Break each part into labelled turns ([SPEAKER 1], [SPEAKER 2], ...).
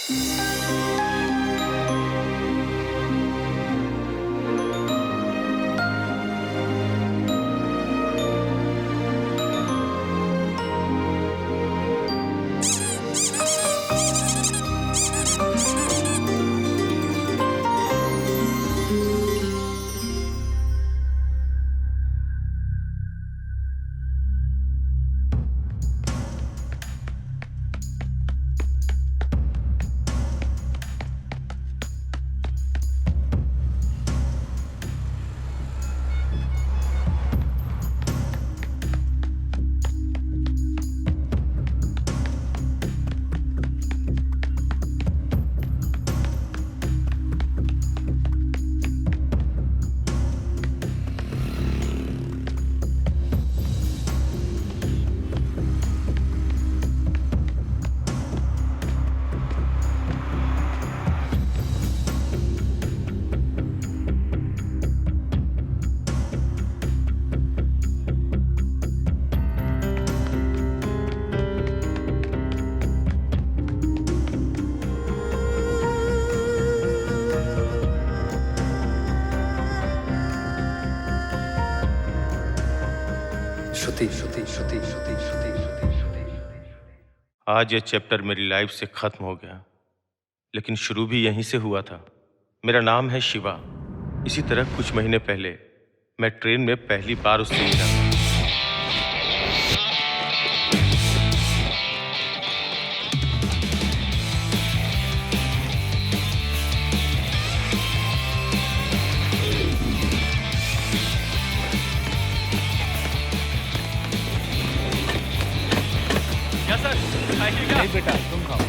[SPEAKER 1] श्रुति श्रुति श्रुति श्रुति श्रुति श्रुति।
[SPEAKER 2] आज ये चैप्टर मेरी लाइफ से खत्म हो गया, लेकिन शुरू भी यहीं से हुआ था। मेरा नाम है शिवा। इसी तरह कुछ महीने पहले मैं ट्रेन में पहली बार उससे मिला था। क्या सर, खाइएगा?
[SPEAKER 3] नहीं बेटा, तुम खाओ।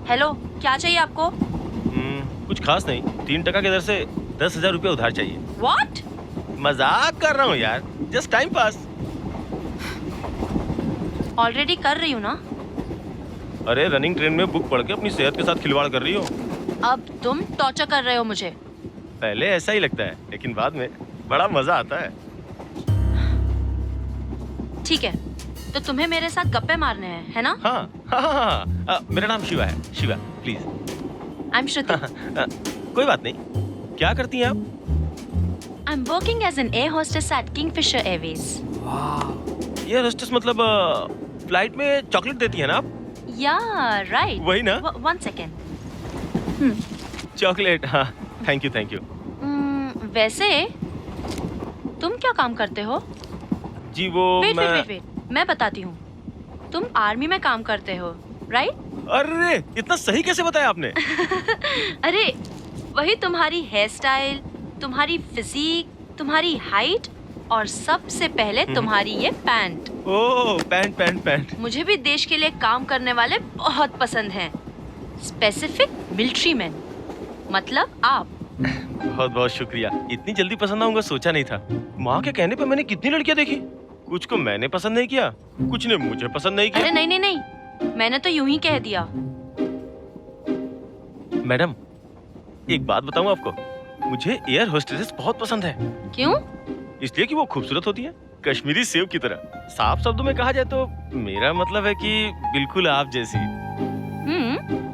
[SPEAKER 4] हेलो, क्या चाहिए आपको?
[SPEAKER 2] कुछ खास नहीं। 3% के दर से 10,000 रुपया उधार चाहिए।
[SPEAKER 4] What?
[SPEAKER 2] मजाक कर रहा हूँ यार, जस्ट टाइम पास।
[SPEAKER 4] ऑलरेडी कर रही हूँ ना।
[SPEAKER 2] अरे रनिंग ट्रेन में बुक पढ़ के अपनी सेहत के साथ खिलवाड़ कर रही हो।
[SPEAKER 4] अब तुम टॉर्चर कर रहे हो मुझे।
[SPEAKER 2] पहले ऐसा ही लगता है, लेकिन बाद में बड़ा मजा आता है।
[SPEAKER 4] ठीक है, तो तुम्हें मेरे साथ गप्पे मारने हैं, है ना?
[SPEAKER 2] हाँ। मेरा नाम शिवा है। Shiva, please.
[SPEAKER 4] I am Shruti.
[SPEAKER 2] कोई बात नहीं। क्या करती हैं आप?
[SPEAKER 4] I am working as an air hostess at Kingfisher Airways.
[SPEAKER 2] Air hostess मतलब फ्लाइट में चॉकलेट देती है ना आप?
[SPEAKER 4] Yeah right.
[SPEAKER 2] वही ना?
[SPEAKER 4] 1 सेकेंड।
[SPEAKER 2] चॉकलेट, हाँ। Thank you.
[SPEAKER 4] वैसे तुम क्या काम करते हो?
[SPEAKER 2] जी वो
[SPEAKER 4] वेट, मैं बताती हूँ। तुम आर्मी में काम करते हो, राइट?
[SPEAKER 2] अरे इतना सही कैसे बताया आपने?
[SPEAKER 4] अरे वही तुम्हारी हेयर स्टाइल, तुम्हारी फिजिक, तुम्हारी हाइट और सबसे पहले तुम्हारी ये पैंट।
[SPEAKER 2] ओह, पैंट।
[SPEAKER 4] मुझे भी देश के लिए काम करने वाले बहुत पसंद हैं। स्पेसिफिक मिलिट्री मैन, मतलब आप।
[SPEAKER 2] बहुत शुक्रिया। इतनी जल्दी पसंद आऊंगा सोचा नहीं था। माँ के कहने पे मैंने कितनी लड़कियां देखी। कुछ को मैंने पसंद नहीं किया, कुछ ने मुझे पसंद नहीं किया।
[SPEAKER 4] अरे नहीं, मैंने तो यूं ही कह दिया।
[SPEAKER 2] मैडम, एक बात बताऊं आपको, मुझे एयर होस्टेसेस बहुत पसंद है।
[SPEAKER 4] क्यों?
[SPEAKER 2] इसलिए कि वो खूबसूरत होती है, कश्मीरी सेब की तरह। साफ शब्दों में कहा जाए तो मेरा मतलब है कि बिल्कुल आप जैसी।
[SPEAKER 4] हम्म।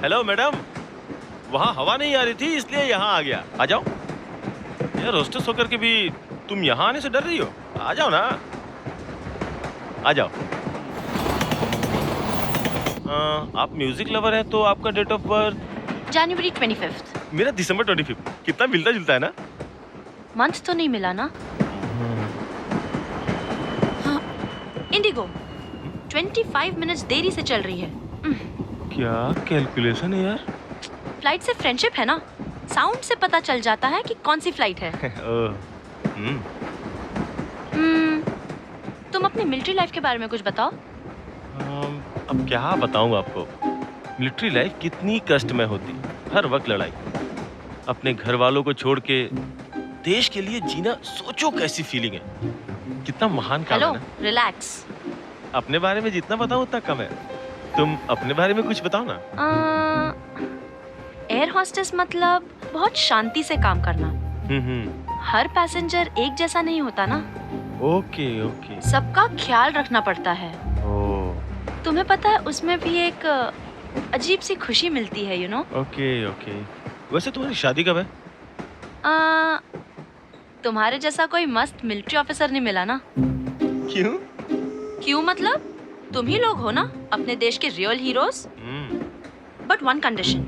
[SPEAKER 2] हेलो मैडम, वहाँ हवा नहीं आ रही थी इसलिए यहाँ आ गया। आ जाओ। यार होस्टेस होकर के भी तुम यहाँ आने से डर रही हो? आ जाओ ना, आ जाओ। आप म्यूजिक लवर हैं तो आपका date of birth?
[SPEAKER 4] January 25th।
[SPEAKER 2] मेरा दिसंबर 25। कितना मिलता जुलता है ना।
[SPEAKER 4] मंथ तो नहीं मिला ना? हाँ, इंडिगो 25 मिनट्स देरी से चल रही है।
[SPEAKER 2] क्या कैलकुलेशन है यार।
[SPEAKER 4] फ्लाइट से फ्रेंडशिप है ना, साउंड से पता चल जाता है कि कौन सी फ्लाइट है। तुम अपनी मिलिट्री लाइफ के बारे में कुछ बताओ।
[SPEAKER 2] अब क्या बताऊं आपको, मिलिट्री लाइफ कितनी कष्टमय होती, हर वक्त लड़ाई, अपने घर वालों को छोड़ के देश के लिए जीना, सोचो कैसी फीलिंग है, कितना महान काम है ना।
[SPEAKER 4] रिलैक्स।
[SPEAKER 2] अपने बारे में जितना बताऊं उतना कम है, तुम अपने बारे में कुछ बताओ ना।
[SPEAKER 4] एयर होस्टेस मतलब बहुत शांति से काम करना। हर पैसेंजर एक जैसा नहीं होता ना।
[SPEAKER 2] Okay okay.
[SPEAKER 4] सबका ख्याल रखना पड़ता है। तुम्हें पता है उसमें भी एक अजीब सी खुशी मिलती है, यू नो।
[SPEAKER 2] Okay okay. वैसे तुम्हारी शादी कब है?
[SPEAKER 4] तुम्हारे जैसा कोई मस्त मिलिट्री ऑफिसर नहीं मिला ना।
[SPEAKER 2] क्यों?
[SPEAKER 4] क्यों मतलब तुम ही लोग हो ना अपने देश के real heroes. But one condition,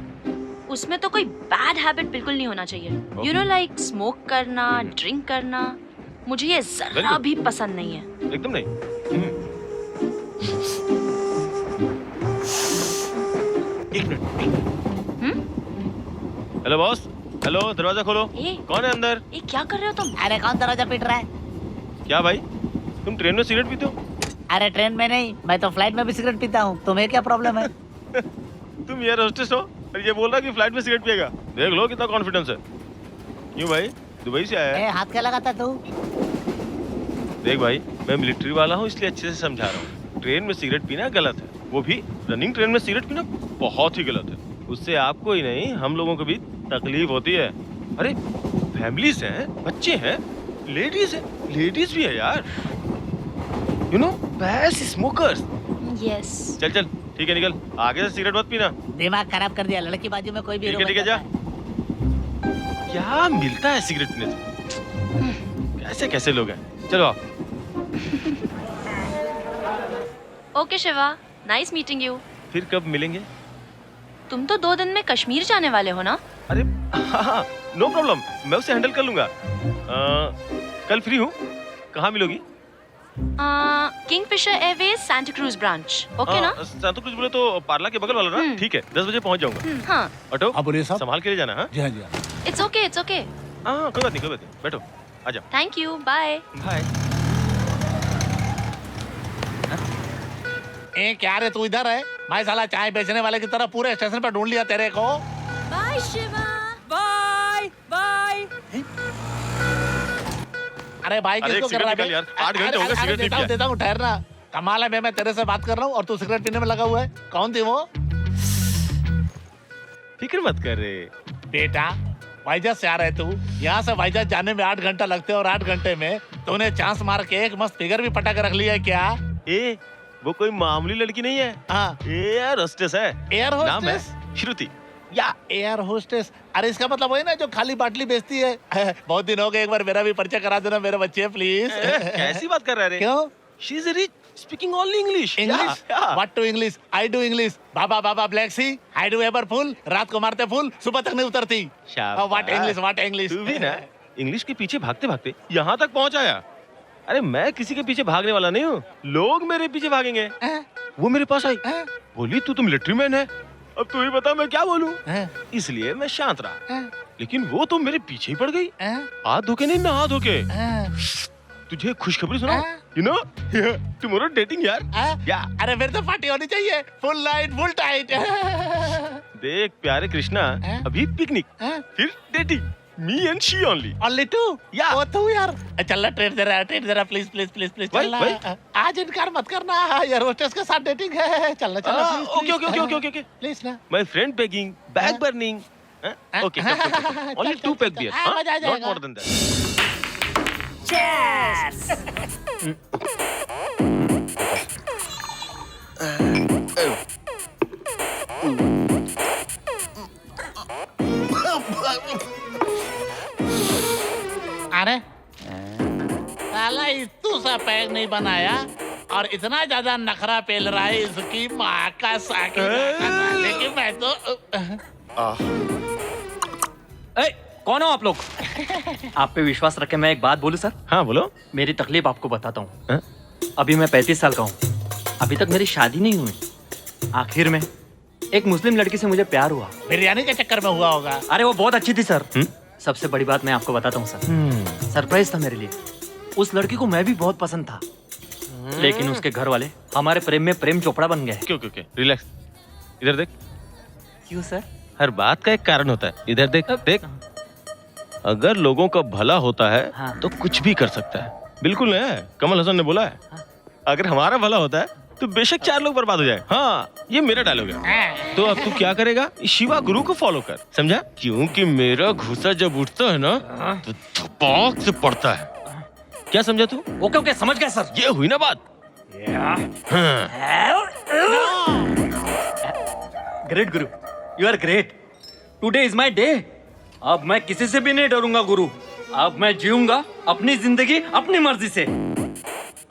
[SPEAKER 4] उसमें तो कोई बैड हैबिट बिल्कुल नहीं होना चाहिए। यू नो, लाइक स्मोक करना, ड्रिंक करना, मुझे ये जरा भी पसंद नहीं है।
[SPEAKER 2] एकदम नहीं। एक मिनट। हेलो बॉस, हेलो, दरवाजा खोलो। कौन है अंदर?
[SPEAKER 4] क्या कर रहे हो तुम?
[SPEAKER 3] अरे कौन दरवाजा पीट रहा है?
[SPEAKER 2] क्या भाई, तुम ट्रेन में सिगरेट पीते हो?
[SPEAKER 3] अरे ट्रेन में नहीं, मैं तो फ्लाइट में भी सिगरेट पीता हूँ। तुम्हें क्या प्रॉब्लम है?
[SPEAKER 2] तुम एयर होस्टेस हो और ये बोल रहा कि फ्लाइट में सिगरेट पिएगा? देख लो कितना कॉन्फिडेंस है। क्यों भाई, दुबई से आया है?
[SPEAKER 3] हाथ क्या लगाता तू?
[SPEAKER 2] देख भाई, मैं मिलिट्री वाला हूँ इसलिए अच्छे से समझा रहा हूँ। ट्रेन में सिगरेट पीना गलत है, वो भी रनिंग ट्रेन में सिगरेट पीना बहुत ही गलत है। उससे आपको ही नहीं, हम लोगों को भी तकलीफ होती है। अरे फैमिलीज हैं, बच्चे हैं, लेडीज है, लेडीज भी है यार, यू नो, बैस स्मोकर्स।
[SPEAKER 4] यस।
[SPEAKER 2] चल चल ठीक है, निकल, आगे से सिगरेट मत पीना।
[SPEAKER 3] दिमाग खराब कर दिया, लड़की बाजू में कोई भी।
[SPEAKER 2] ठीक है जा। क्या मिलता है सिगरेट पीने से? कैसे कैसे लोग हैं। चलो आप।
[SPEAKER 4] Okay Shiva, nice meeting you.
[SPEAKER 2] फिर कब मिलेंगे?
[SPEAKER 4] तुम तो 2 दिन में कश्मीर जाने वाले हो ना?
[SPEAKER 2] अरे हाँ, नो प्रॉब्लम, मैं उसे हैंडल कर लूंगा। कल फ्री हूँ, कहाँ मिलोगी?
[SPEAKER 4] किंगफिशर एयरवेज सांता क्रूज ब्रांच। ओके ना?
[SPEAKER 2] सांता क्रूज बोले तो पार्ला के बगल वाला ना? ठीक है, 10 बजे पहुँच जाऊंगा।
[SPEAKER 4] हाँ।
[SPEAKER 2] ऑटो?
[SPEAKER 5] हाँ बोलिए साहब।
[SPEAKER 2] संभाल के ले जाना। हाँ
[SPEAKER 5] जी हाँ जी हाँ।
[SPEAKER 4] It's okay, it's okay.
[SPEAKER 2] हाँ कोई बात नहीं, बैठो, आ जाओ।
[SPEAKER 4] Thank you, bye.
[SPEAKER 2] बाय।
[SPEAKER 5] क्या रे तू इधर है? मैं साला चाय बेचने वाले की तरह पूरे स्टेशन पर ढूंढ लिया तेरे को।
[SPEAKER 4] बाय शिवा।
[SPEAKER 3] Bye bye.
[SPEAKER 5] अरे भाई किसको कर रहा है?
[SPEAKER 2] यार 8 घंटे हो गए सिगरेट नहीं पिया।
[SPEAKER 5] देता हूँ, ठहरना। कमाल है, मैं तेरे से बात कर रहा हूँ और तू सिगरेट पीने में लगा हुआ है। कौन थी वो?
[SPEAKER 2] फिक्र मत कर रे
[SPEAKER 5] बेटा, वाइजत से आ रहे तू। यहाँ से वाइजत जाने में 8 घंटा लगते हैं और 8 घंटे में तूने चांस मार के एक मस्त फिगर भी पटा के रख लिया है क्या?
[SPEAKER 2] ए, वो कोई मामूली लड़की नहीं है।
[SPEAKER 5] हाँ,
[SPEAKER 2] एयर होस्टेस है।
[SPEAKER 5] एयर
[SPEAKER 2] नाम है
[SPEAKER 5] होस्टेस।
[SPEAKER 2] श्रुति।
[SPEAKER 5] या एयर होस्टेस। अरे इसका मतलब वही ना जो खाली बाटली बेचती है। बहुत दिन हो गए, एक बार मेरा भी परिचय करा देना मेरे बच्चे प्लीज।
[SPEAKER 2] कैसी बात कर रहा है रे?
[SPEAKER 5] क्यों?
[SPEAKER 2] She is rich, speaking only English.
[SPEAKER 5] English? What to English? I do English. Baa baa black sea, I do ever full. रात को मारते फुल, सुबह तक नहीं उतरती। What English, what English.
[SPEAKER 2] तू भी ना इंग्लिश के पीछे भागते भागते यहाँ तक पहुँच आया। अरे मैं किसी के पीछे भागने वाला नहीं हूँ, लोग मेरे पीछे भागेंगे। वो मेरे पास आई, बोली तू मिलिट्री मैन है। अब तू ही बता मैं क्या बोलूं? इसलिए मैं शांत रहा, लेकिन वो तो मेरे पीछे ही पड़ गई। हाथ धोके नहीं, नहा धोके। तुझे खुशखबरी सुनाऊं? यू नो, टुमारो डेटिंग यार। या
[SPEAKER 5] अरे फिर तो पार्टी होनी चाहिए, फुल नाइट फुल टाइट।
[SPEAKER 2] देख प्यारे कृष्णा, अभी पिकनिक, फिर dating, me and she only.
[SPEAKER 5] Only two?
[SPEAKER 2] या
[SPEAKER 5] ओ तू यार, चल ना ट्रेन जरा प्लीज प्लीज प्लीज प्लीज चलना। आज इनकार मत करना, यार होस्टेस के साथ डेटिंग है। चलना चलना please.
[SPEAKER 2] Okay okay okay okay okay
[SPEAKER 5] please ना।
[SPEAKER 2] My friend begging, bag burning. Okay, only 2 pack beer, not more than that.
[SPEAKER 3] Cheers.
[SPEAKER 5] नहीं बनाया और इतना ज्यादा नखरा पेल रहा है इसकी माँ का साकी लेकिन मैं तो
[SPEAKER 6] कौन हो आप लोग? आप पे विश्वास रखे मैं एक बात बोलूं सर?
[SPEAKER 2] हाँ बोलो।
[SPEAKER 6] मेरी तकलीफ आपको बताता हूँ। अभी मैं 35 साल का हूँ, अभी तक मेरी शादी नहीं हुई। आखिर में एक मुस्लिम लड़की से मुझे प्यार हुआ।
[SPEAKER 5] बिरयानी के चक्कर में हुआ होगा।
[SPEAKER 6] अरे वो बहुत अच्छी थी सर। सबसे बड़ी बात मैं आपको बताता हूँ सर, सरप्राइज था मेरे लिए। उस लड़की को मैं भी बहुत पसंद था, लेकिन उसके घर वाले हमारे प्रेम में प्रेम चोपड़ा बन गए।
[SPEAKER 2] क्यों क्यों क्यों? रिलैक्स, इधर देख।
[SPEAKER 6] क्यों सर?
[SPEAKER 2] हर बात का एक कारण होता है। इधर देख देख। अगर लोगों का भला होता है
[SPEAKER 6] हाँ।
[SPEAKER 2] तो कुछ भी कर सकता है। बिल्कुल है, कमल हसन ने बोला है। अगर हमारा भला होता है तो बेशक 4 लोग बर्बाद हो जाए। हाँ, ये मेरा डायलॉग है। तो अब तू क्या करेगा? शिवा गुरु को फॉलो कर, समझा? क्योंकि मेरा घुसा जब उठता है ना तो धपाक से पड़ता है। क्या समझा तू?
[SPEAKER 6] ओके ओके, समझ गया सर।
[SPEAKER 2] ये हुई ना बात।
[SPEAKER 6] Great guru, you are great. Today is my day. अब मैं किसी से भी नहीं डरूंगा गुरु। अब मैं जीऊंगा अपनी जिंदगी अपनी मर्जी से।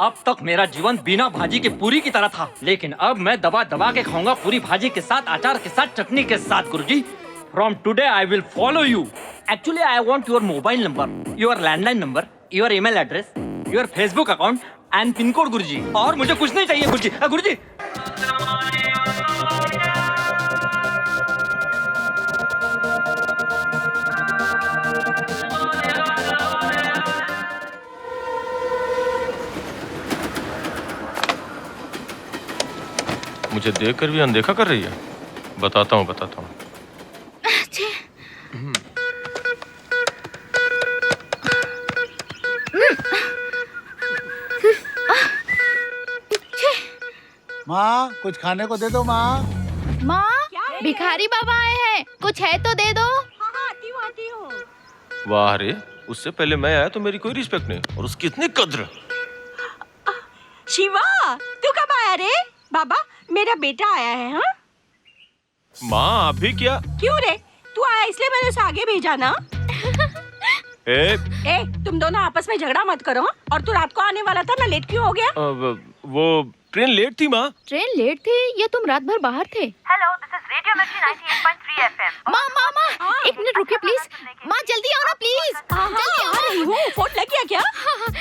[SPEAKER 6] अब तक मेरा जीवन बिना भाजी के पूरी की तरह था, लेकिन अब मैं दबा दबा के खाऊंगा पूरी भाजी के साथ, अचार के साथ, चटनी के साथ। Guruji, from today I will follow you. Actually I want your mobile number, your landline number, your email address, your Facebook account and pin code Guruji. और मुझे कुछ नहीं चाहिए गुरुजी। गुरुजी
[SPEAKER 2] मुझे देखकर भी अनदेखा कर रही है। बताता हूँ।
[SPEAKER 5] माँ कुछ खाने को दे दो माँ।
[SPEAKER 7] माँ, भिखारी बाबा आए हैं, कुछ है तो दे दो।
[SPEAKER 4] आती हूँ।
[SPEAKER 2] वाह रे, उससे पहले मैं आया तो मेरी कोई रिस्पेक्ट नहीं और उसकी इतनी कद्र।
[SPEAKER 8] शिवा, तू कब आया रे? बाबा, मेरा बेटा आया है। हाँ
[SPEAKER 2] माँ अभी क्या?
[SPEAKER 8] क्यों रे? तू आया इसलिए मैंने उसे आगे भेजा ना। ए, तुम दोनों आपस में झगड़ा मत करो। और तू रात को आने वाला था ना, लेट क्यों हो गया?
[SPEAKER 2] वो ट्रेन लेट थी माँ।
[SPEAKER 7] ट्रेन लेट थी या तुम रात भर बाहर थे?
[SPEAKER 4] Hello, this is radio Mirchi 98.3 FM।
[SPEAKER 7] माँ, एक मिनट रुकिए प्लीज। माँ जल्दी आओ ना प्लीज। जल्दी
[SPEAKER 8] आ रही हूँ। फोन लग गया क्या?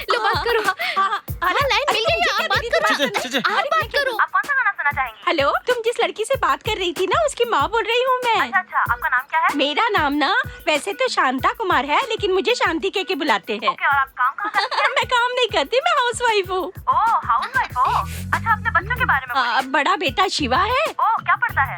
[SPEAKER 7] लो बात करो। हाँ, लाइन मिल गई। आप बात करो। आप बात करो।
[SPEAKER 4] आप कौन सा गाना सुनना चाहेंगी?
[SPEAKER 8] हेलो, तुम जिस लड़की से बात कर रही थी ना, उसकी माँ बोल रही हूँ मैं।
[SPEAKER 4] अच्छा, आपका नाम क्या है?
[SPEAKER 8] मेरा नाम ना वैसे तो शांता कुमार है, लेकिन मुझे शांति के बुलाते हैं।
[SPEAKER 4] ओके, और आप काम कहाँ करती हैं?
[SPEAKER 8] मैं काम नहीं करती, मैं हाउसवाइफ हूँ।
[SPEAKER 4] ओह, हाउसवाइफ हो। अच्छा, अपने बच्चों के बारे में बोलिए।
[SPEAKER 8] बड़ा बेटा शिवा है।
[SPEAKER 4] ओह, क्या पढ़ता है?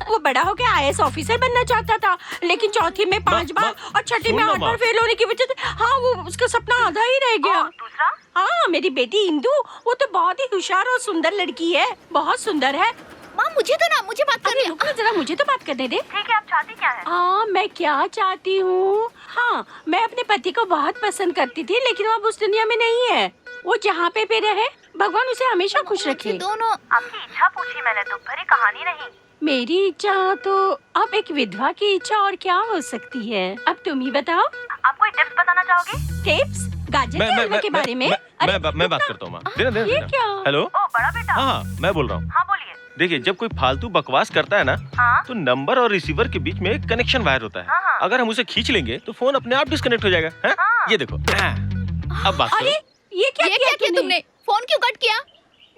[SPEAKER 8] वो बड़ा होकर IAS ऑफिसर बनना चाहता था, लेकिन चौथी में 5 बार और छठी में 8 बार फेल होने की वजह से हाँ वो उसका सपना आधा ही रह गया।
[SPEAKER 4] दूसरा?
[SPEAKER 8] हाँ, मेरी बेटी इंदु, वो तो बहुत ही होशियार और सुंदर लड़की है, बहुत सुंदर है।
[SPEAKER 7] माँ मुझे तो ना, मुझे बात करनी है।
[SPEAKER 8] रुक ना जरा, मुझे तो बात करने दे।
[SPEAKER 4] ठीक है, आप चाहती क्या है?
[SPEAKER 8] हाँ, मैं क्या चाहती हूँ? हाँ, मैं अपने पति को बहुत पसंद करती थी, लेकिन वो अब उस दुनिया में नहीं है। वो जहाँ पे रहे, भगवान उसे हमेशा खुश रखे।
[SPEAKER 7] दोनों
[SPEAKER 4] आपकी इच्छा पूछी मैंने, दुख भरी कहानी नहीं।
[SPEAKER 8] मेरी इच्छा तो अब एक विधवा की इच्छा और क्या हो सकती है? अब तुम ही बताओ।
[SPEAKER 4] आप कोई टिप्स बताना चाहोगे?
[SPEAKER 8] टिप्स? गाजर के हलवे के बारे में?
[SPEAKER 2] मैं बात करता हूँ माँ। देना।
[SPEAKER 8] ये क्या?
[SPEAKER 2] हेलो।
[SPEAKER 4] ओह, बड़ा बेटा।
[SPEAKER 2] हाँ, मैं बोल रहा हूँ।
[SPEAKER 4] हाँ, बोलिए।
[SPEAKER 2] देखिए, जब कोई फालतू बकवास करता है ना
[SPEAKER 4] हाँ?
[SPEAKER 2] तो नंबर और रिसीवर के बीच में एक कनेक्शन वायर होता है।
[SPEAKER 4] हाँ।
[SPEAKER 2] अगर हम उसे खींच लेंगे तो फोन अपने आप डिस्कनेक्ट हो जाएगा। है?
[SPEAKER 4] हाँ।
[SPEAKER 2] ये देखो। अब बात
[SPEAKER 8] अरे
[SPEAKER 2] करो।
[SPEAKER 8] ये क्या किया
[SPEAKER 7] तुमने? फोन क्यों कट किया?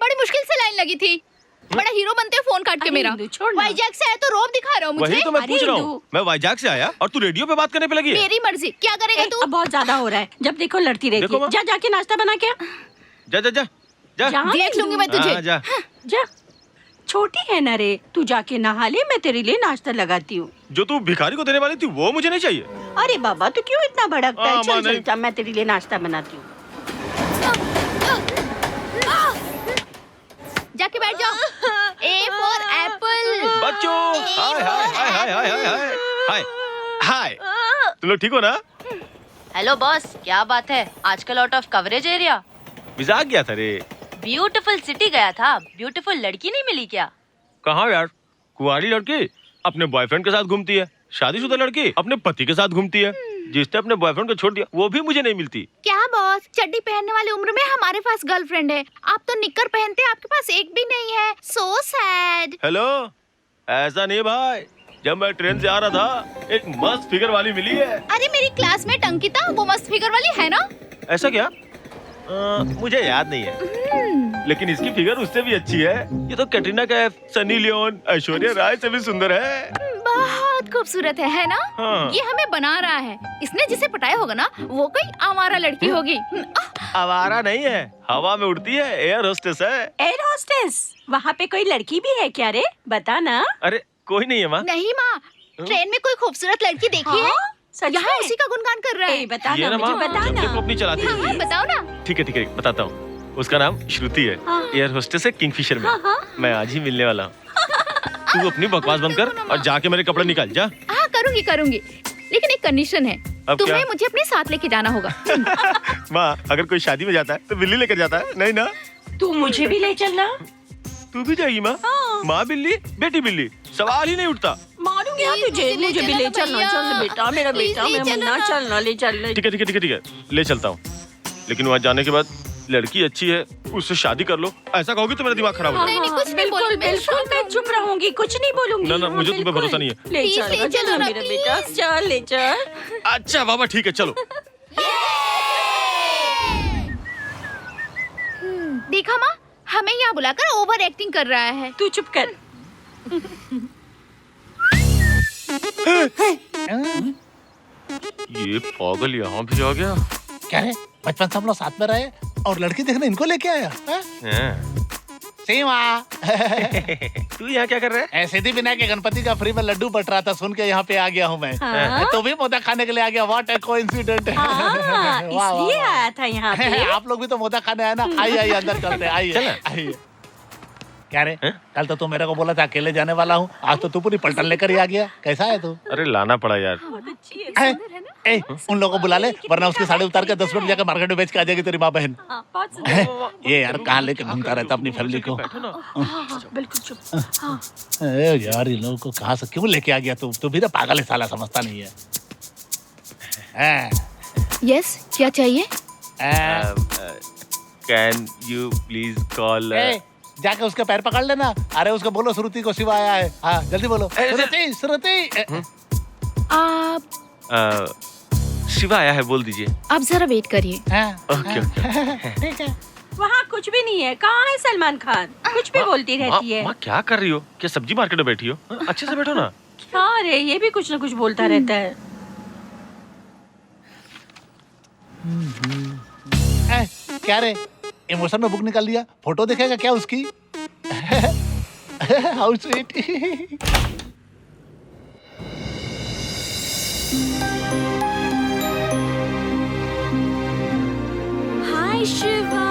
[SPEAKER 7] बड़ी मुश्किल से लाइन लगी थी। बड़ा हीरो बनते हो फोन काट के। मेरा वाईजैक से आया तो रोब दिखा रहा हूँ मुझे।
[SPEAKER 2] वही तो मैं
[SPEAKER 8] अरे
[SPEAKER 2] पूछ रहा
[SPEAKER 8] इंदु।
[SPEAKER 2] हूँ। मैं वाईजैक से आया और तू रेडियो पे बात करने पे लगी है।
[SPEAKER 7] मेरी मर्जी, क्या करेगा तू?
[SPEAKER 8] अब बहुत ज्यादा हो रहा है, जब देखो लड़ती रहती
[SPEAKER 2] देखो
[SPEAKER 8] है।
[SPEAKER 2] माँ।
[SPEAKER 8] जा जाके नाश्ता बना के।
[SPEAKER 2] जा जा जा जा।
[SPEAKER 8] जा
[SPEAKER 7] देख लूंगी मैं तुझे।
[SPEAKER 2] हाँ, जा।
[SPEAKER 8] जा, छोटी है ना रे, तू जाके नहा ले, मैं तेरे लिए नाश्ता लगाती हूँ।
[SPEAKER 2] जो तू भिखारी को देने वाली थी वो मुझे नहीं चाहिए।
[SPEAKER 8] अरे बाबा, तू क्यों इतना भड़कता है?
[SPEAKER 2] माँ,
[SPEAKER 8] चल
[SPEAKER 2] नहीं।
[SPEAKER 8] चल, मैं तेरे लिए नाश्ता बनाती हूँ।
[SPEAKER 7] जाके बैठ जाओ। A for apple।
[SPEAKER 2] बच्चों, हाय हाय हाय हाय हाय हाय हाय हाय हाय। तुम लोग ठीक हो ना?
[SPEAKER 4] हेलो बॉस, क्या बात है? आजकल आउट ऑफ कवरेज एरिया।
[SPEAKER 2] मजाक गया था रे।
[SPEAKER 4] ब्यूटीफुल सिटी गया था, ब्यूटीफुल लड़की नहीं मिली क्या?
[SPEAKER 2] कहाँ यार? कुंवारी लड़की अपने बॉयफ्रेंड के साथ घूमती है। शादीशुदा लड़की अपने पति के साथ घूमती है, जिसने अपने बॉयफ्रेंड को छोड़ दिया वो भी मुझे नहीं मिलती।
[SPEAKER 7] क्या बॉस, चड्डी पहनने वाली उम्र में हमारे पास गर्लफ्रेंड है, आप तो निक्कर पहनते, आपके पास एक भी नहीं है। So sad.
[SPEAKER 2] हेलो, ऐसा नहीं भाई, जब मैं ट्रेन से आ रहा था एक मस्त फिगर वाली मिली है।
[SPEAKER 7] अरे मेरी क्लासमेट अंकिता, वो मस्त फिगर वाली है ना?
[SPEAKER 2] ऐसा क्या? मुझे याद नहीं है, लेकिन इसकी फिगर उससे भी अच्छी है। ये तो कैटरीना कैफ, सनी लियोन, ऐश्वर्या राय से भी सुंदर है।
[SPEAKER 7] बहुत खूबसूरत है ना?
[SPEAKER 2] हाँ।
[SPEAKER 7] ये हमें बना रहा है। इसने जिसे पटाया होगा ना, वो कोई आवारा लड़की होगी।
[SPEAKER 2] आवारा नहीं है, हवा में उड़ती है, एयर होस्टेस है।
[SPEAKER 8] Air hostess? वहाँ पे कोई लड़की भी है क्या रे? बता ना।
[SPEAKER 2] अरे कोई नहीं है माँ।
[SPEAKER 7] नहीं माँ, ट्रेन में कोई खूबसूरत लड़की देखी है?
[SPEAKER 8] सच
[SPEAKER 7] यहाँ
[SPEAKER 8] में?
[SPEAKER 7] उसी का गुणगान कर रहा है।
[SPEAKER 8] बता
[SPEAKER 2] ये
[SPEAKER 8] ना,
[SPEAKER 2] ना
[SPEAKER 8] मुझे
[SPEAKER 2] माँ,
[SPEAKER 8] बता
[SPEAKER 2] जब
[SPEAKER 8] ना।
[SPEAKER 2] अपनी चलाती है।
[SPEAKER 7] हाँ, बताओ ना।
[SPEAKER 2] ठीक है बताता हूँ। उसका नाम श्रुति है, एयर होस्टेस है किंगफिशर में। मैं आज ही मिलने वाला हूँ। तू अपनी बकवास बंद कर और जाके मेरे कपड़े निकाल जा।
[SPEAKER 7] हाँ करूँगी, लेकिन एक कंडीशन है, तुम्हें
[SPEAKER 2] क्या?
[SPEAKER 7] मुझे अपने साथ लेके जाना होगा।
[SPEAKER 2] माँ, अगर कोई शादी में जाता है तो बिल्ली लेकर जाता है, नहीं ना?
[SPEAKER 8] तू मुझे भी ले चलना।
[SPEAKER 2] तू भी जाएगी माँ? माँ बिल्ली, बेटी बिल्ली, सवाल ही नहीं उठता।
[SPEAKER 8] मारूंगी हाँ तुझे, मुझे भी ले चलना। चल बेटा, मेरा बेटा, मेरा मुन्ना, चलना, ले चल।
[SPEAKER 2] ठीक है, ले चलता हूँ। लेकिन वहाँ जाने के बाद लड़की अच्छी है, उससे शादी कर लो, ऐसा कहोगी तो मेरा दिमाग खराब हो जाएगा।
[SPEAKER 7] नहीं, कुछ नहीं
[SPEAKER 8] बिल्कुल बिल्कुल, मैं चुप रहूंगी, कुछ नहीं बोलूंगी।
[SPEAKER 2] ना, मुझे तुम पे भरोसा नहीं है।
[SPEAKER 8] ले
[SPEAKER 7] Please, ले
[SPEAKER 8] चल
[SPEAKER 7] चलो ना,
[SPEAKER 8] मेरा बेटा, चल ले चल।
[SPEAKER 2] अच्छा बाबा, ठीक है, चलो।
[SPEAKER 7] देखा माँ, हमें यहाँ बुलाकर ओवर एक्टिंग कर रहा है।
[SPEAKER 8] तू चुप कर।
[SPEAKER 2] ये पागल यहाँ भी आ गया।
[SPEAKER 5] क्या है, बचपन से हम लोग साथ में रहे और लड़की देखने इनको लेके आया? सीमा।
[SPEAKER 2] तू यहाँ क्या कर रहा है?
[SPEAKER 5] सिद्धि विनायक के गणपति का फ्री में लड्डू बट रहा था, सुन के यहाँ पे आ गया हूँ मैं।
[SPEAKER 8] हाँ?
[SPEAKER 5] तो भी मोदक खाने के लिए आ गया। What A coincident.
[SPEAKER 8] हाँ, इसलिए आया था यहाँ पे।
[SPEAKER 5] आप लोग भी तो मोदक खाने आए ना? आइए अंदर चलते, आइए। क्या रे, कल तो तू मेरे को बोला था अकेले जाने वाला हूँ, आज तो तू पूरी पलटन लेकर ही आ गया। कैसा है तू?
[SPEAKER 2] अरे लाना पड़ा यार।
[SPEAKER 5] उन लोगों को बुला ले, वरना उसकी साड़ी उतार के 10 मिनट जाकर मार्केट में बेच के आ जाएगी तेरी माँ बहन। ये यार कहाँ लेके घूमता रहता अपनी फैमिली को।
[SPEAKER 8] बिल्कुल चुप।
[SPEAKER 5] यार इन लोगों को कहाँ से क्यों लेके आ गया तू भी तो पागल है साला, समझता नहीं है।
[SPEAKER 7] यस, क्या चाहिए?
[SPEAKER 2] Can you please call?
[SPEAKER 5] जाके उसके पैर पकड़ लेना। अरे उसको बोलो श्रुति को शिवा आया है। हाँ जल्दी बोलो, श्रुति।
[SPEAKER 7] आप
[SPEAKER 2] शिवा आया है, बोल दीजिए।
[SPEAKER 7] आप जरा वेट करिए।
[SPEAKER 2] ओके।
[SPEAKER 5] ठीक है।
[SPEAKER 8] वहाँ कुछ भी नहीं है। कहाँ है सलमान खान? कुछ भी बोलती रहती है।
[SPEAKER 2] माँ क्या कर रही हो? क्या सब्जी मार्केट में बैठी हो? अच्छे से बैठो ना।
[SPEAKER 8] क्या रे, ये भी कुछ न कुछ बोलता रहता है।
[SPEAKER 5] क्या रे, इमोशन में बुक निकाल लिया? फोटो देखेगा क्या उसकी? How sweet.
[SPEAKER 4] Hi Shiva.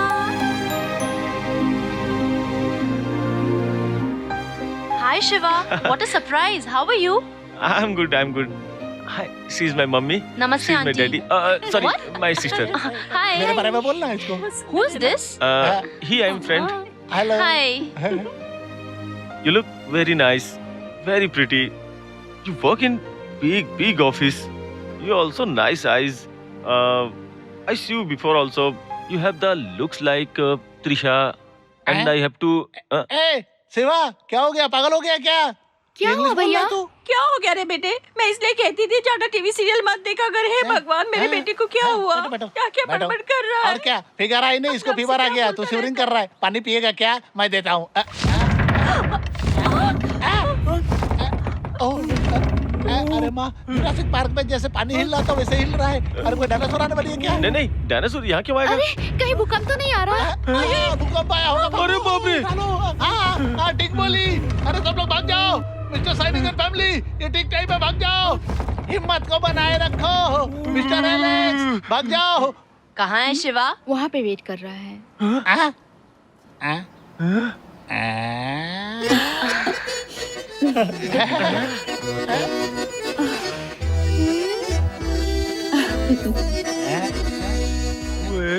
[SPEAKER 4] Hi Shiva, what a surprise. How are you?
[SPEAKER 2] I'm good. Hi, she's my mummy.
[SPEAKER 4] Namaste,
[SPEAKER 2] She's my
[SPEAKER 4] auntie.
[SPEAKER 2] daddy. Sorry,
[SPEAKER 4] What?
[SPEAKER 2] my sister.
[SPEAKER 5] मेरे
[SPEAKER 4] Hi.
[SPEAKER 5] बारे में बोलना है इसको।
[SPEAKER 4] Who's this?
[SPEAKER 2] He, I'm friend.
[SPEAKER 5] Hello.
[SPEAKER 4] Hi.
[SPEAKER 2] You look very nice, very pretty. You work in big office. You also nice eyes. I see you before also. You have the looks like Trisha, and I have to.
[SPEAKER 5] ए शिवा, क्या हो गया? पागल हो गया क्या?
[SPEAKER 7] क्या हुआ भैया?
[SPEAKER 8] क्या हो गया रे बेटे? मैं इसलिए कहती थी ज्यादा टीवी सीरियल मत देखा कर। हे भगवान, मेरे बेटे को क्या हुआ? क्या बड़बड़ कर रहा है?
[SPEAKER 5] और क्या, फिगर आई नहीं, इसको फीवर आ गया। तू शिवरिंग कर रहा है। पानी पिएगा क्या? मैं देता हूँ। अरे माँ, जुरासिक पार्क में जैसे पानी हिल रहा था वैसे हिल रहा है। अरे कोई डायनासोर आने वाली है क्या?
[SPEAKER 2] नहीं, डायनासोर यहाँ क्यों आएगा?
[SPEAKER 7] अरे कहीं भूकंप तो नहीं आ रहा?
[SPEAKER 5] भूकंप आया होगा।
[SPEAKER 2] अरे बाप रे!
[SPEAKER 5] हाँ ठीक बोली। अरे सब लोग भाग जाओ, मिस्टर साइनिंग एंड फैमिली, ये ठीक टाइम पे भाग जाओ। हिम्मत को बनाए रखो, मिस्टर एलेक्स, भाग जाओ।
[SPEAKER 4] कहाँ है शिवा?
[SPEAKER 7] वहाँ पे वेट कर रहा है।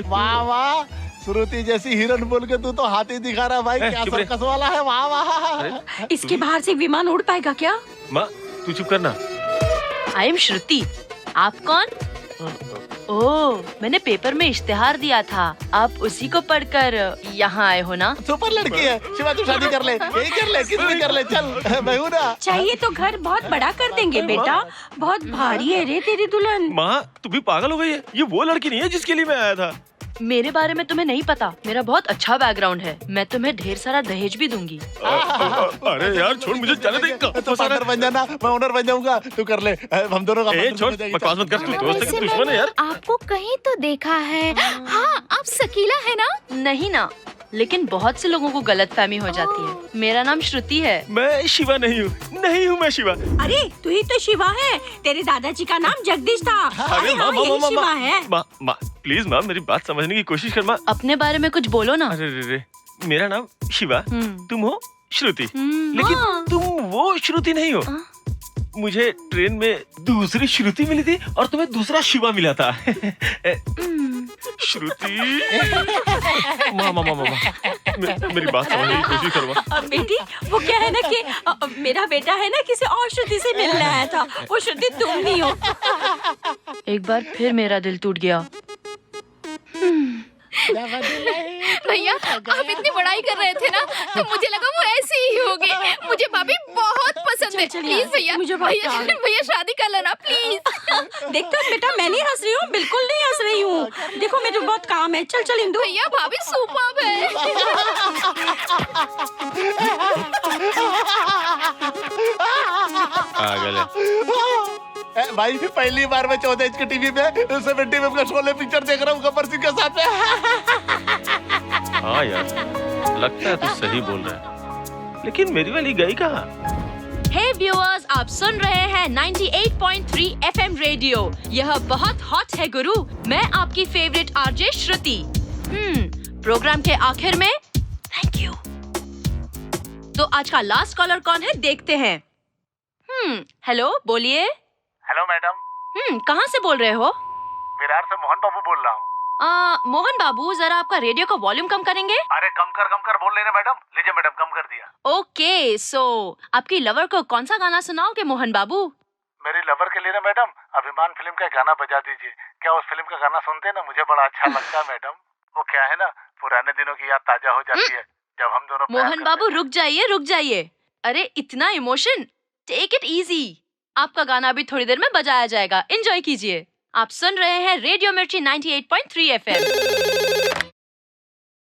[SPEAKER 5] वाह वाह, श्रुति जैसी हिरन बोल के तू तो हाथी दिखा रहा भाई। क्या
[SPEAKER 2] चुप रे।
[SPEAKER 5] सर्कस वाला है। वाह वाह।
[SPEAKER 8] इसके बाहर से विमान उड़ पाएगा क्या?
[SPEAKER 2] माँ, तू चुप करना।
[SPEAKER 4] आई एम श्रुति। आप कौन? ओह, मैंने पेपर में इश्तिहार दिया था, आप उसी को पढ़कर यहाँ आए हो ना?
[SPEAKER 5] सुपर लड़की है शिवा, तू शादी कर ले, यही कर ले, किस भी कर ले, चल मैं हूँ ना।
[SPEAKER 8] चाहिए तो घर बहुत बड़ा कर देंगे बेटा, बहुत भारी है रे तेरी दुल्हन।
[SPEAKER 2] माँ तू भी पागल हो गई है, ये वो लड़की नहीं है जिसके लिए मैं आया था।
[SPEAKER 4] मेरे बारे में तुम्हें नहीं पता, मेरा बहुत अच्छा बैकग्राउंड है, मैं तुम्हें ढेर सारा दहेज भी दूंगी।
[SPEAKER 2] अरे यार छोड़ मुझे, जाने दे।
[SPEAKER 5] तो पार्टनर बन जाना, मैं ओनर बन जाऊंगा, तू कर ले, हम दोनों का
[SPEAKER 2] ए छोड़, बकवास मत कर, तू दोस्त है कि दुश्मन है यार?
[SPEAKER 7] आपको कहीं तो देखा है। हाँ, आप शकीला है ना?
[SPEAKER 4] नहीं ना, लेकिन बहुत से लोगों को गलतफहमी हो जाती है। मेरा नाम श्रुति है।
[SPEAKER 2] मैं शिवा नहीं हूँ मैं शिवा।
[SPEAKER 8] अरे तू ही तो शिवा है, तेरे दादाजी का नाम जगदीश था।
[SPEAKER 2] अरे
[SPEAKER 8] हाँ, यही शिवा है।
[SPEAKER 2] माँ प्लीज माँ, मेरी बात समझने की कोशिश कर माँ।
[SPEAKER 4] अपने बारे में कुछ बोलो ना।
[SPEAKER 2] अरे रे, मेरा नाम शिवा, तुम हो श्रुति,
[SPEAKER 4] हाँ।
[SPEAKER 2] लेकिन तुम वो श्रुति नहीं हो। मुझे ट्रेन में दूसरी श्रुति मिली थी और तुम्हें दूसरा शिवा मिला था। श्रुति, माँ मेरी बात समझने की कोशिश करो।
[SPEAKER 8] बेटी वो क्या है ना कि मेरा बेटा है ना किसी और श्रुति से मिलने आया था, वो श्रुति तुम नहीं हो।
[SPEAKER 4] एक बार फिर मेरा दिल टूट गया।
[SPEAKER 7] भैया आप इतनी बड़ाई कर रहे थे ना, तो मुझे लगा वो ऐसे ही होंगे। मुझे भाभी बहुत पसंद है। प्लीज भैया, भैया शादी कर लेना प्लीज।
[SPEAKER 8] देखो बेटा, मैं नहीं हंस रही हूँ, बिल्कुल नहीं हंस रही हूँ। देखो मुझे बहुत काम है, चल चल इंदु।
[SPEAKER 7] भैया भाभी सुपर्ब है।
[SPEAKER 2] पागल है।
[SPEAKER 5] भाई पहली बार मैं 14 इंच के टीवी पे 70 में शोले पिक्चर देख रहा हूँ गब्बर सिंह के साथ में।
[SPEAKER 2] हाँ यार, लगता है तू सही बोल रहा है, लेकिन मेरी वाली गई कहाँ?
[SPEAKER 4] हे व्यूअर्स, आप सुन रहे हैं 98.3 FM रेडियो। यह बहुत हॉट है गुरु, मैं आपकी फेवरेट आरजे श्रुति। प्रोग्राम के आखिर में थैंक यू। तो आज का लास्ट कॉलर कौन है देखते हैं। हेलो, बोलिए।
[SPEAKER 5] Hello madam.
[SPEAKER 4] कहाँ से बोल रहे हो?
[SPEAKER 5] विरार से मोहन बाबू बोल रहा हूँ।
[SPEAKER 4] मोहन बाबू, जरा आपका रेडियो का वॉल्यूम कम करेंगे?
[SPEAKER 5] अरे कम कर बोल लेना मैडम। लीजिए मैडम, कम कर दिया।
[SPEAKER 4] ओके, सो आपकी लवर को कौन सा गाना सुनाओगे मोहन बाबू?
[SPEAKER 5] मेरी लवर के लिए ना मैडम अभिमान फिल्म का गाना बजा दीजिए। क्या उस फिल्म का गाना सुनते ना मुझे बड़ा अच्छा लगता है मैडम। वो क्या है ना, पुराने दिनों की याद ताजा हो जाती है जब हम दोनों।
[SPEAKER 4] मोहन बाबू रुक जाइए। अरे इतना इमोशन, टेक इट इजी। आपका गाना भी थोड़ी देर में बजाया जाएगा, एंजॉय कीजिए। आप सुन रहे हैं radio Mirchi 98.3 FM।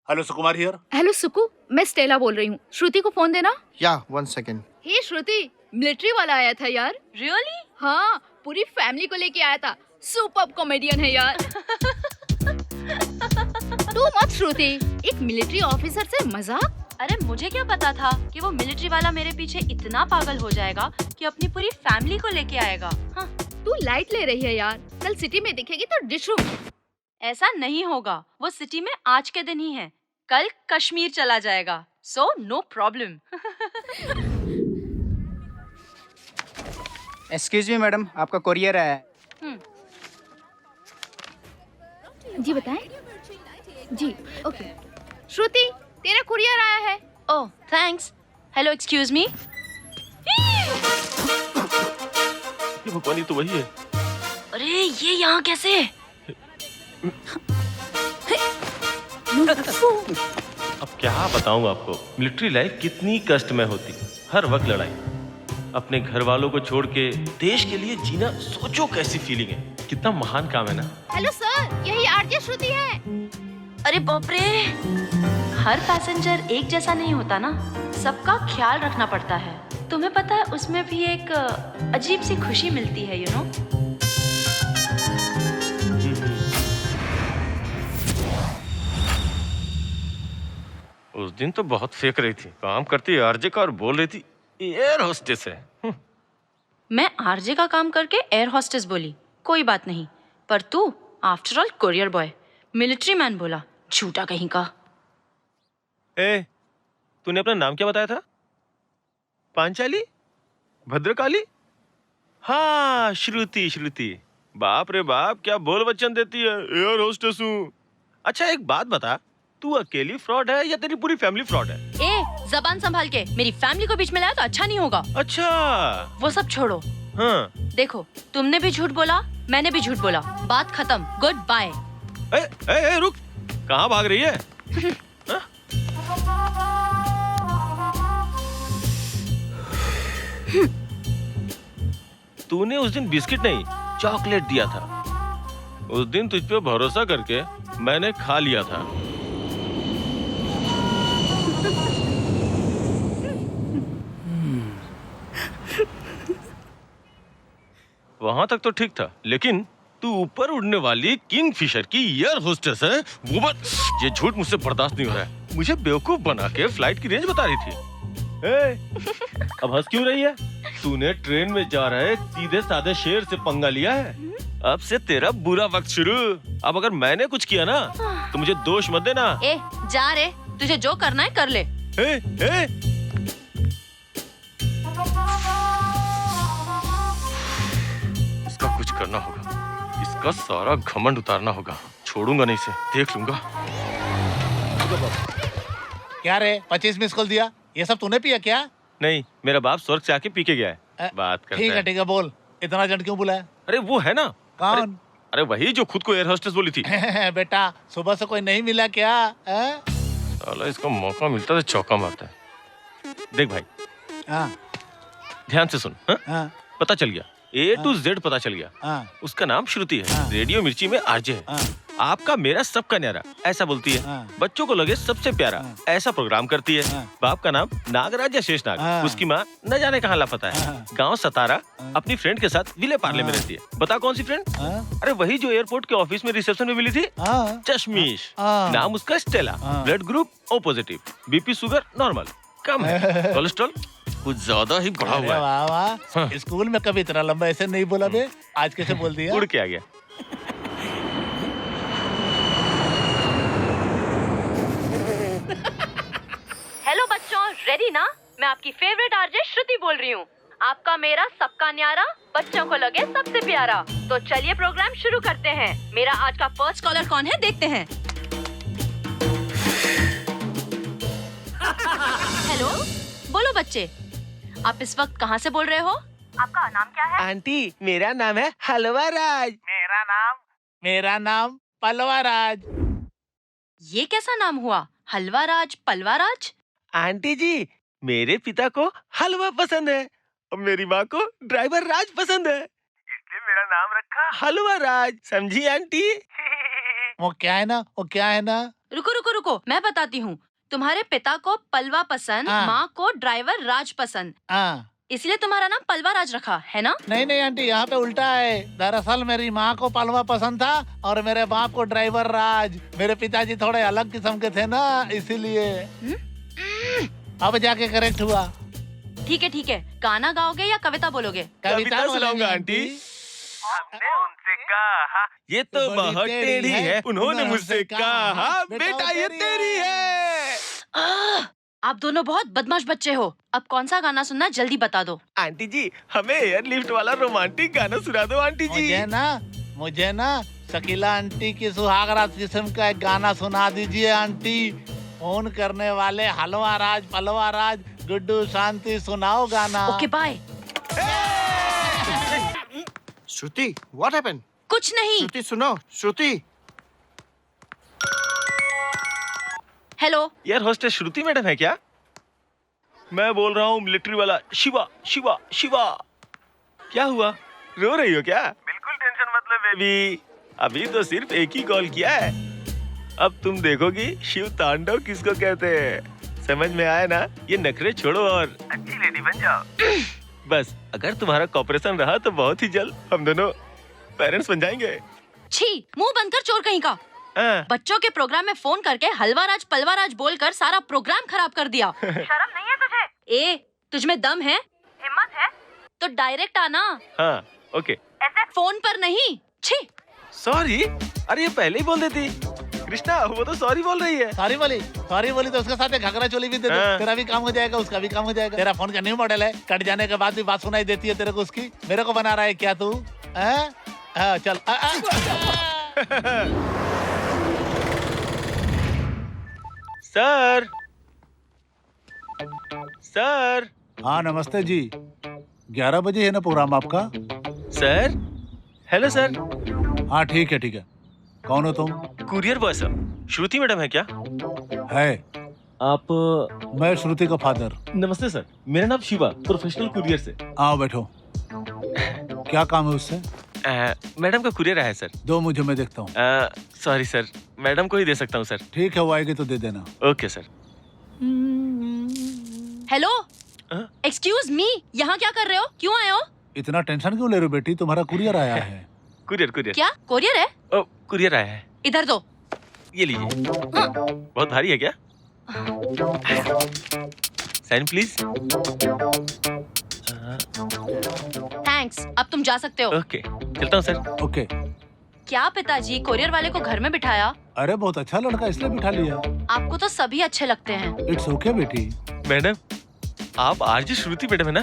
[SPEAKER 5] Hello Sukumar here.
[SPEAKER 7] Hello Suku, मैं स्टेला बोल रही हूँ। श्रुति को फोन देना।
[SPEAKER 9] या 1 सेकेंड।
[SPEAKER 7] हे श्रुति, मिलिट्री वाला आया था यार।
[SPEAKER 4] रियली?
[SPEAKER 7] हाँ, पूरी फैमिली को लेके आया था। सुपर्ब कॉमेडियन है यार। तू मत श्रुति, एक मिलिट्री ऑफिसर से मजाक।
[SPEAKER 4] अरे मुझे क्या पता था कि वो मिलिट्री वाला मेरे पीछे इतना पागल हो जाएगा कि अपनी पूरी फैमिली को लेके आएगा। हाँ।
[SPEAKER 7] तू लाइट ले रही है यार, कल सिटी में दिखेगी तो डिशू।
[SPEAKER 4] ऐसा नहीं होगा, वो सिटी में आज के दिन ही है, कल कश्मीर चला जाएगा, so no problem.
[SPEAKER 9] Excuse me madam, आपका कोरियर आया है।
[SPEAKER 7] जी बताएं। जी ओके। श्रुति, तेरा कुरियर आया है।
[SPEAKER 4] ओह थैंक्स। Hello, excuse me.
[SPEAKER 2] ये भगवान, ये तो वही है।
[SPEAKER 4] अरे ये यहाँ कैसे?
[SPEAKER 2] अब क्या बताऊं आपको, मिलिट्री लाइफ कितनी कष्ट में होती। हर वक्त लड़ाई, अपने घर वालों को छोड़ के देश के लिए जीना, सोचो कैसी फीलिंग है। कितना महान काम है ना।
[SPEAKER 7] हेलो सर, यही आरजे श्रुति है।
[SPEAKER 4] अरे बाप रे, हर पैसेंजर एक जैसा नहीं होता ना, सबका ख्याल रखना पड़ता है। तुम्हें पता है उसमें भी एक अजीब सी खुशी मिलती है, यू नो।
[SPEAKER 2] उस दिन तो बहुत फेंक रही थी, काम करती आरजे का और बोल रही थी एयर होस्टेस है।
[SPEAKER 4] मैं आरजे का काम करके एयर होस्टेस बोली, कोई बात नहीं, पर तू after all courier boy, military man बोला, झूठा कहीं का।
[SPEAKER 2] ए, तूने अपना नाम क्या बताया था? पांचाली? भद्रकाली? हाँ, श्रुति। बाप रे बाप, क्या बोल वचन देती है, एयर होस्टेस हूँ। अच्छा एक बात बता, तू अकेली फ्रॉड है या तेरी पूरी फैमिली फ्रॉड है?
[SPEAKER 4] ए, जबान संभाल के, मेरी फैमिली को बीच में लाया तो अच्छा नहीं होगा।
[SPEAKER 2] अच्छा,
[SPEAKER 4] वो सब छोड़ो,
[SPEAKER 2] हाँ।
[SPEAKER 4] देखो, तुमने भी झूठ बोला, मैंने भी झूठ बोला, बात खत्म, गुड बाय।
[SPEAKER 2] ए, रुक, कहाँ भाग रही है? हाँ? तूने उस दिन बिस्किट नहीं, चॉकलेट दिया था। उस दिन तुझ पे भरोसा करके मैंने खा लिया था। वहां तक तो ठीक था, लेकिन तू ऊपर उड़ने वाली किंग फिशर की एयर होस्टेस है, वो बस ये झूठ मुझसे बर्दाश्त नहीं हो रहा है। मुझे बेवकूफ बना के फ्लाइट की रेंज बता रही थी। अब हंस क्यों रही है? तूने ट्रेन में जा रहे सीधे साधे शेर से पंगा लिया है। अब से तेरा बुरा वक्त शुरू। अब अगर मैंने कुछ किया ना तो मुझे दोष मत देना।
[SPEAKER 4] ए, जा रे, तुझे जो करना है कर ले।
[SPEAKER 2] इसका कुछ करना होगा, इसका सारा घमंड उतारना होगा। छोड़ूंगा नहीं इसे, देख लूंगा।
[SPEAKER 5] क्या रे 25 मिस कॉल दिया? ये सब तूने पिया क्या?
[SPEAKER 2] नहीं, मेरा बाप स्वर्ग से आके पी के गया है। बात करता है।
[SPEAKER 5] ठीक है बोल, इतना जल्द क्यों बुलाया?
[SPEAKER 2] अरे वो है ना।
[SPEAKER 5] कौन?
[SPEAKER 2] अरे वही जो खुद को एयर होस्टेस बोली थी।
[SPEAKER 5] बेटा सुबह से कोई नहीं मिला क्या?
[SPEAKER 2] साला इसको मौका मिलता तो चौका मारता है। देख भाई,
[SPEAKER 5] हाँ
[SPEAKER 2] ध्यान से सुन।
[SPEAKER 5] हाँ
[SPEAKER 2] पता चल गया, A to Z पता चल गया।
[SPEAKER 5] हाँ
[SPEAKER 2] उसका नाम श्रुति है,
[SPEAKER 5] हाँ।
[SPEAKER 2] रेडियो मिर्ची में आरजे है।
[SPEAKER 5] हाँ।
[SPEAKER 2] आपका मेरा सबका न्यारा, ऐसा बोलती है।
[SPEAKER 5] हाँ।
[SPEAKER 2] बच्चों को लगे सबसे प्यारा,
[SPEAKER 5] हाँ।
[SPEAKER 2] ऐसा प्रोग्राम करती है।
[SPEAKER 5] हाँ।
[SPEAKER 2] बाप का नाम नागराज या शेषनाग,
[SPEAKER 5] हाँ।
[SPEAKER 2] उसकी माँ न जाने कहाँ लापता है।
[SPEAKER 5] हाँ।
[SPEAKER 2] गांव सतारा,
[SPEAKER 5] हाँ।
[SPEAKER 2] अपनी फ्रेंड के साथ विले पार्ले में
[SPEAKER 5] हाँ।
[SPEAKER 2] रहती है। बता कौन सी फ्रेंड?
[SPEAKER 5] हाँ
[SPEAKER 2] अरे वही जो एयरपोर्ट के ऑफिस में रिसेप्शन में मिली थी,
[SPEAKER 5] हाँ
[SPEAKER 2] चश्मीश।
[SPEAKER 5] हाँ।
[SPEAKER 2] नाम उसका स्टेला,
[SPEAKER 5] हाँ।
[SPEAKER 2] Blood group O positive, BP sugar normal, कम है, कोलेस्ट्रॉल कुछ ज्यादा ही बढ़ा
[SPEAKER 5] अरे
[SPEAKER 2] हुआ है।
[SPEAKER 5] वाह वाह,
[SPEAKER 2] हाँ।
[SPEAKER 5] स्कूल में कभी इतना लंबा ऐसे नहीं बोला बे, आज कैसे बोल दिया?
[SPEAKER 2] उड़ के आ गया।
[SPEAKER 4] हेलो बच्चों, रेडी ना? मैं आपकी फेवरेट आरजे श्रुति बोल रही हूँ। आपका मेरा सबका न्यारा, बच्चों को लगे सबसे प्यारा। तो चलिए प्रोग्राम शुरू करते हैं। मेरा आज का फर्स्ट कॉलर कौन है, देखते हैं। हेलो, बोलो बच्चे, आप इस वक्त कहाँ से बोल रहे हो? आपका नाम क्या है?
[SPEAKER 2] आंटी, मेरा नाम है हलवा राज।
[SPEAKER 5] मेरा नाम पलवा राज।
[SPEAKER 4] ये कैसा नाम हुआ, हलवा राज पलवा राज?
[SPEAKER 2] आंटी जी, मेरे पिता को हलवा पसंद है और मेरी माँ को ड्राइवर राज पसंद है, इसलिए मेरा नाम रखा हलवा राज। समझी आंटी?
[SPEAKER 5] वो क्या है ना?
[SPEAKER 4] रुको रुको रुको, मैं बताती हूँ। तुम्हारे पिता को पलवा पसंद,
[SPEAKER 5] हाँ।
[SPEAKER 4] माँ को ड्राइवर राज पसंद,
[SPEAKER 5] हाँ
[SPEAKER 4] इसलिए तुम्हारा नाम पलवा राज रखा है ना?
[SPEAKER 5] नहीं आंटी, यहाँ पे उल्टा है। दरअसल मेरी माँ को पलवा पसंद था और मेरे बाप को ड्राइवर राज। मेरे पिताजी थोड़े अलग किस्म के थे ना, इसीलिए। अब जाके करेक्ट हुआ।
[SPEAKER 4] ठीक है, गाना गाओगे या कविता बोलोगे?
[SPEAKER 2] कविता सुनाऊंगा आंटी। हमने उनसे कहा ये तो बहुत टेढ़ी है, उन्होंने मुझसे कहा बेटा ये तेरी है।
[SPEAKER 4] आप दोनों बहुत बदमाश बच्चे हो। अब कौन सा गाना सुनना है, जल्दी बता दो।
[SPEAKER 2] आंटी जी, हमें एयर लिफ्ट वाला रोमांटिक गाना सुना दो आंटी जी।
[SPEAKER 5] मुझे ना शकीला आंटी की सुहागरात किस्म का एक गाना सुना दीजिए आंटी। फोन करने वाले हलवा राज पलवा राज गुड्डू शांति, सुनाओ गाना।
[SPEAKER 4] Okay bye.
[SPEAKER 9] Shruti, what happened?
[SPEAKER 4] कुछ नहीं।
[SPEAKER 9] श्रुति सुनो, Shruti.
[SPEAKER 4] Hello,
[SPEAKER 2] air hostess Shruti madam है क्या? मैं बोल रहा हूँ मिलिट्री वाला शिवा शिवा शिवा। क्या हुआ, रो रही हो क्या? बिल्कुल टेंशन मत लो बेबी, अभी तो सिर्फ एक ही कॉल किया है। अब तुम देखोगी शिव तांडव किसको कहते हैं। समझ में आया ना? ये नखरे छोड़ो और अच्छी लेडी बन जाओ। बस अगर तुम्हारा कॉपरेशन रहा तो बहुत ही जल्द हम दोनों पेरेंट्स बन जाएंगे।
[SPEAKER 4] छी, मुंह बंद कर चोर कहीं का। बच्चों के प्रोग्राम में फोन करके हलवा राज पलवा राज बोलकर सारा प्रोग्राम खराब कर दिया। शर्म नहीं है तुझे? ए, तुझमें दम है, हिम्मत है तो डायरेक्ट आना।
[SPEAKER 2] हाँ, ओके।
[SPEAKER 4] ऐसे फोन पर नहीं। छी।
[SPEAKER 2] सॉरी, अरे ये पहले ही बोल देती। कृष्णा, वो तो सॉरी बोल रही है।
[SPEAKER 5] सॉरी बोली तो उसके साथ एक घगरा चोली भी दे दो।
[SPEAKER 2] हाँ।
[SPEAKER 5] तेरा भी काम हो जाएगा, उसका भी काम हो जाएगा। तेरा फोन का न्यू मॉडल है, कट जाने के बाद भी बात सुनाई देती है तेरे को उसकी। मेरे को बना रहा है क्या तू? चल।
[SPEAKER 2] सर।
[SPEAKER 5] हाँ नमस्ते जी, 11 बजे है ना प्रोग्राम आपका?
[SPEAKER 2] Sir, hello sir.
[SPEAKER 5] हाँ ठीक है। कौन हो तुम?
[SPEAKER 2] Courier boy sir. Shruti madam है क्या?
[SPEAKER 5] है।
[SPEAKER 6] आप
[SPEAKER 5] मैं श्रुति का फादर।
[SPEAKER 6] नमस्ते सर, मेरा नाम शिवा, प्रोफेशनल कुरियर से।
[SPEAKER 5] आओ बैठो। क्या काम है उससे?
[SPEAKER 2] मैडम का कुरियर आया है सर।
[SPEAKER 5] दो मुझे, मैं देखता हूँ।
[SPEAKER 2] सॉरी सर, मैडम को ही दे सकता हूँ सर।
[SPEAKER 5] ठीक है, वो आएगी तो दे देना।
[SPEAKER 2] Okay sir.
[SPEAKER 4] हेलो,
[SPEAKER 2] हाँ?
[SPEAKER 4] एक्सक्यूज मी, यहाँ क्या कर रहे हो? क्यों आए हो?
[SPEAKER 5] इतना टेंशन क्यों ले रहे हो बेटी? तुम्हारा कुरियर आया है।
[SPEAKER 2] कुरियर
[SPEAKER 4] क्या कोरियर है?
[SPEAKER 2] ओ, कुरियर आया है।
[SPEAKER 4] इधर दो।
[SPEAKER 2] ये लीजिए। बहुत भारी है क्या? Sign please.
[SPEAKER 4] थैंक्स, अब तुम जा सकते हो।
[SPEAKER 2] ओके, चलता हूँ सर।
[SPEAKER 5] ओके।
[SPEAKER 4] क्या पिताजी, कोरियर वाले को घर में बिठाया?
[SPEAKER 5] अरे बहुत अच्छा लड़का, इसलिए बिठा लिया।
[SPEAKER 4] आपको तो सभी अच्छे लगते हैं।
[SPEAKER 5] इट्स ओके बेटी।
[SPEAKER 2] मैडम, आप आरजे श्रुति मैडम है ना?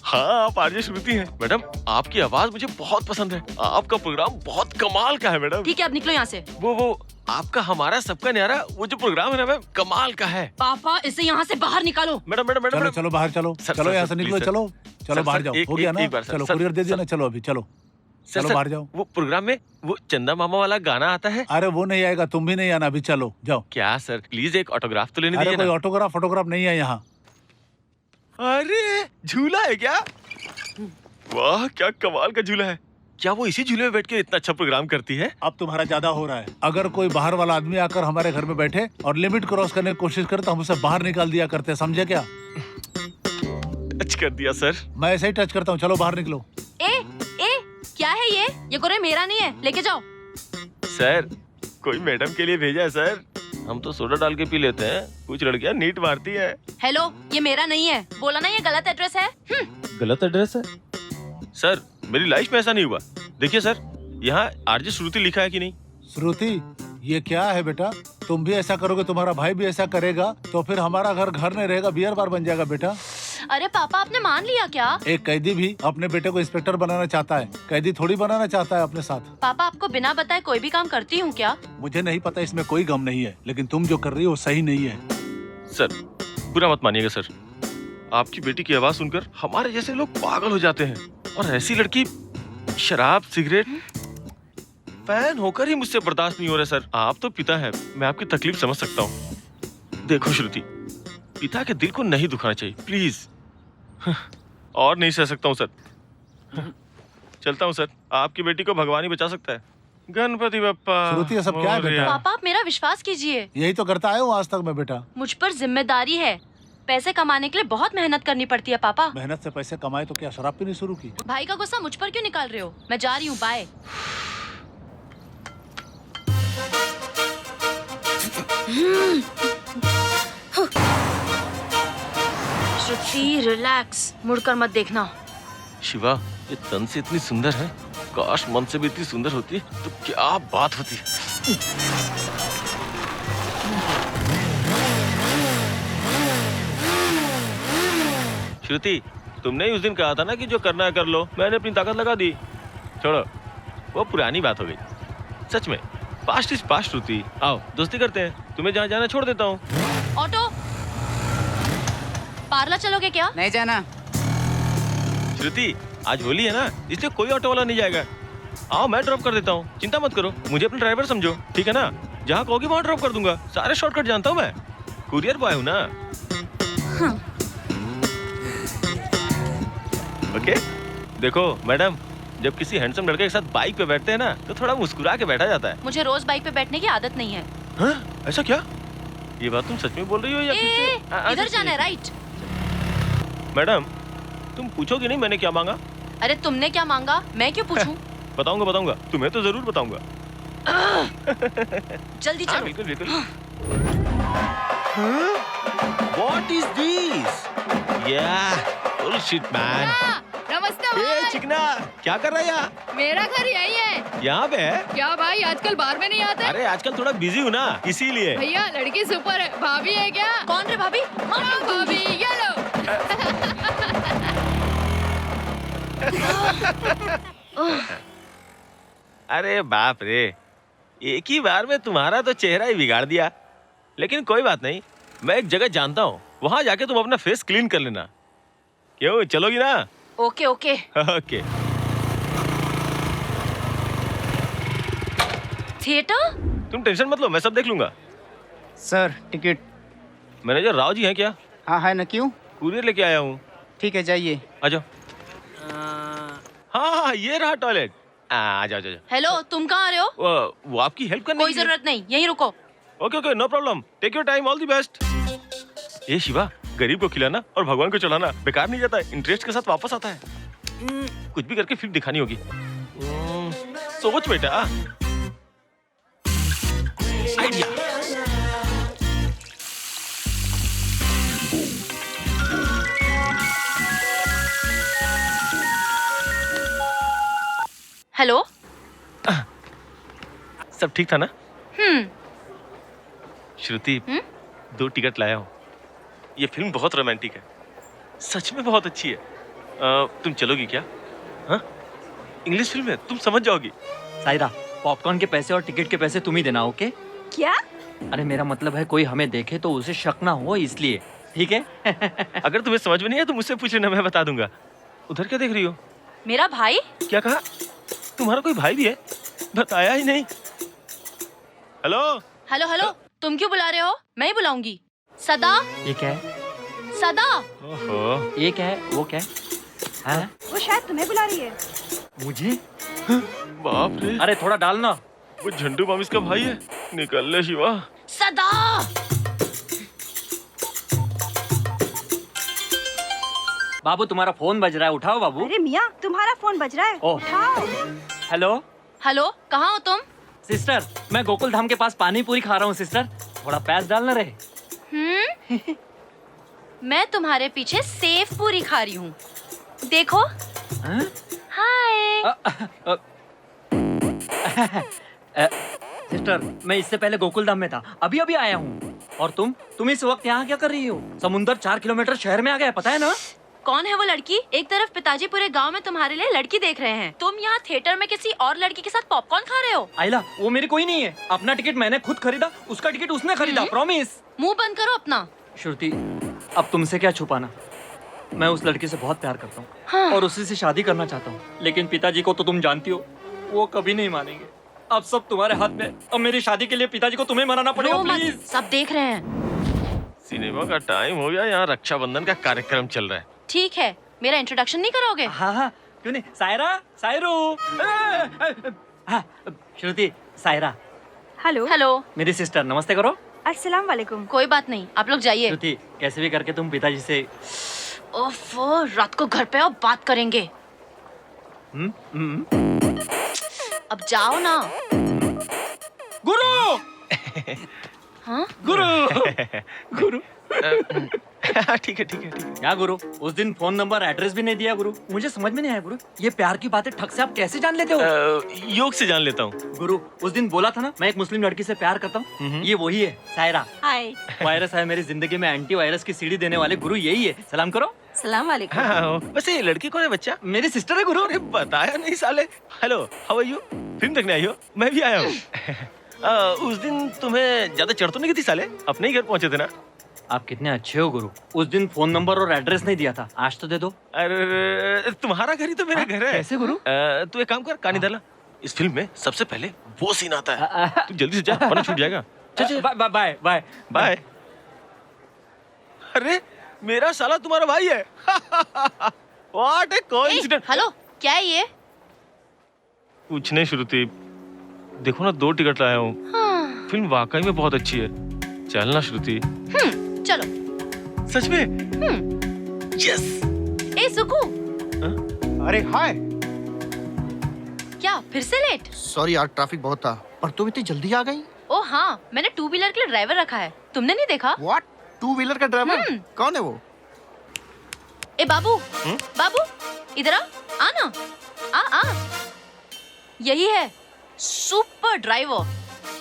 [SPEAKER 2] हाँ, आप आरजे श्रुति हैं। मैडम, आपकी आवाज मुझे बहुत पसंद है। आपका प्रोग्राम बहुत कमाल का है मैडम।
[SPEAKER 4] ठीक है, अब निकलो यहाँ से।
[SPEAKER 2] वो आपका हमारा सबका न्यारा वो जो प्रोग्राम है ना मैम, कमाल का है।
[SPEAKER 4] पापा, इसे यहाँ से बाहर निकालो।
[SPEAKER 2] मैडम मैडम मैडम
[SPEAKER 5] चलो
[SPEAKER 2] मैडम।
[SPEAKER 5] चलो बाहर चलो।
[SPEAKER 2] सर,
[SPEAKER 5] चलो
[SPEAKER 2] सर,
[SPEAKER 5] यहाँ
[SPEAKER 2] सर,
[SPEAKER 5] से निकलो।
[SPEAKER 2] प्लीज,
[SPEAKER 5] चलो
[SPEAKER 2] सर,
[SPEAKER 5] बाहर
[SPEAKER 2] सर,
[SPEAKER 5] जाओ।
[SPEAKER 2] एक-
[SPEAKER 5] हो गया
[SPEAKER 2] एक-
[SPEAKER 5] ना?
[SPEAKER 2] एक बार, सर,
[SPEAKER 5] चलो
[SPEAKER 2] सर,
[SPEAKER 5] कुरियर दे दिया
[SPEAKER 2] सर।
[SPEAKER 5] ना? चलो अभी चलो।
[SPEAKER 2] सर,
[SPEAKER 5] चलो
[SPEAKER 2] सर,
[SPEAKER 5] बाहर जाओ।
[SPEAKER 2] वो प्रोग्राम में वो चंदा मामा वाला गाना आता है।
[SPEAKER 5] अरे वो नहीं आएगा, तुम भी नहीं आना। अभी चलो जाओ।
[SPEAKER 2] क्या सर, प्लीज एक ऑटोग्राफ तो लेने
[SPEAKER 5] अरे
[SPEAKER 2] दीजिए
[SPEAKER 5] कोई
[SPEAKER 2] ना।
[SPEAKER 5] ऑटोग्राफ नहीं है यहाँ।
[SPEAKER 2] अरे झूला है क्या? वाह, क्या कमाल का झूला है। क्या वो इसी झूले में बैठ के इतना अच्छा प्रोग्राम करती है?
[SPEAKER 5] अब तुम्हारा ज्यादा हो रहा है। अगर कोई बाहर वाला आदमी आकर हमारे घर में बैठे और लिमिट क्रॉस करने की कोशिश करे तो हम उसे बाहर निकाल दिया करते, समझे क्या?
[SPEAKER 2] टच कर दिया सर।
[SPEAKER 5] मैं ऐसे ही टच करता हूँ। चलो बाहर निकलो।
[SPEAKER 4] ए, क्या है ये कोरियर मेरा नहीं है, लेके जाओ।
[SPEAKER 2] सर, कोई मैडम के लिए भेजा है सर। हम तो सोडा डाल के पी लेते हैं, कुछ लड़कियां नीट मारती है।
[SPEAKER 4] हेलो, ये मेरा नहीं है। बोला ना ये गलत एड्रेस है।
[SPEAKER 6] गलत एड्रेस है?
[SPEAKER 2] सर, मेरी लाइफ में ऐसा नहीं हुआ। देखिए सर, यहाँ आरजे श्रुति लिखा है कि नहीं?
[SPEAKER 5] श्रुति, ये क्या है बेटा? तुम भी ऐसा करोगे, तुम्हारा भाई भी ऐसा करेगा, तो फिर हमारा घर नहीं रहेगा, बियर बार बन जाएगा बेटा।
[SPEAKER 4] अरे पापा, आपने मान लिया क्या?
[SPEAKER 5] एक कैदी भी अपने बेटे को इंस्पेक्टर बनाना चाहता है, कैदी थोड़ी बनाना चाहता है अपने साथ।
[SPEAKER 4] पापा, आपको बिना बताए कोई भी काम करती हूँ क्या?
[SPEAKER 5] मुझे नहीं पता, इसमें कोई गम नहीं है, लेकिन तुम जो कर रही हो सही नहीं है।
[SPEAKER 2] सर, बुरा मत मानिएगा सर। आपकी बेटी की आवाज सुनकर हमारे जैसे लोग पागल हो जाते हैं, और ऐसी लड़की शराब सिगरेट फैन होकर ही मुझसे बर्दाश्त नहीं हो रहा सर। आप तो पिता हैं, मैं आपकी तकलीफ समझ सकता हूँ। देखो श्रुति, पिता के दिल को नहीं दुखाना चाहिए, प्लीज। और नहीं सह सकता हूँ सर। चलता हूँ सर, आपकी बेटी को भगवान ही बचा सकता है। गणपति बप्पा।
[SPEAKER 5] श्रुति, ये सब क्या है बेटा?
[SPEAKER 4] पापा, आप मेरा विश्वास कीजिए।
[SPEAKER 5] यही तो करता है वो आज तक मैं बेटा।
[SPEAKER 4] मुझ पर जिम्मेदारी है। पैसे कमाने के लिए बहुत मेहनत करनी पड़ती है पापा।
[SPEAKER 5] मेहनत से पैसे कमाए तो क्या शराब पीनी शुरू की?
[SPEAKER 4] भाई का गुस्सा मुझ पर क्यों निकाल रहे हो? मैं जा रही हूँ, बाय। श्रुति, रिलैक्स, मुड़कर मत देखना।
[SPEAKER 2] शिवा, ये तन से इतनी सुंदर है, काश मन से भी इतनी सुंदर होती तो क्या बात होती। श्रुति, तुमने ही उस दिन कहा था ना कि जो करना है कर लो। मैंने अपनी ताकत लगा दी। छोड़ो, वो पुरानी बात हो गई। सच में पास्ट इज पास्ट। श्रुति, आओ दोस्ती करते हैं। तुम्हें जहाँ जाना छोड़ देता हूँ।
[SPEAKER 4] ऑटो, पार्लर चलोगे क्या?
[SPEAKER 3] नहीं जाना।
[SPEAKER 2] श्रुति, आज होली है ना, इसलिए कोई ऑटो वाला नहीं जाएगा। आओ, मैं ड्रॉप कर देता हूँ, चिंता मत करो। मुझे अपना ड्राइवर समझो, ठीक है ना? जहाँ कहोगे वहाँ ड्रॉप कर दूंगा। सारे शॉर्टकट जानता हूँ मैं, कुरियर बॉय हूँ ना।
[SPEAKER 4] हाँ।
[SPEAKER 2] ओके, देखो मैडम, जब किसी हैंडसम लड़के के साथ बाइक पे बैठते हैं ना, तो थोड़ा मुस्कुरा के बैठा जाता है।
[SPEAKER 4] मुझे रोज बाइक पे बैठने की आदत नहीं है।
[SPEAKER 2] हाँ? ऐसा क्या? ये बात तुम सच में बोल रही हो या फिर
[SPEAKER 4] इधर जाना है, राइट?
[SPEAKER 2] मैडम, तुम पूछोगी नहीं मैंने क्या मांगा?
[SPEAKER 4] अरे तुमने क्या मांगा, मैं क्यों पूछूं?
[SPEAKER 2] बताऊंगा, तुम्हें तो जरूर बताऊंगा।
[SPEAKER 4] जल्दी चलो।
[SPEAKER 2] बिल्कुल बिल्कुल। What is this? Yeah, bullshit man.
[SPEAKER 7] नमस्ते
[SPEAKER 2] ए
[SPEAKER 7] भाई।
[SPEAKER 2] चिकना, क्या कर रहा है यहाँ?
[SPEAKER 7] मेरा घर यही है।
[SPEAKER 2] यहाँ पे है?
[SPEAKER 7] क्या भाई, आजकल बार में नहीं आते?
[SPEAKER 2] अरे आजकल थोड़ा बिजी हूँ ना, इसीलिए।
[SPEAKER 7] भैया, लड़की सुपर है। भाभी है क्या?
[SPEAKER 4] कौन रे भाभी?
[SPEAKER 7] हाँ, भाभी, ये लो।
[SPEAKER 2] अरे बाप रे, एक ही बार में तुम्हारा तो चेहरा ही बिगाड़ दिया। लेकिन कोई बात नहीं, मैं एक जगह जानता हूँ, वहां जाके तुम अपना फेस क्लीन कर लेना। क्यों, चलोगी ना?
[SPEAKER 4] Okay okay.
[SPEAKER 2] ओके।
[SPEAKER 4] थिएटर?
[SPEAKER 2] तुम टेंशन मत लो, मैं सब देख लूंगा।
[SPEAKER 10] Sir ticket.
[SPEAKER 2] Manager Rao ji हैं क्या?
[SPEAKER 10] हाँ है ना, क्यों?
[SPEAKER 2] कुरियर लेके आया हूँ।
[SPEAKER 10] ठीक है, जाइए।
[SPEAKER 2] आ जाओ। हाँ, ये रहा टॉयलेट। आ जाओ जाओ।
[SPEAKER 4] हेलो, तुम कहाँ आ रहे हो?
[SPEAKER 2] वो आपकी हेल्प करने
[SPEAKER 4] कोई जरूरत नहीं, यहीं रुको।
[SPEAKER 2] Okay okay, no problem, take your time, all the best. ये शिवा, गरीब को खिलाना और भगवान को चढ़ाना बेकार नहीं जाता है, इंटरेस्ट के साथ वापस आता है। कुछ भी करके फिल्म दिखानी होगी। सोच बेटा। आइडिया।
[SPEAKER 4] हेलो।
[SPEAKER 2] सब ठीक था ना? श्रुति, 2 टिकट लाया हूँ। ये फिल्म बहुत रोमांटिक है, सच में बहुत अच्छी है। तुम चलोगी क्या? हाँ, इंग्लिश फिल्म है, तुम समझ जाओगी।
[SPEAKER 6] सायरा, पॉपकॉर्न के पैसे और टिकट के पैसे तुम ही देना, ओके?
[SPEAKER 8] क्या?
[SPEAKER 6] अरे मेरा मतलब है कोई हमें देखे तो उसे शक ना हो, इसलिए। ठीक है?
[SPEAKER 2] अगर तुम्हें समझ में नहीं है तो मुझसे पूछ लेना, मैं बता दूंगा। उधर क्या देख रही हो?
[SPEAKER 4] मेरा भाई?
[SPEAKER 2] क्या कहा? तुम्हारा कोई भाई भी है? बताया ही नहीं। हेलो
[SPEAKER 4] हेलो हेलो, तुम क्यों बुला रहे हो? मैं ही बुलाऊंगी। सदा।
[SPEAKER 6] ये क्या है?
[SPEAKER 4] सदा।
[SPEAKER 2] ओहो,
[SPEAKER 6] ये क्या है? वो क्या है? हाँ?
[SPEAKER 8] वो शायद तुम्हें बुला रही है।
[SPEAKER 6] मुझे?
[SPEAKER 2] बाप रे,
[SPEAKER 6] अरे थोड़ा डालना।
[SPEAKER 2] वो झंडू मामिस का भाई है। निकल ले शिवा।
[SPEAKER 4] सदा।
[SPEAKER 6] बाबू तुम्हारा फोन बज रहा है, उठाओ बाबू।
[SPEAKER 8] अरे मियाँ, तुम्हारा फोन बज रहा है।
[SPEAKER 6] ओह।
[SPEAKER 8] उठाओ।
[SPEAKER 6] हेलो
[SPEAKER 4] हेलो, कहाँ हो तुम?
[SPEAKER 6] सिस्टर, मैं गोकुल धाम के पास पानी पूरी खा रहा हूँ सिस्टर, थोड़ा पैस डालना रहे।
[SPEAKER 4] मैं तुम्हारे पीछे सेव पूरी खा रही हूँ। देखो।
[SPEAKER 6] हाँ?
[SPEAKER 4] हाय।
[SPEAKER 6] सिस्टर, मैं इससे पहले गोकुल धाम में था, अभी अभी आया हूँ। और तुम इस वक्त यहाँ क्या कर रही हो? समुंदर 4 किलोमीटर शहर में आ गया, पता है ना?
[SPEAKER 4] कौन है वो लड़की? एक तरफ पिताजी पूरे गांव में तुम्हारे लिए लड़की देख रहे हैं, तुम यहाँ थिएटर में किसी और लड़की के साथ पॉपकॉर्न खा रहे हो।
[SPEAKER 6] आइला, वो मेरी कोई नहीं है। अपना टिकट मैंने खुद खरीदा, उसका टिकट उसने खरीदा, प्रॉमिस।
[SPEAKER 4] मुंह बंद करो अपना।
[SPEAKER 6] श्रुति, अब तुमसे क्या छुपाना, मैं उस लड़की से बहुत प्यार करता हूँ।
[SPEAKER 4] हाँ।
[SPEAKER 6] और उसी से शादी करना चाहता हूँ, लेकिन पिताजी को तो तुम जानती हो, वो कभी नहीं मानेंगे। अब सब तुम्हारे हाथ में, अब मेरी शादी के लिए पिताजी को तुम्हें मनाना पड़ेगा,
[SPEAKER 4] रो मत,
[SPEAKER 6] प्लीज।
[SPEAKER 4] सब देख रहे हैं।
[SPEAKER 2] सिनेमा का टाइम हो गया, यहाँ रक्षाबंधन का कार्यक्रम चल रहा है।
[SPEAKER 4] ठीक है, मेरा इंट्रोडक्शन नहीं करोगे?
[SPEAKER 6] हाँ हाँ, क्यों नहीं। सायरा, सायरू। हाँ, श्रुति, सायरा।
[SPEAKER 8] हेलो।
[SPEAKER 4] हेलो।
[SPEAKER 6] मेरी सिस्टर, नमस्ते करो।
[SPEAKER 8] अस्सलाम वालेकुम।
[SPEAKER 4] कोई बात नहीं, आप लोग जाइए।
[SPEAKER 6] श्रुति, कैसे भी करके तुम पिताजी से।
[SPEAKER 4] ओफो, रात को घर पे आओ, बात करेंगे। अब जाओ ना।
[SPEAKER 6] गुरु।
[SPEAKER 4] हाँ?
[SPEAKER 6] गुरु। गुरु।
[SPEAKER 2] ठीक है ठीक है ठीक है।
[SPEAKER 6] क्या गुरु, उस दिन फोन नंबर एड्रेस भी नहीं दिया गुरु, मुझे समझ में नहीं आया गुरु, ये प्यार की बातें ठग से आप कैसे जान लेते हो?
[SPEAKER 2] योग से जान लेता हूँ।
[SPEAKER 6] गुरु, उस दिन बोला था ना मैं एक मुस्लिम लड़की से प्यार करता हूँ, ये वही है, सायरा।
[SPEAKER 8] हाय।
[SPEAKER 6] वायरस है मेरी जिंदगी में, एंटी वायरस की सीढ़ी देने वाले गुरु यही है। सलाम करो।
[SPEAKER 8] सलाम वालेकुम।
[SPEAKER 2] हाँ, वैसे ये लड़की कौन है बच्चा?
[SPEAKER 6] मेरी सिस्टर है गुरु।
[SPEAKER 2] अरे बताया नहीं साले। Hello, how are you? Film देखने आई हो? मैं भी आया हूँ। उस दिन तुम्हें ज्यादा चढ़ तो नहीं गई थी साले, अपने ही घर पहुंचे थे ना?
[SPEAKER 6] आप कितने अच्छे हो गुरु, उस दिन फोन नंबर और एड्रेस नहीं दिया था, आज तो दे दो।
[SPEAKER 2] अरे तुम्हारा घर ही तो मेरा घर है।
[SPEAKER 6] कैसे गुरु?
[SPEAKER 2] तू एक काम कर, कान इधर ला। इस फिल्म में सबसे पहले वो सीन आता है, तू जल्दी से जा वरना छूट जाएगा। चल
[SPEAKER 6] बाय बाय बाय
[SPEAKER 2] बाय। अरे मेरा साला तुम्हारा भाई है। What A coincidence.
[SPEAKER 4] हेलो, क्या है ये?
[SPEAKER 2] कुछ नहीं श्रुति, देखो ना 2 टिकट लाया हूँ।
[SPEAKER 4] हाँ।
[SPEAKER 2] फिल्म वाकई में बहुत अच्छी है, चलना श्रुति।
[SPEAKER 4] चलो।
[SPEAKER 2] सच में? यस।
[SPEAKER 4] ए सुकू।
[SPEAKER 9] अरे हाय।
[SPEAKER 4] क्या फिर से लेट?
[SPEAKER 9] सॉरी यार, ट्रैफिक बहुत था। पर तुम इतनी जल्दी आ गई?
[SPEAKER 4] ओ हाँ, मैंने 2 व्हीलर के लिए ड्राइवर रखा है, तुमने नहीं देखा?
[SPEAKER 9] व्हाट? 2 व्हीलर का ड्राइवर? कौन है वो?
[SPEAKER 4] ए बाबू, बाबू इधर आ ना, आ। यही है सुपर ड्राइवर।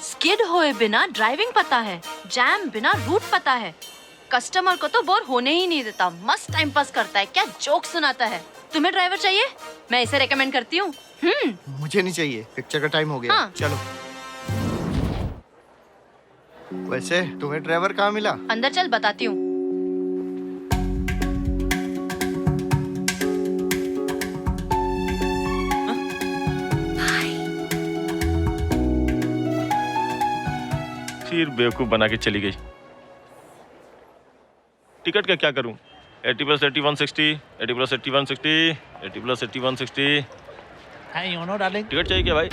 [SPEAKER 4] स्किड होए बिना ड्राइविंग पता है, जैम बिना रूट पता है, कस्टमर को तो बोर होने ही नहीं देता, मस्त टाइम पास करता है, क्या जोक सुनाता है। तुम्हें ड्राइवर चाहिए? मैं इसे रेकमेंड करती हूँ।
[SPEAKER 9] मुझे नहीं चाहिए, पिक्चर का टाइम हो गया।
[SPEAKER 4] हाँ।
[SPEAKER 9] चलो। वैसे तुम्हें ड्राइवर कहाँ मिला?
[SPEAKER 4] अंदर चल, बताती हूँ।
[SPEAKER 2] फिर बेवकूफ बना के चली गई। टिकट का क्या करूं? 80 + 80 160, 80 + 80 160, 80 + 80 160।
[SPEAKER 5] Hey, you know, darling.
[SPEAKER 2] Ticket चाहिए क्या भाई?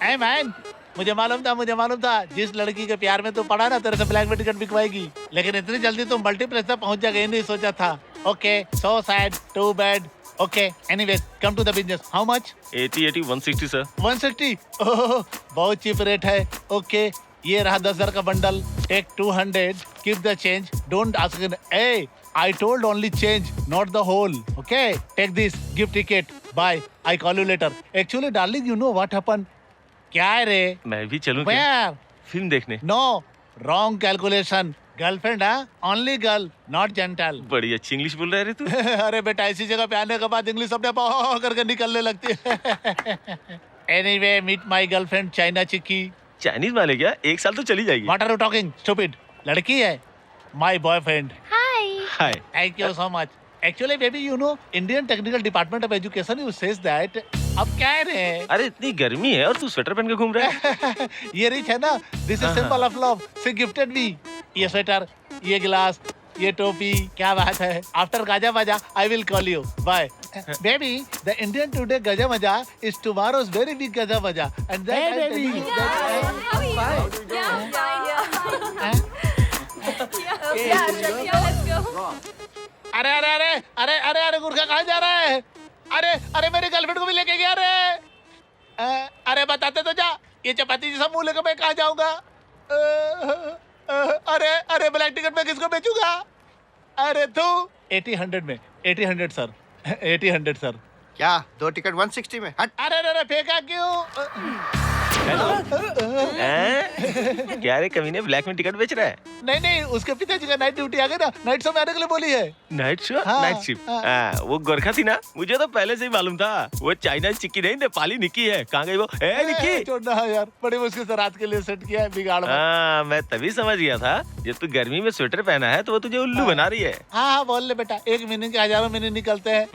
[SPEAKER 5] Hey man, मुझे मालूम था जिस लड़की के प्यार में तू पड़ा ना तेरे से ब्लैक में टिकट बिकवाएगी, लेकिन इतनी जल्दी तुम मल्टीप्लेक्स तक पहुंच जाएगा ये नहीं सोचा था। Okay, so sad, too bad. Okay, anyways, come to the business. How much?
[SPEAKER 2] 80 80 160 sir.
[SPEAKER 5] 160? Oh, बहुत चीप रेट है। ओके, ये रहा 10,000 का bundle. Take 200, keep the change. Don't ask again. Hey, I told only change, not the whole. Okay, take this, give ticket. Bye. I call you later. Actually, darling, you know what happened? क्या है रे?
[SPEAKER 2] मैं भी चलूं क्या?
[SPEAKER 5] Where?
[SPEAKER 2] Film देखने।
[SPEAKER 5] No, wrong calculation. Girlfriend है, only girl, not gentle.
[SPEAKER 2] बड़ी अच्छी इंग्लिश बोल रहा है रे तू।
[SPEAKER 5] अरे बेटा, ऐसी जगह पे आने के बाद इंग्लिश अपने आप करके निकलने लगती है। Anyway, meet my girlfriend China Chikki.
[SPEAKER 2] Chinese वाले क्या? 1 साल तो चली जाएगी।
[SPEAKER 5] What are you talking stupid? लड़की है, my boyfriend.
[SPEAKER 2] Hi.
[SPEAKER 5] Thank you so much. Actually baby, you know, Indian technical department of education you says that. अब क्या है रे?
[SPEAKER 2] अरे इतनी गर्मी है और तू स्वेटर पहन के घूम रहा है।
[SPEAKER 5] ये रिच है ना, this is symbol of love, she gifted me. ये स्वेटर, ये गिलास, ये टोपी, क्या बात है। आफ्टर गाजा बाजा I will call you. Bye baby. The Indian today गजा मजा इज टुमारोज वेरी बिग गजा मजा एंड अरे अरे अरे अरे अरे अरे गुरखा कहाँ जा रहा है? अरे अरे मेरी गर्लफ्रेंड को भी लेके गया रे। अरे बताते तो जा, ये चपाती जैसा मुंह लेकर मैं कहाँ जाऊंगा? अरे अरे ब्लैक टिकट में किसको बेचूंगा? अरे तू 80-100 में 80-100 सर 80-100 सर।
[SPEAKER 9] क्या 2 टिकट 160 में? हट।
[SPEAKER 5] अरे अरे अरे फेंका क्यों?
[SPEAKER 2] क्या रे कमीने ब्लैक में टिकट बेच रहा है?
[SPEAKER 5] नहीं नहीं, उसके पिताजी का नाइट ड्यूटी आ गई ना, नाइट शो में आने के लिए बोली है।
[SPEAKER 2] Night show?
[SPEAKER 5] हाँ,
[SPEAKER 2] नाइट शिफ्ट। वो गोरखा थी ना, मुझे तो पहले से ही मालूम था। वो चाइना चिक्की नहीं, नेपाली निक्की है। कहाँ गई वो? निक्की
[SPEAKER 5] छोड़ना है यार, बड़ी मुश्किल से रात के लिए सेट किया है बिगाड़ में।
[SPEAKER 2] मैं तभी समझ गया था, जब तू गर्मी में स्वेटर पहना है तो वो तुझे उल्लू बना रही है।
[SPEAKER 5] हाँ हाँ बोल ले बेटा, 1 महीने के हजारों महीने निकलते हैं।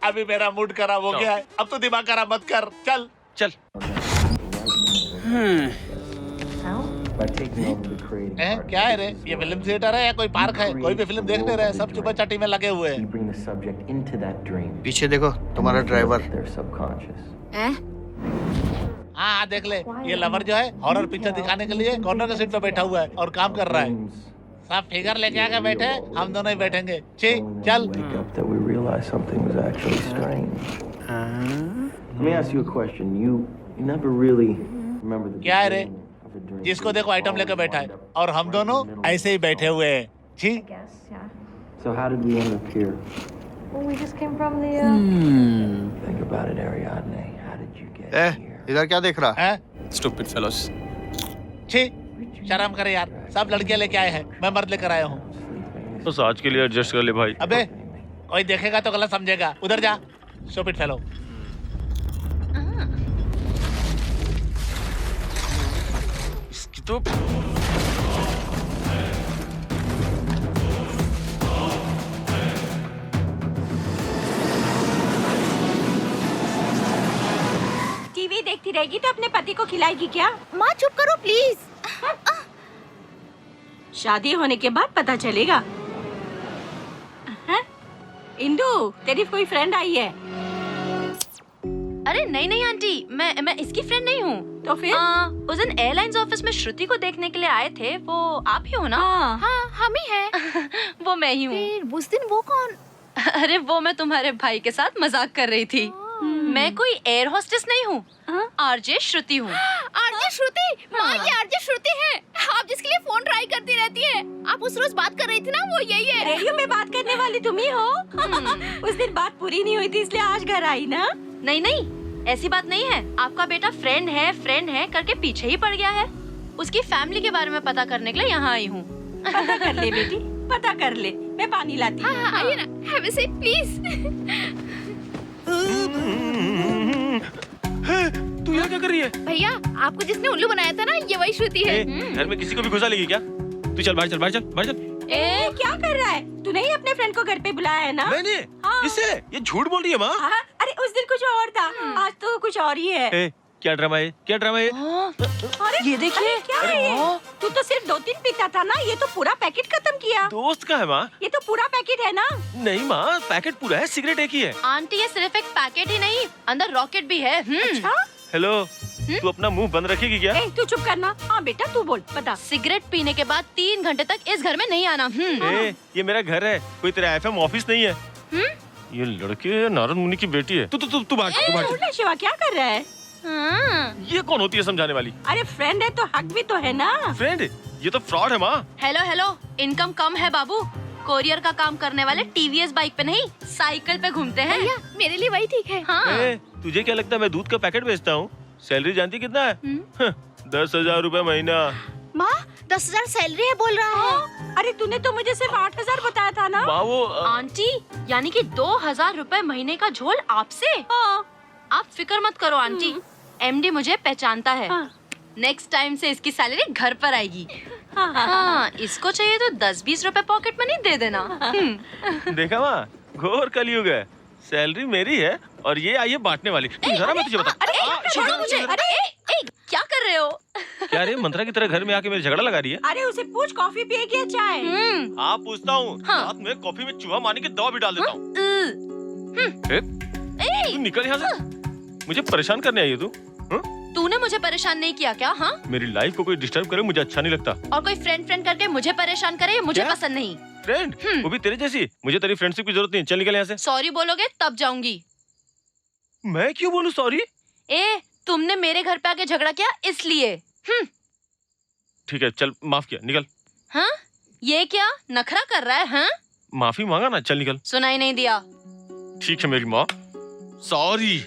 [SPEAKER 5] अभी मेरा मूड खराब हो गया है, अब तो दिमाग खराब मत कर। चल
[SPEAKER 2] चल।
[SPEAKER 5] क्या है रे? ये फिल्म थिएटर है या कोई पार्क है? कोई भी फिल्म देख नहीं रहे, सब चुपा चाटी में लगे हुए हैं।
[SPEAKER 9] पीछे देखो, तुम्हारा ड्राइवर।
[SPEAKER 5] हाँ हाँ देख ले, ये लवर जो है हॉरर पिक्चर दिखाने के लिए कॉर्नर के सीट पे बैठा हुआ है और काम कर रहा है। सब फिगर लेके आके बैठे, हम दोनों ही बैठेंगे। चल। क्या है रे? जिसको देखो आइटम लेकर बैठा है और हम दोनों ऐसे ही बैठे हुए हैं। ठीक।
[SPEAKER 1] So how did we end up here?
[SPEAKER 11] Well, we just came from the.
[SPEAKER 1] Think about it, Ariadne. How did you get here?
[SPEAKER 9] इधर क्या देख रहा
[SPEAKER 5] है?
[SPEAKER 2] Stupid fellows.
[SPEAKER 5] छी, शर्म करे यार, सब लड़कियां लेके आए हैं, मैं मर्द लेकर आया हूँ।
[SPEAKER 2] बस आज के लिए एडजस्ट कर ले भाई।
[SPEAKER 5] अबे कोई देखेगा तो गलत समझेगा, उधर जा। Stupid fellow.
[SPEAKER 2] इसकी तो
[SPEAKER 8] टीवी देखती रहेगी तो अपने पति को खिलाएगी क्या?
[SPEAKER 7] माँ चुप करो प्लीज।
[SPEAKER 8] शादी होने के बाद पता चलेगा। इंदु, तेरी कोई फ्रेंड आई है?
[SPEAKER 4] अरे नहीं नहीं आंटी, मैं इसकी फ्रेंड नहीं हूँ।
[SPEAKER 8] तो फिर?
[SPEAKER 4] उस दिन एयरलाइंस ऑफिस में श्रुति को देखने के लिए आए थे, वो आप ही हो ना?
[SPEAKER 7] हाँ हम ही हैं।
[SPEAKER 4] वो मैं ही हूँ।
[SPEAKER 7] फिर उस दिन वो कौन?
[SPEAKER 4] अरे वो मैं तुम्हारे भाई के साथ मजाक कर रही थी। मैं कोई एयर होस्टेस नहीं हूँ, आरजे श्रुति हूँ।
[SPEAKER 7] आरजे श्रुति? माँ ये आरजे श्रुति है, आप जिसके लिए फोन ट्राई करती रहती है। आप उस रोज बात कर रही थी ना, वो यही है।
[SPEAKER 8] रेडियो में बात करने वाली तुम ही हो। उस दिन बात पूरी नहीं हुई थी इसलिए आज घर आई ना?
[SPEAKER 4] नहीं नहीं, ऐसी बात नहीं है। आपका बेटा फ्रेंड है करके पीछे ही पड़ गया है। उसकी फैमिली के बारे में पता करने के लिए यहाँ आई हूँ।
[SPEAKER 8] पता कर ले बेटी, पता कर ले। मैं पानी लाती हूँ।
[SPEAKER 7] हाँ आइए ना, हैव अ सीट प्लीज।
[SPEAKER 2] तू यहाँ क्या कर रही है?
[SPEAKER 7] भैया आपको जिसने उल्लू बनाया था ना, ये वही श्रुति है।
[SPEAKER 2] घर में किसी को भी घुसा लेगी क्या? तू चल बाहर चल।
[SPEAKER 8] ए क्या कर रहा है? तूने ही अपने फ्रेंड को घर पे बुलाया है ना?
[SPEAKER 2] मैंने?
[SPEAKER 8] हाँ।
[SPEAKER 2] इससे? ये झूठ बोल रही है माँ।
[SPEAKER 8] अरे उस दिन कुछ और था, आज तो कुछ और ही है।
[SPEAKER 2] क्या ड्रामा है, क्या ड्रामा है?
[SPEAKER 8] अरे ये देखिए क्या है ये? तू तो सिर्फ 2-3 पीता था ना, ये तो पूरा पैकेट खत्म किया।
[SPEAKER 2] दोस्त का है माँ?
[SPEAKER 8] ये तो पूरा पैकेट है ना?
[SPEAKER 2] नहीं माँ, पैकेट पूरा है, सिगरेट एक ही है।
[SPEAKER 4] आंटी ये सिर्फ एक पैकेट ही नहीं, अंदर रॉकेट भी है।
[SPEAKER 8] अच्छा?
[SPEAKER 2] हेलो, तू अपना मुंह बंद रखेगी क्या?
[SPEAKER 8] ए, तू चुप करना। हाँ बेटा तू बोल, बता।
[SPEAKER 4] सिगरेट पीने के बाद 3 घंटे तक इस घर में नहीं आना।
[SPEAKER 2] ये मेरा घर है, कोई तेरा एफएम ऑफिस नहीं है। ये लड़की नारद मुनि की बेटी है। तू भाग।
[SPEAKER 8] शिवा क्या कर रहा है?
[SPEAKER 2] ये कौन होती है समझाने वाली?
[SPEAKER 8] अरे फ्रेंड है तो हक भी तो है ना।
[SPEAKER 2] फ्रेंड? ये तो फ्रॉड है माँ।
[SPEAKER 4] हेलो, इनकम कम है बाबू। कोरियर का काम करने वाले टीवीएस बाइक पे नहीं, साइकिल पे घूमते हैं।
[SPEAKER 7] भैया मेरे लिए वही ठीक है।
[SPEAKER 4] हाँ।
[SPEAKER 2] तुझे क्या लगता है मैं दूध का पैकेट बेचता हूँ? सैलरी जानती कितना है? 10,000 रुपए महीना।
[SPEAKER 7] माँ 10,000 सैलरी है बोल रहा है।
[SPEAKER 8] अरे तूने तो मुझे सिर्फ 8,000 बताया था ना।
[SPEAKER 2] माँ वो
[SPEAKER 4] आंटी यानी कि 2,000 रुपए महीने का झोल आपसे? आप फिक्र मत करो आंटी, एमडी मुझे पहचानता है। नेक्स्ट टाइम से इसकी सैलरी घर पर आएगी। हाँ, इसको चाहिए तो 10-20 रुपए पॉकेट मनी दे देना।
[SPEAKER 2] देखा माँ, घोर कलयुग है। सैलरी मेरी है और ये आई है बांटने वाली। जरा मैं तुझे बता।
[SPEAKER 4] अरे छोड़ो मुझे। अरे क्या कर रहे हो?
[SPEAKER 2] क्या रे मंत्रा की तरह घर में आके मेरे झगड़ा लगा रही है?
[SPEAKER 8] अरे उसे पूछ कॉफी पिएगी या चाय?
[SPEAKER 2] आप पूछता हूँ। रात में कॉफी में चूहा मारने की दवा भी डाल देता हूँ। तू निकल यहाँ से। मुझे परेशान करने आई है तू?
[SPEAKER 4] तूने मुझे परेशान नहीं किया क्या? हाँ,
[SPEAKER 2] मेरी लाइफ को कोई डिस्टर्ब करे मुझे अच्छा नहीं लगता।
[SPEAKER 4] और कोई फ्रेंड करके मुझे परेशान करे ये मुझे पसंद नहीं।
[SPEAKER 2] फ्रेंड? वो भी तेरे जैसी? मुझे तेरी फ्रेंडशिप की जरूरत नहीं। चल निकल यहाँ से।
[SPEAKER 4] सॉरी बोलोगे तब जाऊंगी।
[SPEAKER 2] मैं क्यों बोलूं सॉरी?
[SPEAKER 4] तुमने मेरे घर पे आके झगड़ा किया इसलिए।
[SPEAKER 2] ठीक है चल, माफ किया, निकल।
[SPEAKER 4] हाँ, ये क्या नखरा कर रहा है? हाँ,
[SPEAKER 2] माफी मांगा ना, चल निकल।
[SPEAKER 4] सुनाई नहीं दिया।
[SPEAKER 2] ठीक है मेरी माँ, सॉरी।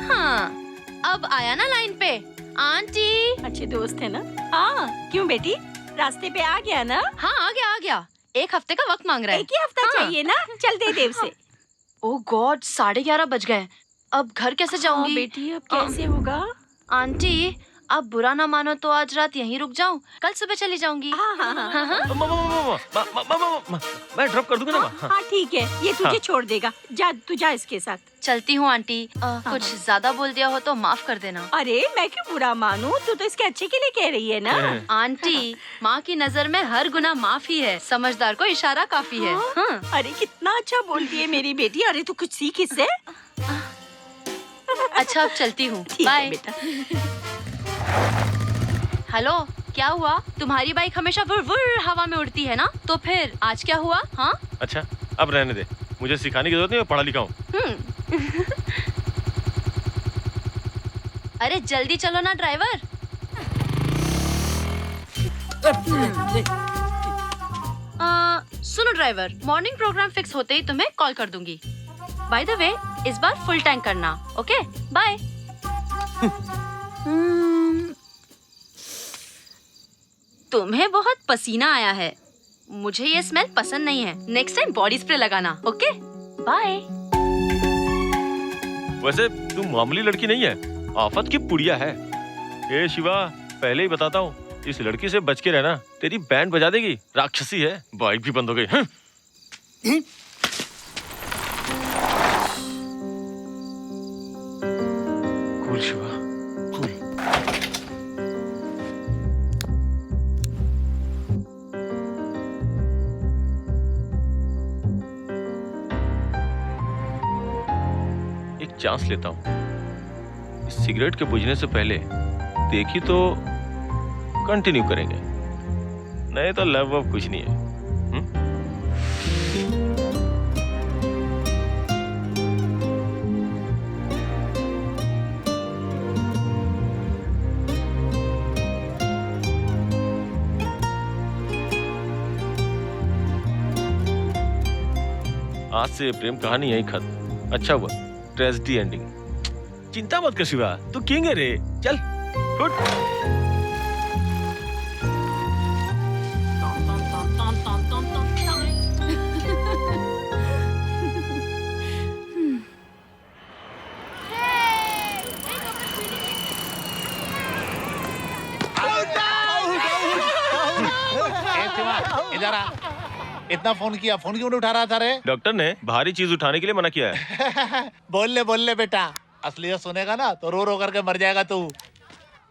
[SPEAKER 4] हाँ, अब आया ना लाइन पे। आंटी
[SPEAKER 8] अच्छे दोस्त है ना? हाँ क्यों बेटी, रास्ते पे आ गया ना?
[SPEAKER 4] हाँ आ गया। 1 हफ्ते का वक्त मांग रहा है।
[SPEAKER 8] 1 ही हफ्ता चाहिए ना? चल दे देव से।
[SPEAKER 4] ओह गॉड, 11:30 बज गए। अब घर कैसे जाऊंगी?
[SPEAKER 8] बेटी अब कैसे होगा?
[SPEAKER 4] आंटी अब बुरा ना मानो तो आज रात यहीं रुक जाऊं, कल सुबह चली जाऊंगी।
[SPEAKER 2] मैं ड्रॉप कर दूंगा ना।
[SPEAKER 8] हाँ ठीक है, ये तुझे छोड़ देगा। जा तू जा इसके साथ।
[SPEAKER 4] चलती हूँ आंटी। कुछ ज्यादा बोल दिया हो तो माफ कर देना।
[SPEAKER 8] अरे मैं क्यों बुरा मानूं, तू तो इसके अच्छे के लिए कह रही है ना।
[SPEAKER 4] आंटी माँ की नजर में हर गुनाह माफी है, समझदार को इशारा काफी है।
[SPEAKER 8] अरे कितना अच्छा बोलती है मेरी बेटी। अरे तू कुछ सीख इससे।
[SPEAKER 4] अच्छा अब चलती हूँ, बाय
[SPEAKER 8] बेटा।
[SPEAKER 4] हेलो, क्या हुआ? तुम्हारी बाइक हमेशा वुर वुर हवा में उड़ती है ना, तो फिर आज क्या हुआ? हाँ
[SPEAKER 2] अच्छा अब रहने दे, मुझे सिखाने की जरूरत नहीं, मैं पढ़ा लिखा हूँ।
[SPEAKER 4] अरे जल्दी चलो ना ड्राइवर। सुनो ड्राइवर, मॉर्निंग प्रोग्राम फिक्स होते ही तुम्हें कॉल कर दूंगी। बाय द वे इस बार फुल टैंक करना। Okay bye. तुम्हें बहुत पसीना आया है, मुझे ये स्मेल पसंद नहीं है। नेक्स्ट टाइम बॉडी स्प्रे लगाना। Okay bye.
[SPEAKER 2] वैसे तू मामूली लड़की नहीं है, आफत की पुड़िया है। ए शिवा, पहले ही बताता हूँ, इस लड़की से बच के रहना, तेरी बैंड बजा देगी। राक्षसी है, बाइक भी बंद हो गई। Cool Shiva, cool. एक चांस लेता हूँ, इस सिगरेट के बुझने से पहले देखी तो कंटिन्यू करेंगे, नहीं तो लव वव कुछ नहीं है। आज से प्रेम कहानी यही खत्म। अच्छा हुआ, ट्रेजेडी एंडिंग। चिंता मत कर शिवा, तू किंग है रे। चल फुट।
[SPEAKER 5] इधर आ। इतना फोन किया, फोन क्यों नहीं उठा रहा था रे?
[SPEAKER 2] डॉक्टर ने भारी चीज उठाने के लिए मना किया है।
[SPEAKER 5] बोल ले बेटा। असलियत सुनेगा ना तो रो रो करके मर जाएगा तू।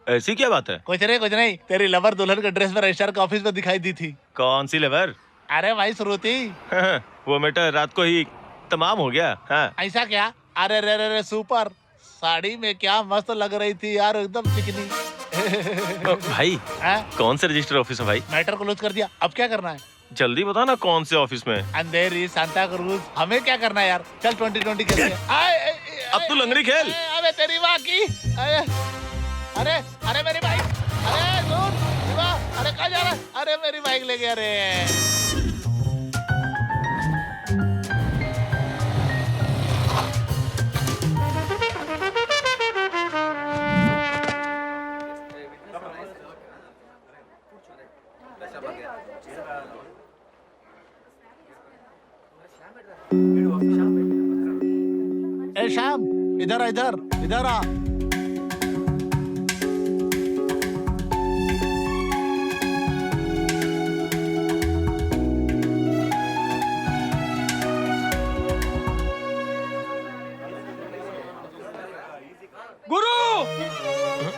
[SPEAKER 2] ऐसी क्या बात है?
[SPEAKER 5] कुछ नहीं, तेरी लवर दुल्हन के ड्रेस में रजिस्ट्रार के ऑफिस में दिखाई दी थी।
[SPEAKER 2] कौन सी लेवर?
[SPEAKER 5] अरे भाई श्रुति।
[SPEAKER 2] वो मैटर रात को ही तमाम हो गया। हाँ।
[SPEAKER 5] ऐसा क्या? अरे रे रे रे सुपर, साड़ी में क्या मस्त लग रही थी यार, एकदम चिकनी।
[SPEAKER 2] भाई कौन से रजिस्टर ऑफिस है भाई?
[SPEAKER 5] मैटर क्लोज कर दिया, अब क्या करना है?
[SPEAKER 2] जल्दी बता ना कौन से ऑफिस में?
[SPEAKER 5] अंधेरी सांता क्रूज। हमें क्या करना है यार, चल 2020 खेलते हैं।
[SPEAKER 2] अब तू लंगड़ी खेल।
[SPEAKER 5] अबे तेरी माँ की। अरे अरे मेरी बाइक, अरे दूर शिवा, अरे कहाँ जा रहा है? अरे मेरी बाइक ले गया रे। ए श्याम, इधर आ, इधर इधर आ।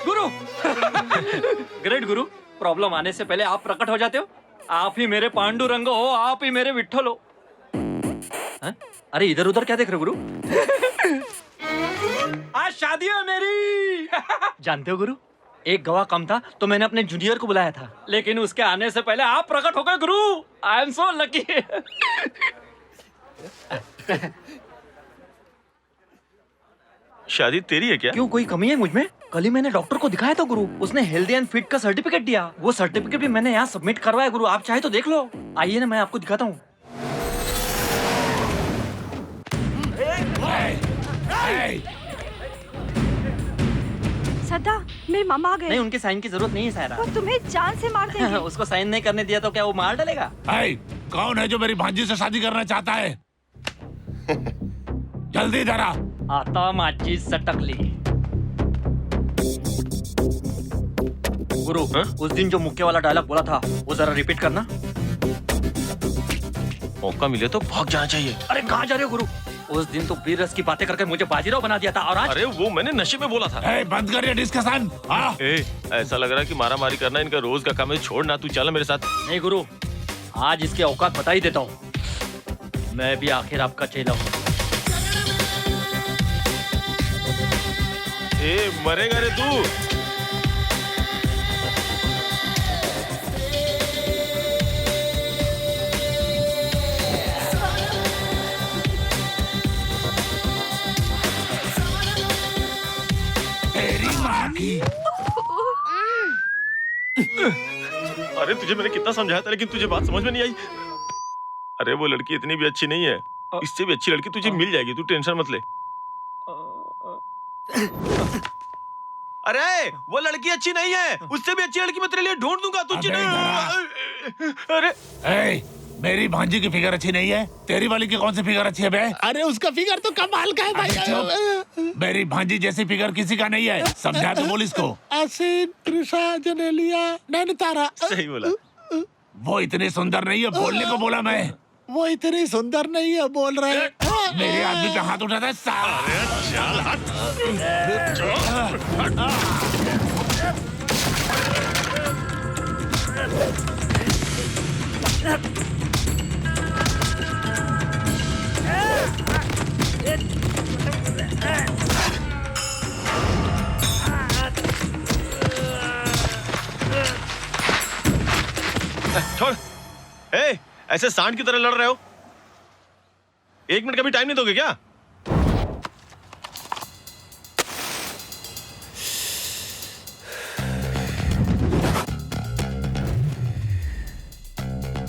[SPEAKER 6] गुरु ग्रेट गुरु, प्रॉब्लम आने से पहले आप प्रकट हो जाते हो। आप ही मेरे पांडुरंग हो, आप ही मेरे विठ्ठल हो। अरे इधर उधर क्या देख रहे हो गुरु? आज शादी है मेरी। जानते हो गुरु, एक गवाह कम था तो मैंने अपने जूनियर को बुलाया था, लेकिन उसके आने से पहले आप प्रकट हो गए गुरु। I am so lucky.
[SPEAKER 2] शादी तेरी है क्या?
[SPEAKER 6] क्यों, कोई कमी है मुझ में? कल ही मैंने डॉक्टर को दिखाया था गुरु, उसने हेल्दी एंड फिट का सर्टिफिकेट दिया। वो सर्टिफिकेट भी मैंने यहाँ सबमिट करवाया गुरु, आप चाहे तो देख लो। आइए ना, मैं आपको दिखाता हूँ।
[SPEAKER 8] सदा, मेरे मामा आ गए।
[SPEAKER 6] नहीं, उनके साइन की जरूरत नहीं है सायरा।
[SPEAKER 8] वो तुम्हें जान से मार देंगे।
[SPEAKER 6] उसको साइन नहीं करने दिया तो क्या वो मार डालेगा?
[SPEAKER 5] कौन है जो मेरी भांजी से शादी करना चाहता है? जल्दी इधर आ।
[SPEAKER 6] आता माझी सटकली। गुरु, उस दिन जो मुक्के वाला डायलॉग बोला था वो जरा रिपीट करना।
[SPEAKER 2] मौका मिले तो भाग जाना चाहिए।
[SPEAKER 6] अरे कहाँ जा रहे हो गुरु? उस दिन तो वीर रस की बातें करके मुझे बाजीराव बना दिया था, और आज?
[SPEAKER 2] अरे वो मैंने नशे में बोला था।
[SPEAKER 5] बंद कर ये डिस्कशन।
[SPEAKER 2] ऐसा लग रहा है कि मारा मारी करना इनका रोज का काम है। छोड़ना, तू चल मेरे साथ।
[SPEAKER 6] नहीं गुरु, आज इसके औकात बता ही देता हूँ। मैं भी आखिर आपका चेला हूँ।
[SPEAKER 2] मरेगा रे तू। अरे तुझे मैंने कितना समझाया था, लेकिन तुझे बात समझ में नहीं आई। अरे वो लड़की इतनी भी अच्छी नहीं है, इससे भी अच्छी लड़की तुझे मिल जाएगी, तू टेंशन मत ले। अरे वो लड़की अच्छी नहीं है, उससे भी अच्छी लड़की मैं तेरे लिए ढूंढ दूंगा। तुझे
[SPEAKER 5] अरे मेरी भांजी की फिगर अच्छी नहीं है, तेरी वाली की कौन सी फिगर अच्छी है बे? अरे उसका फिगर तो कमाल का है भाई। मेरी भांजी जैसी फिगर किसी का नहीं है, समझा तो बोल इसको। असीन, त्रिशा, जनेलिया, नैनतारा।
[SPEAKER 2] सही बोला।
[SPEAKER 5] वो इतनी सुंदर नहीं है, बोलने को बोला मैं। वो इतनी सुंदर नहीं है, बोल रहे हैं। मेरे आदमी पे हाथ उठाता है
[SPEAKER 2] छोड़। ऐसे सांड की तरह लड़ रहे हो? 1 मिनट का भी टाइम नहीं दोगे क्या?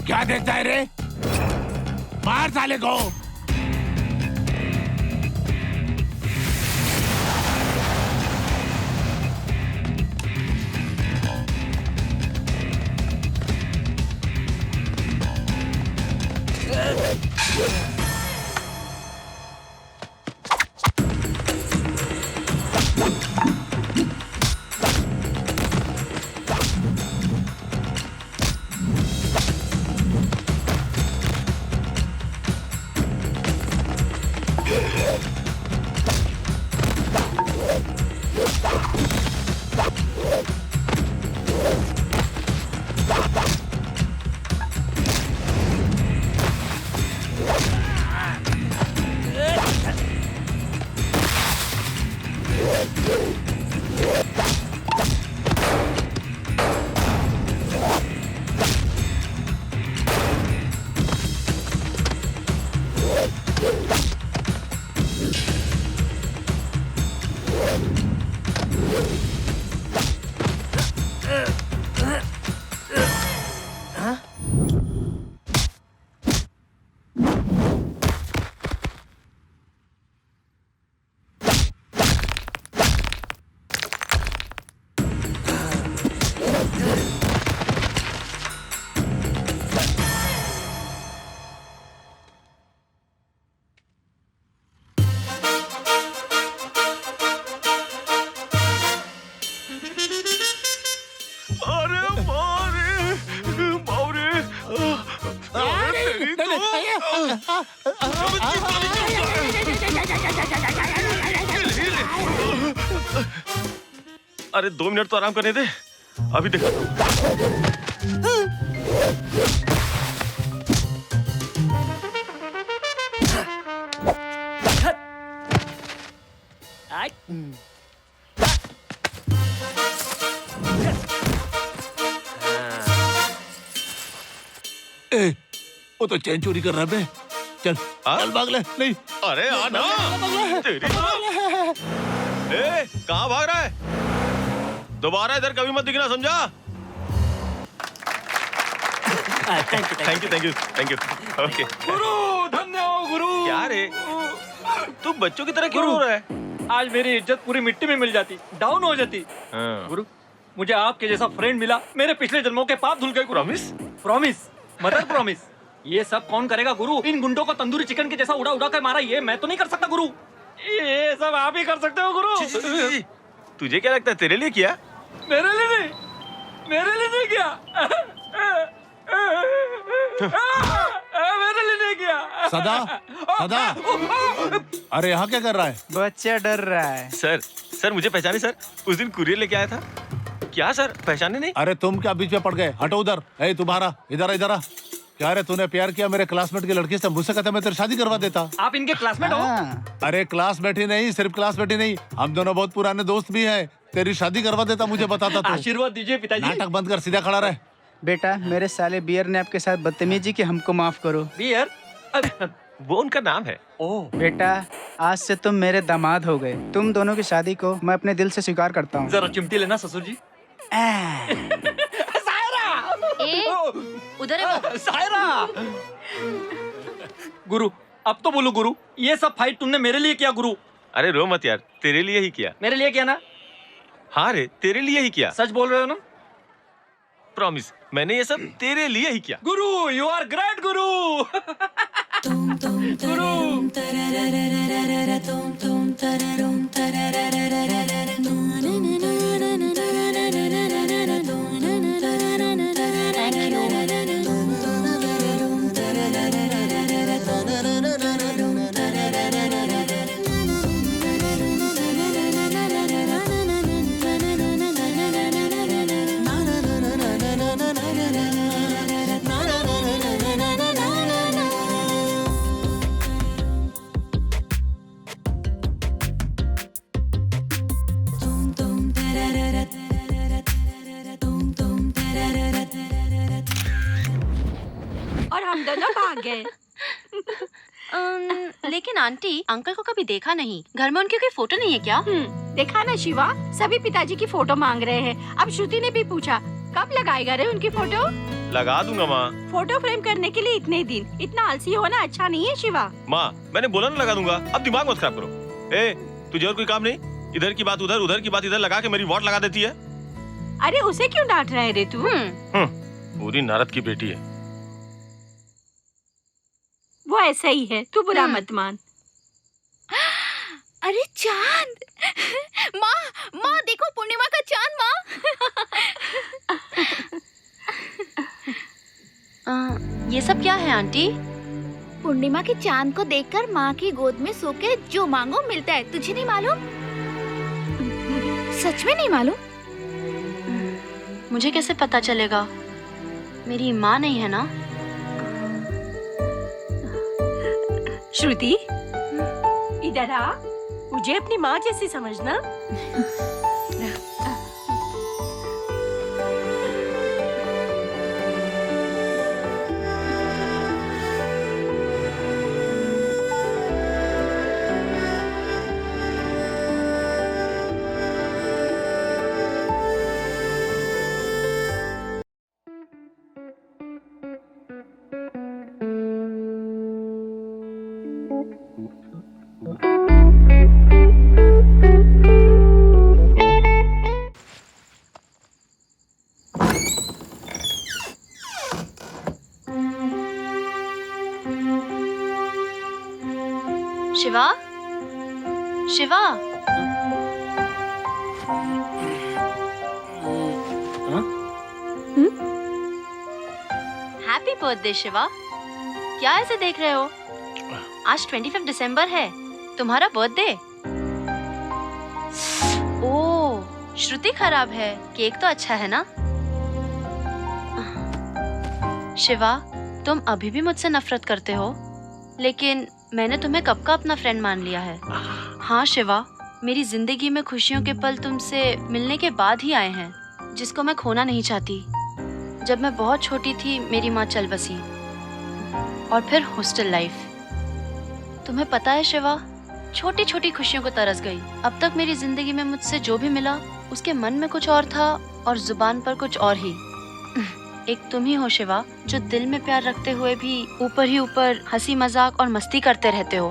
[SPEAKER 5] क्या देखता है रे? मार साले को।
[SPEAKER 2] अरे 2 मिनट तो आराम करने दे, अभी देखा
[SPEAKER 5] वो तो चैन चोरी कर रहा है बे। चल चल भाग ले। नहीं
[SPEAKER 2] अरे आना तेरी कहाँ भाग रहा है? दोबारा इधर कभी मत दिखना, समझा? Thank you okay.
[SPEAKER 6] गुरु धन्य हो गुरु।
[SPEAKER 2] क्या रे तू बच्चों की तरह क्यों रो रहा है?
[SPEAKER 6] आज मेरी इज्जत पूरी मिट्टी में मिल जाती, डाउन हो जाती। गुरु मुझे आपके जैसा फ्रेंड मिला, मेरे पिछले जन्मों के पाप धुल गए। Promise mother promise. ये सब कौन करेगा गुरु? इन गुंडों को तंदूरी चिकन के जैसा उड़ा उड़ा कर मारा, ये मैं तो नहीं कर सकता गुरु। ये सब आप ही कर सकते हो गुरु।
[SPEAKER 2] तुझे क्या लगता है तेरे लिए किया?
[SPEAKER 6] मेरे लिए नहीं किया। मेरे लिए नहीं किया।
[SPEAKER 5] सदा अरे यहाँ क्या कर रहा है?
[SPEAKER 10] बच्चा डर रहा है।
[SPEAKER 2] सर मुझे पहचाने सर? उस दिन कुरियर लेके आया था। क्या सर पहचाने नहीं?
[SPEAKER 5] अरे तुम क्या बीच में पड़ गए? हटो उधर। ए तुम्हारा इधर आ। क्या रे तूने प्यार किया मेरे क्लासमेट की लड़की से? मुझसे कहता मैं तेरी शादी करवा देता।
[SPEAKER 6] आप इनके क्लासमेट हो?
[SPEAKER 5] अरे क्लासमेट ही नहीं, सिर्फ क्लासमेट ही नहीं, हम दोनों बहुत पुराने दोस्त भी हैं। तेरी शादी करवा देता, मुझे बताता तो।
[SPEAKER 6] आशीर्वाद दीजिए पिताजी।
[SPEAKER 5] नाटक बंद कर, सीधा खड़ा रहे।
[SPEAKER 10] बेटा मेरे साले बियर ने आपके साथ बदतमीजी की, हमको माफ करो।
[SPEAKER 6] बियर
[SPEAKER 2] वो उनका नाम है।
[SPEAKER 6] ओह
[SPEAKER 10] बेटा आज से तुम मेरे दामाद हो गए। तुम दोनों की शादी को मैं अपने दिल से स्वीकार करता हूँ।
[SPEAKER 6] जरा चिमटी लेना ससुर जी।
[SPEAKER 4] उधर है वो।
[SPEAKER 6] सायरा। गुरु अब तो बोलो गुरु, ये सब फाइट तुमने मेरे लिए किया गुरु।
[SPEAKER 2] अरे रो मत यार, तेरे लिए ही किया।
[SPEAKER 6] मेरे लिए किया ना?
[SPEAKER 2] हाँ रे तेरे लिए ही किया।
[SPEAKER 6] सच बोल रहे हो ना?
[SPEAKER 2] प्रॉमिस मैंने ये सब तेरे लिए ही किया।
[SPEAKER 6] गुरु यू आर ग्रेट गुरु। गुरु
[SPEAKER 8] और हम दोनों भाग गए।
[SPEAKER 4] लेकिन आंटी अंकल को कभी देखा नहीं, घर में उनकी कोई फोटो नहीं है क्या?
[SPEAKER 8] देखा ना शिवा, सभी पिताजी की फोटो मांग रहे हैं। अब श्रुति ने भी पूछा कब लगाएगा रे उनकी फोटो?
[SPEAKER 2] लगा दूंगा माँ।
[SPEAKER 8] फोटो फ्रेम करने के लिए इतने दिन, इतना आलसी होना अच्छा नहीं है शिवा।
[SPEAKER 2] माँ मैंने बोला ना लगा दूंगा, अब दिमाग मत खराब करो। ए तुझे और कोई काम नहीं? इधर की बात उधर, उधर की बात इधर लगा के मेरी वॉट लगा देती है।
[SPEAKER 8] अरे उसे क्यों डांट रहे रे तू?
[SPEAKER 2] पूरी नारद की बेटी है।
[SPEAKER 8] वो ऐसा ही है, तू बुरा मत मान।
[SPEAKER 7] अरे चांद। माँ देखो पूर्णिमा का चांद माँ।
[SPEAKER 4] ये सब क्या है आंटी?
[SPEAKER 7] पूर्णिमा के चांद को देखकर माँ की गोद में सो के जो मांगो मिलता है। तुझे नहीं मालूम? सच में नहीं मालूम?
[SPEAKER 4] मुझे कैसे पता चलेगा? मेरी माँ नहीं है ना?
[SPEAKER 8] श्रुति इधर आ। मुझे अपनी माँ जैसी समझना।
[SPEAKER 4] Shiva, Shiva, happy birthday Shiva. क्या ऐसे देख रहे हो? आज 25 दिसंबर है, तुम्हारा बर्थडे। ओह, श्रुति खराब है, केक तो अच्छा है ना? शिवा, तुम अभी भी मुझसे नफरत करते हो, लेकिन मैंने तुम्हें कब का अपना फ्रेंड मान लिया है। हाँ शिवा, मेरी जिंदगी में खुशियों के पल तुमसे मिलने के बाद ही आए हैं, जिसको मैं खोना नहीं चाहती। जब मैं बहुत छोटी थी मेरी माँ चल बसी, और फिर हॉस्टल लाइफ। तुम्हें पता है शिवा, छोटी छोटी खुशियों को तरस गई। अब तक मेरी जिंदगी में मुझसे जो भी मिला उसके मन में कुछ और था और जुबान पर कुछ और ही। एक तुम ही हो शिवा, जो दिल में प्यार रखते हुए भी ऊपर ही ऊपर हंसी मजाक और मस्ती करते रहते हो।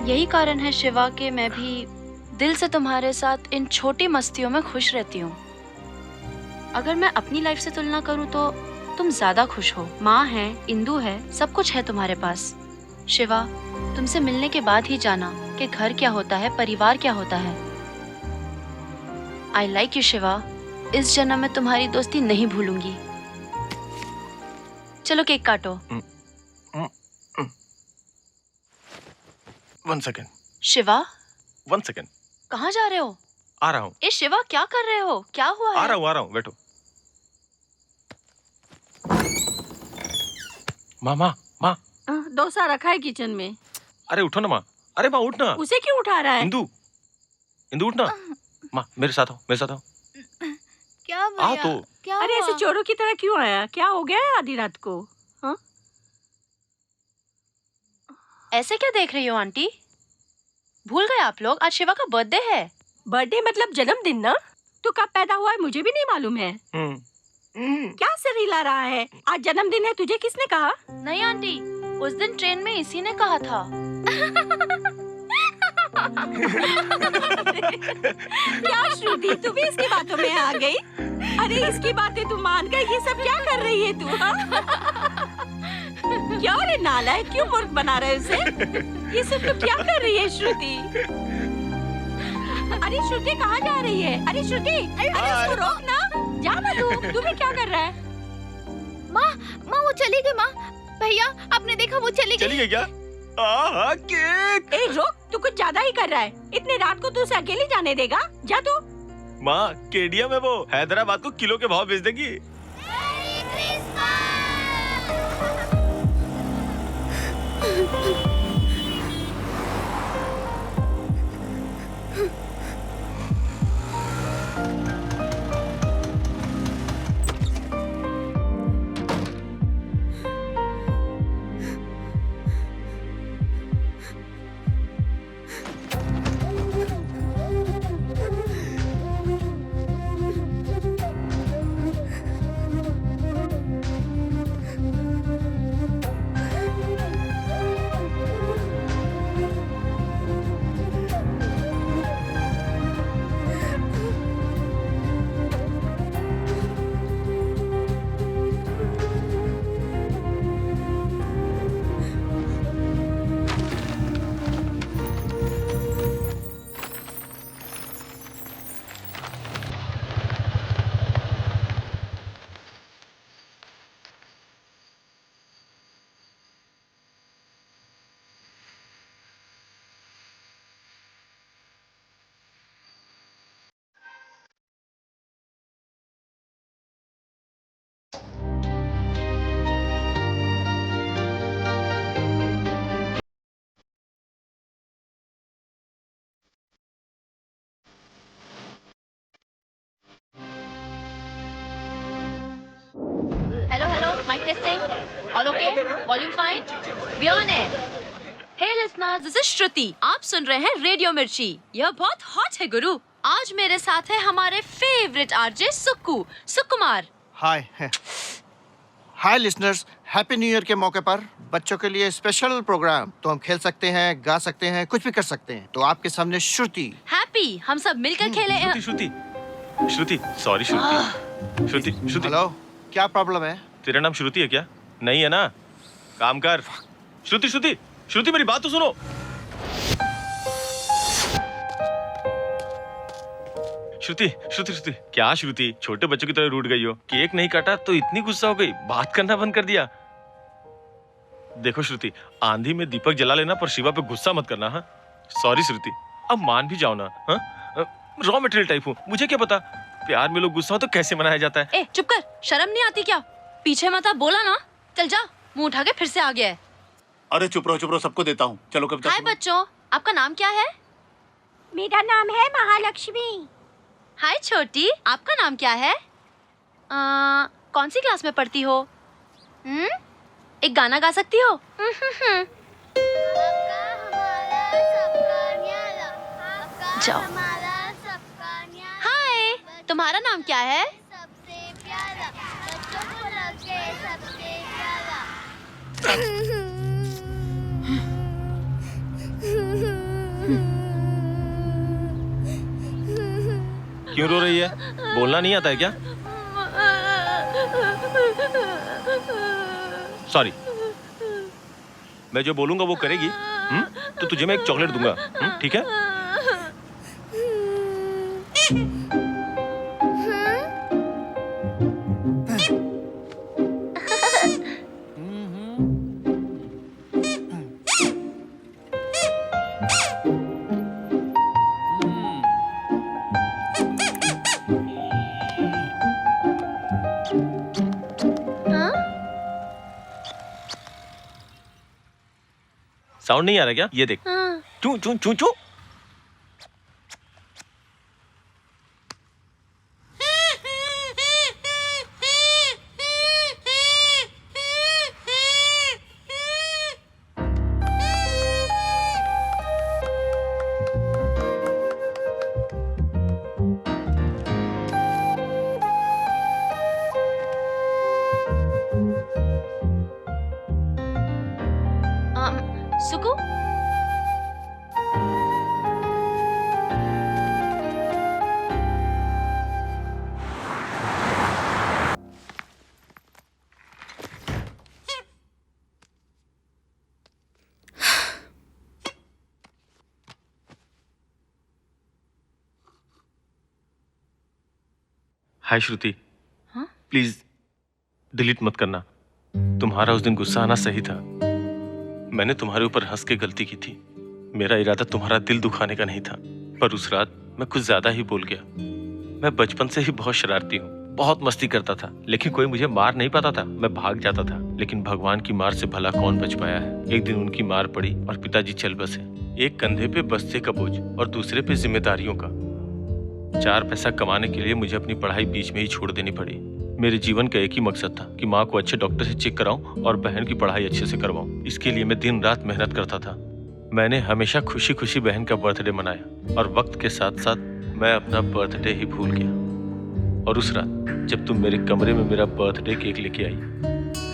[SPEAKER 4] यही कारण है शिवा कि मैं भी दिल से तुम्हारे साथ इन छोटी मस्तियों में खुश रहती हूँ। अगर मैं अपनी लाइफ से तुलना करूँ तो तुम ज्यादा खुश हो। माँ है, इंदु है, सब कुछ है तुम्हारे पास। शिवा, तुमसे मिलने के बाद ही जाना कि घर क्या होता है, परिवार क्या होता है। I like you Shiva. इस जन्म में तुम्हारी दोस्ती नहीं भूलूंगी। चलो केक काटो।
[SPEAKER 2] 1 सेकेंड।
[SPEAKER 4] शिवा,
[SPEAKER 2] 1 सेकेंड।
[SPEAKER 4] कहाँ जा रहे हो?
[SPEAKER 2] आ रहा हूँ।
[SPEAKER 4] ए शिवा, क्या कर रहे हो? क्या हुआ है?
[SPEAKER 2] आ रहा हूँ, बैठो। माँ,
[SPEAKER 8] डोसा रखा है किचन में।
[SPEAKER 2] अरे उठो ना माँ। अरे माँ उठ ना।
[SPEAKER 8] उसे क्यों उठा रहा है?
[SPEAKER 2] इंदु उठ ना। माँ मेरे साथ आओ।
[SPEAKER 7] क्या
[SPEAKER 2] आ तो।
[SPEAKER 7] क्या
[SPEAKER 8] अरे ऐसे चोरों की तरह क्यों आया? क्या हो गया है आधी रात को? हाँ?
[SPEAKER 4] ऐसे क्या देख रही हो आंटी? भूल गए आप लोग, आज शिवा का बर्थडे है।
[SPEAKER 8] बर्थडे मतलब जन्मदिन ना? तू कब पैदा हुआ है मुझे भी नहीं मालूम है। क्या सर हिला रहा है? आज जन्मदिन है, तुझे किसने कहा?
[SPEAKER 4] नहीं आंटी, उस दिन ट्रेन में इसी ने कहा था।
[SPEAKER 8] क्या श्रुति, तू भी इसकी बातों में आ गई? अरे इसकी बातें तू मान गई, ये सब क्या कर रही है तू? क्या रे नालायक, क्यों मूर्ख बना रहे उसे? ये सब तू क्या कर रही है श्रुति? अरे श्रुति कहाँ जा रही है? अरे श्रुति, अरे उसको रोक ना, जा ना तू भी क्या कर रहा है?
[SPEAKER 7] माँ वो चली गई। माँ, भैया आपने देखा वो चली गई
[SPEAKER 2] क्या? केक।
[SPEAKER 8] ए रोक, तू कुछ ज्यादा ही कर रहा है। इतने रात को तू उसे अकेले जाने देगा? जा तू।
[SPEAKER 2] माँ, केडिया में वो हैदराबाद को किलो के भाव बेच देगी।
[SPEAKER 4] testing. All okay? Volume fine? We on it. Hey listeners, this is श्रुति. आप सुन रहे हैं रेडियो मिर्ची. यह बहुत हॉट है गुरु. आज मेरे साथ है हमारे favourite RJ Sukumar.
[SPEAKER 9] Hi hi listeners, happy new year के मौके पर बच्चों के लिए स्पेशल प्रोग्राम. तो हम खेल सकते हैं, गा सकते हैं, कुछ भी कर सकते हैं. तो आपके सामने श्रुति.
[SPEAKER 4] हैप्पी, हम सब मिलकर खेले.
[SPEAKER 2] श्रुति, सॉरी श्रुति.
[SPEAKER 9] हेलो, क्या प्रॉब्लम है?
[SPEAKER 2] तेरा नाम श्रुति है क्या? नहीं है ना? काम कर. श्रुति मेरी बात तो सुनो. श्रुति, क्या श्रुति? छोटे बच्चों की तरह रूठ गई हो. केक नहीं काटा तो इतनी गुस्सा हो गई, बात करना बंद कर दिया. देखो श्रुति, आंधी में दीपक जला लेना पर शिवा पे गुस्सा मत करना. हाँ, सॉरी श्रुति, अब मान भी जाओ ना. हाँ, रॉ मटेरियल टाइप हूँ, मुझे क्या पता प्यार में लोग गुस्सा हो तो कैसे मनाया जाता है.
[SPEAKER 4] ए, चुप कर, शर्म नहीं आती क्या? पीछे मत आ, बोला ना. चल जा, मुंह उठा के फिर से आ गया है.
[SPEAKER 5] अरे चुप रहो, सबको देता हूँ. चलो कविता.
[SPEAKER 4] हाय बच्चों, आपका नाम क्या है?
[SPEAKER 8] मेरा नाम है महालक्ष्मी.
[SPEAKER 4] हाय छोटी, आपका नाम क्या है? कौन सी क्लास में पढ़ती हो? एक गाना गा सकती हो? जाओ. हाय, तुम्हारा नाम क्या है?
[SPEAKER 2] क्यों रो रही है? बोलना नहीं आता है क्या? सॉरी, मैं जो बोलूंगा वो करेगी. तो तुझे मैं एक चॉकलेट दूंगा. ठीक है? साउंड नहीं आ रहा क्या? ये देख. चू चू चू चू.
[SPEAKER 4] सुकू,
[SPEAKER 2] हाय श्रुति. प्लीज डिलीट मत करना. तुम्हारा उस दिन गुस्सा आना सही था. मैंने तुम्हारे ऊपर हंस के गलती की थी. मेरा इरादा तुम्हारा दिल दुखाने का नहीं था. पर उस रात मैं कुछ ज्यादा ही बोल गया. मैं बचपन से ही बहुत शरारती हूँ, बहुत मस्ती करता था, लेकिन कोई मुझे मार नहीं पाता था. मैं भाग जाता था, लेकिन भगवान की मार से भला कौन बच पाया है. एक दिन उनकी मार पड़ी और पिताजी चल बसे. एक कंधे पे बस्ते का बोझ और दूसरे पे जिम्मेदारियों का. 4 पैसा कमाने के लिए मुझे अपनी पढ़ाई बीच में ही छोड़ देनी पड़ी. मेरे जीवन का एक ही मकसद था कि माँ को अच्छे डॉक्टर से चेक कराऊं और बहन की पढ़ाई अच्छे से करवाऊं. इसके लिए मैं दिन रात मेहनत करता था. मैंने हमेशा खुशी खुशी बहन का बर्थडे मनाया और वक्त के साथ साथ मैं अपना बर्थडे ही भूल गया. और उस रात जब तुम मेरे कमरे में मेरा बर्थडे केक लेके आई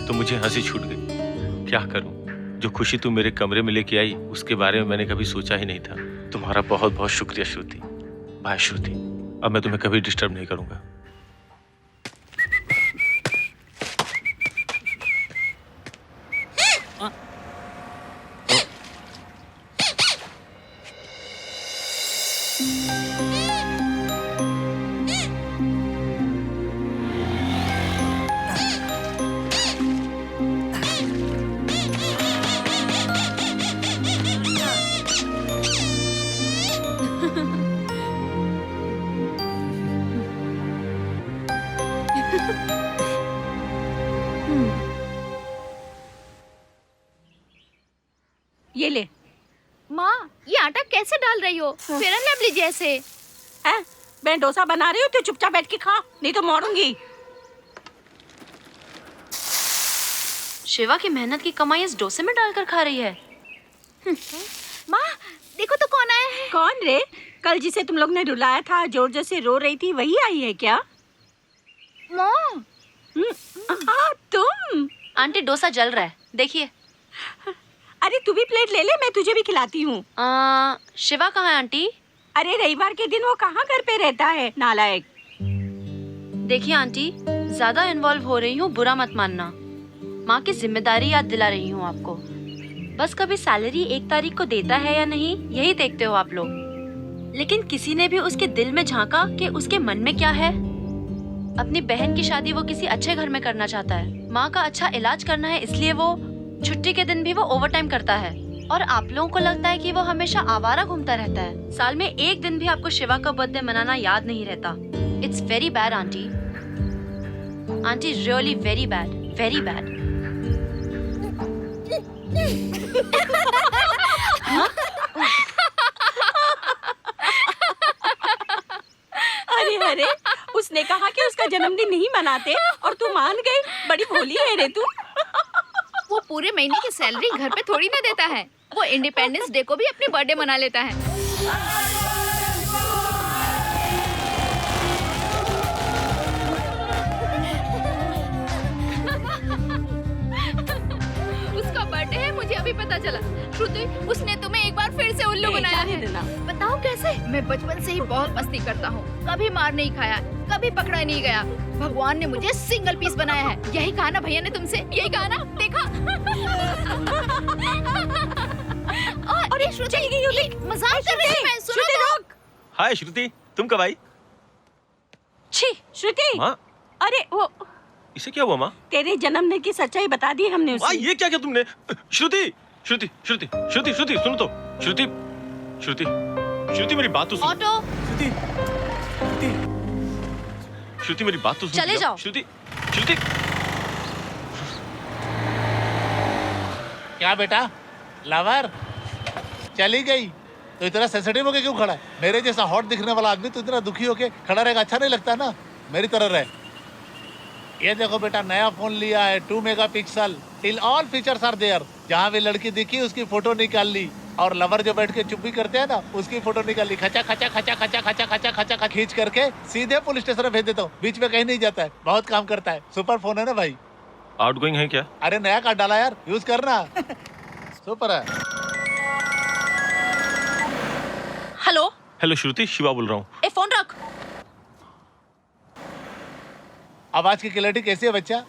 [SPEAKER 2] तो मुझे हंसी छूट गई. क्या करूं, जो खुशी तुम मेरे कमरे में लेके आई उसके बारे में मैंने कभी सोचा ही नहीं था. तुम्हारा बहुत बहुत शुक्रिया श्रुति. बाय श्रुति, अब मैं तुम्हें कभी डिस्टर्ब नहीं करूंगा.
[SPEAKER 8] ये ले.
[SPEAKER 7] माँ, ये आटा कैसे डाल रही हो? फेयर एंड लवली जैसे.
[SPEAKER 8] मैं डोसा बना रही हूँ, तो चुपचाप बैठ के खा, नहीं तो मारूंगी.
[SPEAKER 4] शिवा की मेहनत की कमाई इस डोसे में डालकर खा रही है।
[SPEAKER 7] माँ देखो तो कौन आया है।
[SPEAKER 8] कौन रे? कल जिसे तुम लोग ने रुलाया था, जोर जोर से रो रही थी, वही आई है क्या?
[SPEAKER 7] माँ
[SPEAKER 8] हाँ तुम।
[SPEAKER 4] आंटी डोसा जल रहा है, देखिए।
[SPEAKER 8] अरे तू भी प्लेट ले ले, मैं तुझे भी खिलाती हूँ।
[SPEAKER 4] शिवा कहाँ है आंटी?
[SPEAKER 8] अरे रविवार के दिन वो कहाँ घर पे रहता है, नालायक।
[SPEAKER 4] देखिए आंटी, ज्यादा इन्वॉल्व हो रही हूँ, बुरा मत मानना। माँ की जिम्मेदारी याद दिला रही हूँ आपको। बस कभी सैलरी 1 तारीख को देता है या नहीं, यही देखते हो आप लोग। लेकिन किसी ने भी उसके दिल में झांका कि उसके मन में क्या है। अपनी बहन की शादी वो किसी अच्छे घर में करना चाहता है। माँ का अच्छा इलाज करना है, इसलिए वो छुट्टी के दिन भी वो ओवरटाइम करता है। और आप लोगों को लगता है कि वो हमेशा आवारा घूमता रहता है। साल में 1 दिन भी आपको शिवा का बर्थडे मनाना याद नहीं रहता। It's very bad aunty. Aunty really very bad, very bad.
[SPEAKER 8] अरे अरे, उसने कहा कि उसका जन्मदिन नहीं मनाते और तू मान गई। बड़ी भोली है रे तू।
[SPEAKER 7] वो पूरे महीने की सैलरी घर पे थोड़ी ना देता है। वो इंडिपेंडेंस डे को भी अपनी बर्थडे मना लेता है। उसका बर्थडे है, मुझे अभी पता चला। श्रुति, उसने तुम्हें एक बार फिर से उल्लू बनाया है। बताओ कैसे? मैं बचपन से ही बहुत मस्ती करता हूँ, कभी मार नहीं खाया, कभी पकड़ा नहीं गया। भगवान ने मुझे सिंगल पीस बनाया है। यही कहा ना भैया ने तुमसे, यही कहा ना, देखा। और ये श्रुति मजाक कर रही थी, मैं सुनो तो।
[SPEAKER 2] हाय श्रुति, तुम कब आई?
[SPEAKER 8] छी श्रुति।
[SPEAKER 2] माँ,
[SPEAKER 8] अरे वो
[SPEAKER 2] इसे क्या हुआ माँ?
[SPEAKER 8] तेरे जन्मदिन की सच्चाई बता दी हमने
[SPEAKER 2] माँ,
[SPEAKER 8] उसे।
[SPEAKER 2] ये क्या किया तुमने? श्रुति श्रुति श्रुति श्रुति श्रुति सुनो तो। श्रुति श्रुति श्रुति मेरी बात तो सुन।
[SPEAKER 4] ऑटो,
[SPEAKER 2] श्रुति श्रुति श्रुति मेरी बात तो सुन।
[SPEAKER 4] चले जाओ।
[SPEAKER 2] श्रुति श्रुति।
[SPEAKER 5] क्या बेटा, लवर चली गई तो इतना सेंसिटिव होके क्यों खड़ा है? मेरे जैसा हॉट दिखने वाला आदमी तो इतना दुखी होके खड़ा रहेगा, अच्छा नहीं लगता ना। मेरी तरह रहे। ये देखो बेटा, नया फोन लिया है, 2 megapixel, till all features are there. जहाँ भी लड़की दिखी उसकी फोटो निकाल ली, और लवर जो बैठ के चुप्पी करते हैं ना, उसकी फोटो निकाल ली। खचा खचा खचा खचा खचा खचा खचा खींच करके सीधे पुलिस स्टेशन में भेज देता हूँ। बीच में कहीं नहीं जाता है, बहुत काम करता है। सुपर फोन है ना भाई।
[SPEAKER 2] आउटगोइंग है क्या?
[SPEAKER 5] अरे नया कार्ड डाला यार, यूज करना। सुपर है।
[SPEAKER 4] हेलो
[SPEAKER 2] हेलो श्रुति, शिवा बोल रहा हूँ।
[SPEAKER 4] ए फोन रख।
[SPEAKER 5] आवाज की क्लैरिटी कैसी है बच्चा?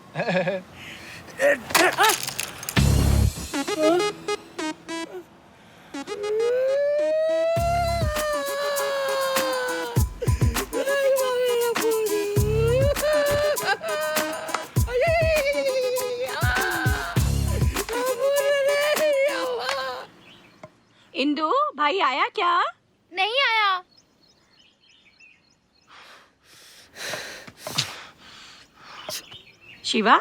[SPEAKER 8] इंदु भाई आया क्या?
[SPEAKER 7] नहीं आया।
[SPEAKER 8] शिवा,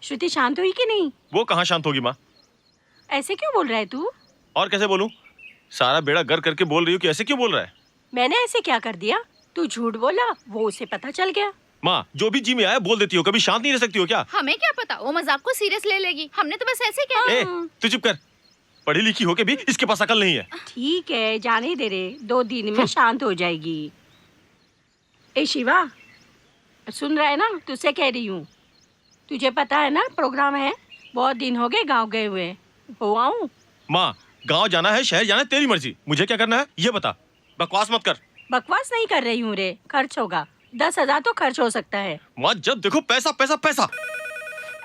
[SPEAKER 8] श्रुति शांत हुई कि नहीं?
[SPEAKER 2] वो कहाँ शांत होगी माँ?
[SPEAKER 8] ऐसे क्यों बोल रहा है तू?
[SPEAKER 2] और कैसे बोलूं? सारा बेड़ा गर करके बोल रही हूँ कि ऐसे क्यों बोल रहा है?
[SPEAKER 8] मैंने ऐसे क्या कर दिया? तू झूठ बोला, वो उसे पता चल गया।
[SPEAKER 2] माँ, जो भी जी में आया बोल देती हो, कभी शांत नहीं रह सकती हो क्या?
[SPEAKER 7] हमें क्या पता, वो मजाक को सीरियस ले लेगी। हमने तो बस ऐसे कह दिया।
[SPEAKER 2] ए, तू चुप कर। पढ़ी लिखी होके भी इसके पास अकल नहीं है।
[SPEAKER 8] ठीक है, जाने दे रे, 2 दिन में शांत हो जाएगी। ए शिवा, सुन रहा है ना? तुझसे कह रही हूँ, तुझे पता है ना प्रोग्राम है? बहुत दिन हो गए गांव गए हुए। हो आऊं?
[SPEAKER 2] माँ, गांव जाना है शहर जाना है तेरी मर्जी, मुझे क्या करना है ये बता। बकवास मत कर।
[SPEAKER 8] बकवास नहीं कर रही हूँ रे, खर्च होगा 10,000 तो खर्च हो सकता है।
[SPEAKER 2] माँ, जब देखो पैसा पैसा पैसा।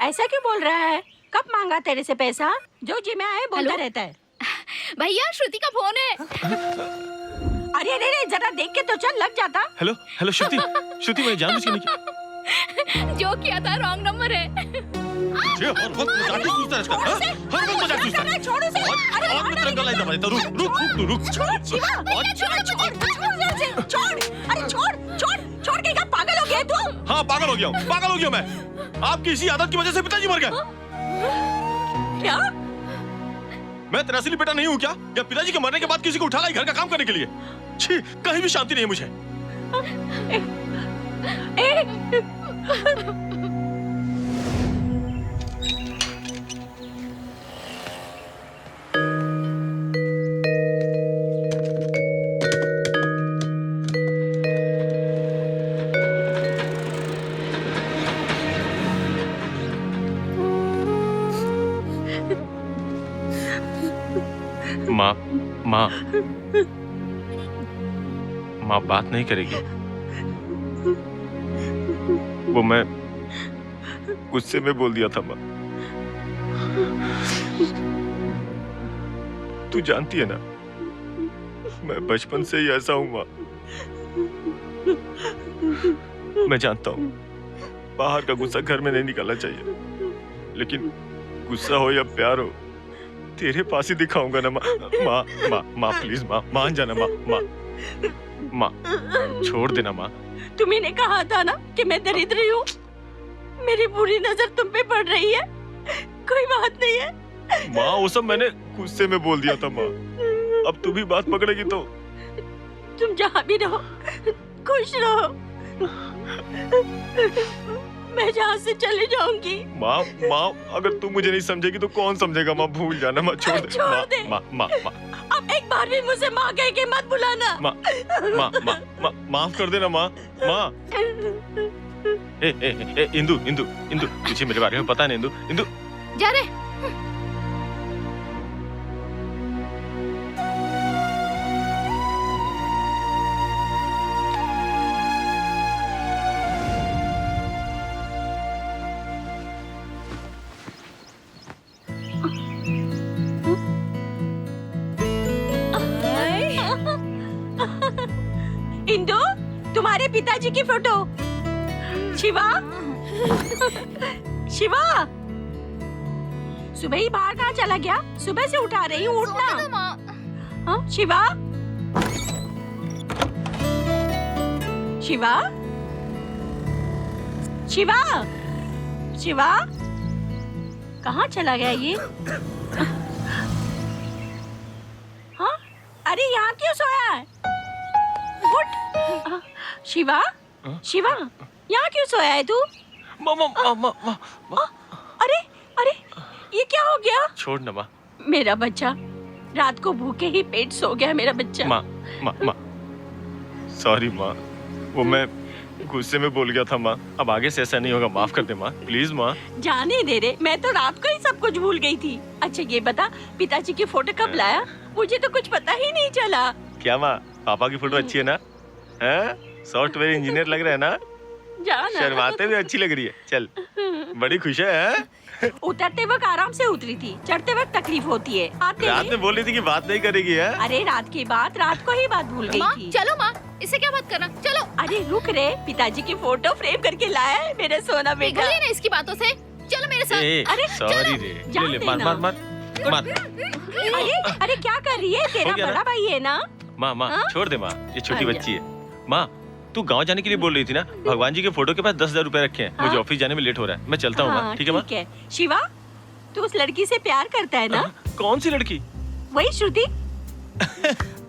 [SPEAKER 8] ऐसा क्यों बोल रहा है? कब मांगा तेरे से पैसा? जो जी में आए बोलता रहता है।
[SPEAKER 7] भैया श्रुति का फोन है।
[SPEAKER 8] अरे अरे अरे, जरा देख के तो चल, लग जाता।
[SPEAKER 2] हेलो हेलो श्रुति श्रुति, मैंने जानबूझ के नहीं किया।
[SPEAKER 7] जो किया था रॉन्ग नंबर है।
[SPEAKER 2] ये हर वक्त मजाक ही सूझता है इसका, हाँ? हर वक्त मजाक सूझता है।
[SPEAKER 8] छोड़ उसे।
[SPEAKER 2] और मैं तेरा गला ही दबा देता हूँ। रुक रुक रुक तू रुक।
[SPEAKER 8] छोड़ शिवा, छोड़। अरे छोड़ के क्या पागल हो गया तू?
[SPEAKER 2] हाँ, पागल हो गया हूँ, पागल हो गया मैं। आपकी इसी आदत की वजह से पिताजी मर गए।
[SPEAKER 8] क्या?
[SPEAKER 2] मैं तेरा असली बेटा नहीं हूँ क्या? या पिताजी के मरने के बाद किसी को उठा लाई घर का काम करने के लिए? छी, कहीं भी शांति नहीं है मुझे। माँ बात नहीं करेगी। वो मैं गुस्से में बोल दिया था माँ। तू जानती है ना, मैं बचपन से ही ऐसा हूं माँ। मैं जानता हूं बाहर का गुस्सा घर में नहीं निकालना चाहिए, लेकिन गुस्सा हो या प्यार हो तेरे पास ही दिखाऊंगा ना माँ। माँ माँ माँ प्लीज माँ, मान जाना माँ। माँ माँ छोड़ देना माँ।
[SPEAKER 8] तुम्ही ने कहा था ना कि मैं दरिद्र हूँ। मेरी बुरी नजर तुम पे पड़ रही है। कोई बात नहीं है
[SPEAKER 2] माँ, वो सब मैंने गुस्से में बोल दिया था माँ। अब तू भी बात पकड़ेगी तो।
[SPEAKER 8] तुम जहाँ भी रहो खुश रहो। मैं जहाँ से चले जाऊंगी।
[SPEAKER 2] माँ माँ, अगर तू मुझे नहीं समझेगी तो कौन समझेगा माँ। भूल जाना माँ, छोड़ दे।
[SPEAKER 8] छोड़ दे।
[SPEAKER 2] माँ माँ माँ
[SPEAKER 8] अब एक बार भी मुझे माँ कह के मत बुलाना।
[SPEAKER 2] माँ माँ माँ माँ माफ कर देना माँ। माँ ए ए ए इंदु इंदु इंदु, तुझे मेरे बारे में पता नहीं इंदु। इंदु
[SPEAKER 7] जा रे।
[SPEAKER 8] इंदु, तुम्हारे पिताजी की फोटो। शिवा शिवा, सुबह ही बाहर कहाँ चला गया? सुबह से उठा रही हूँ, उठना। हाँ, शिवा शिवा शिवा शिवा, कहाँ चला गया ये? हाँ, अरे यहाँ क्यों सोया है? उठ। शिवा शिवा, यहाँ क्यों सोया है तू? अरे अरे, ये क्या हो गया?
[SPEAKER 2] छोड़ ना माँ।
[SPEAKER 8] मेरा बच्चा रात को भूखे ही पेट सो गया। मेरा बच्चा।
[SPEAKER 2] माँ माँ माँ सॉरी माँ, वो मैं गुस्से में बोल गया था माँ। अब आगे से ऐसा नहीं होगा, माफ कर दे माँ, प्लीज माँ।
[SPEAKER 8] जाने दे रे, मैं तो रात को ही सब कुछ भूल गई थी। अच्छा ये बता, पिताजी की फोटो कब लाया? मुझे तो कुछ पता ही नहीं चला।
[SPEAKER 2] क्या माँ, पापा की फोटो अच्छी है ना? सॉफ्टवेयर इंजीनियर लग रहा है ना?
[SPEAKER 8] जाना।
[SPEAKER 2] शर्माते हुए अच्छी लग रही है। चल, बड़ी खुश है?
[SPEAKER 8] उतरते वक्त आराम से उतरी थी, चढ़ते वक्त तकलीफ होती है। आते
[SPEAKER 2] रात में बोल रही थी कि बात नहीं करेगी है?
[SPEAKER 8] अरे रात की बात, रात को ही बात भूल गई थी।
[SPEAKER 7] चलो माँ, इससे क्या बात करना, चलो।
[SPEAKER 8] अरे रुक रे, पिताजी की फोटो फ्रेम करके लाया है मेरा सोना बेटा।
[SPEAKER 7] पिघलिए ना इसकी बातों से, चलो मेरे साथ।
[SPEAKER 8] अरे
[SPEAKER 2] सॉरी रे, ले ले, मार मार मार मार।
[SPEAKER 8] अरे अरे क्या कर रही है? तेरा बड़ा भाई है ना?
[SPEAKER 2] माँ माँ छोड़ दे माँ, ये छोटी बच्ची है। माँ तू गांव जाने के लिए बोल रही थी ना? भगवान जी के फोटो के पास 10,000 रुपए रखे हैं। मुझे ऑफिस जाने में लेट हो रहा है, मैं चलता हूँ माँ। ठीक है माँ?
[SPEAKER 8] ठीक है। शिवा, तू उस लड़की से प्यार करता है ना?
[SPEAKER 2] कौन सी लड़की?
[SPEAKER 8] वही श्रुति।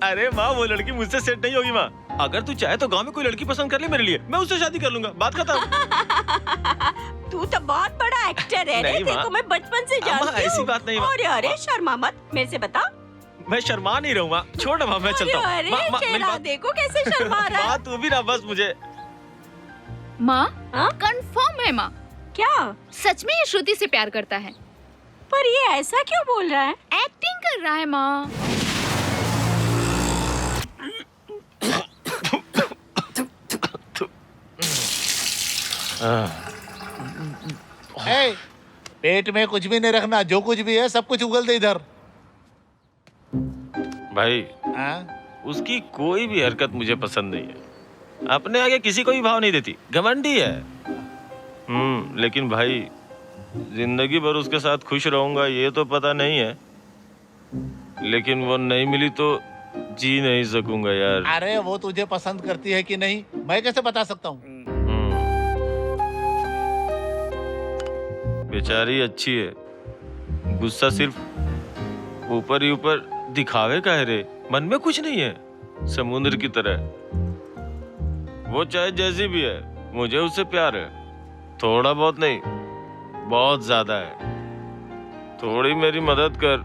[SPEAKER 2] अरे माँ, वो लड़की मुझसे सेट नहीं होगी माँ। अगर तू चाहे तो गांव में कोई लड़की पसंद कर ले मेरे लिए, मैं उससे शादी कर लूंगा, बात खत्म।
[SPEAKER 8] तू तो बहुत बड़ा एक्टर है।
[SPEAKER 2] नहीं
[SPEAKER 8] देखो मैं बचपन से जानती हूँ।
[SPEAKER 2] ऐसी बात नहीं माँ।
[SPEAKER 8] अरे अरे शर्मा मत, मेरे से बता।
[SPEAKER 2] मैं शर्मा नहीं रहूँगा, छोड़ ना माँ, मैं चलता हूँ।
[SPEAKER 8] अरे चेहरा देखो कैसे शर्मा रहा है।
[SPEAKER 2] माँ तू भी ना बस मुझे।
[SPEAKER 7] माँ कंफर्म है माँ।
[SPEAKER 8] क्या
[SPEAKER 7] सच में ये श्रुति से प्यार करता है?
[SPEAKER 8] पर ये ऐसा क्यों बोल रहा है?
[SPEAKER 7] एक्टिंग कर रहा है माँ।
[SPEAKER 5] पेट में कुछ भी नहीं रखना, जो कुछ भी है सब कुछ उगल दे इधर।
[SPEAKER 2] भाई उसकी कोई भी हरकत मुझे पसंद नहीं है। अपने आगे किसी को भी भाव नहीं देती, घमंडी है। लेकिन भाई जिंदगी भर उसके साथ खुश रहूंगा ये तो पता नहीं है, लेकिन वो नहीं मिली तो जी नहीं सकूंगा यार।
[SPEAKER 5] अरे वो तुझे पसंद करती है कि नहीं मैं कैसे बता सकता हूँ?
[SPEAKER 2] बेचारी अच्छी है, गुस्सा सिर्फ ऊपर ही ऊपर दिखावे का है रे, मन में कुछ नहीं है। समुद्र की तरह वो चाहे जैसी भी है, मुझे उससे प्यार है। थोड़ा बहुत नहीं, बहुत ज्यादा है। थोड़ी मेरी मदद कर,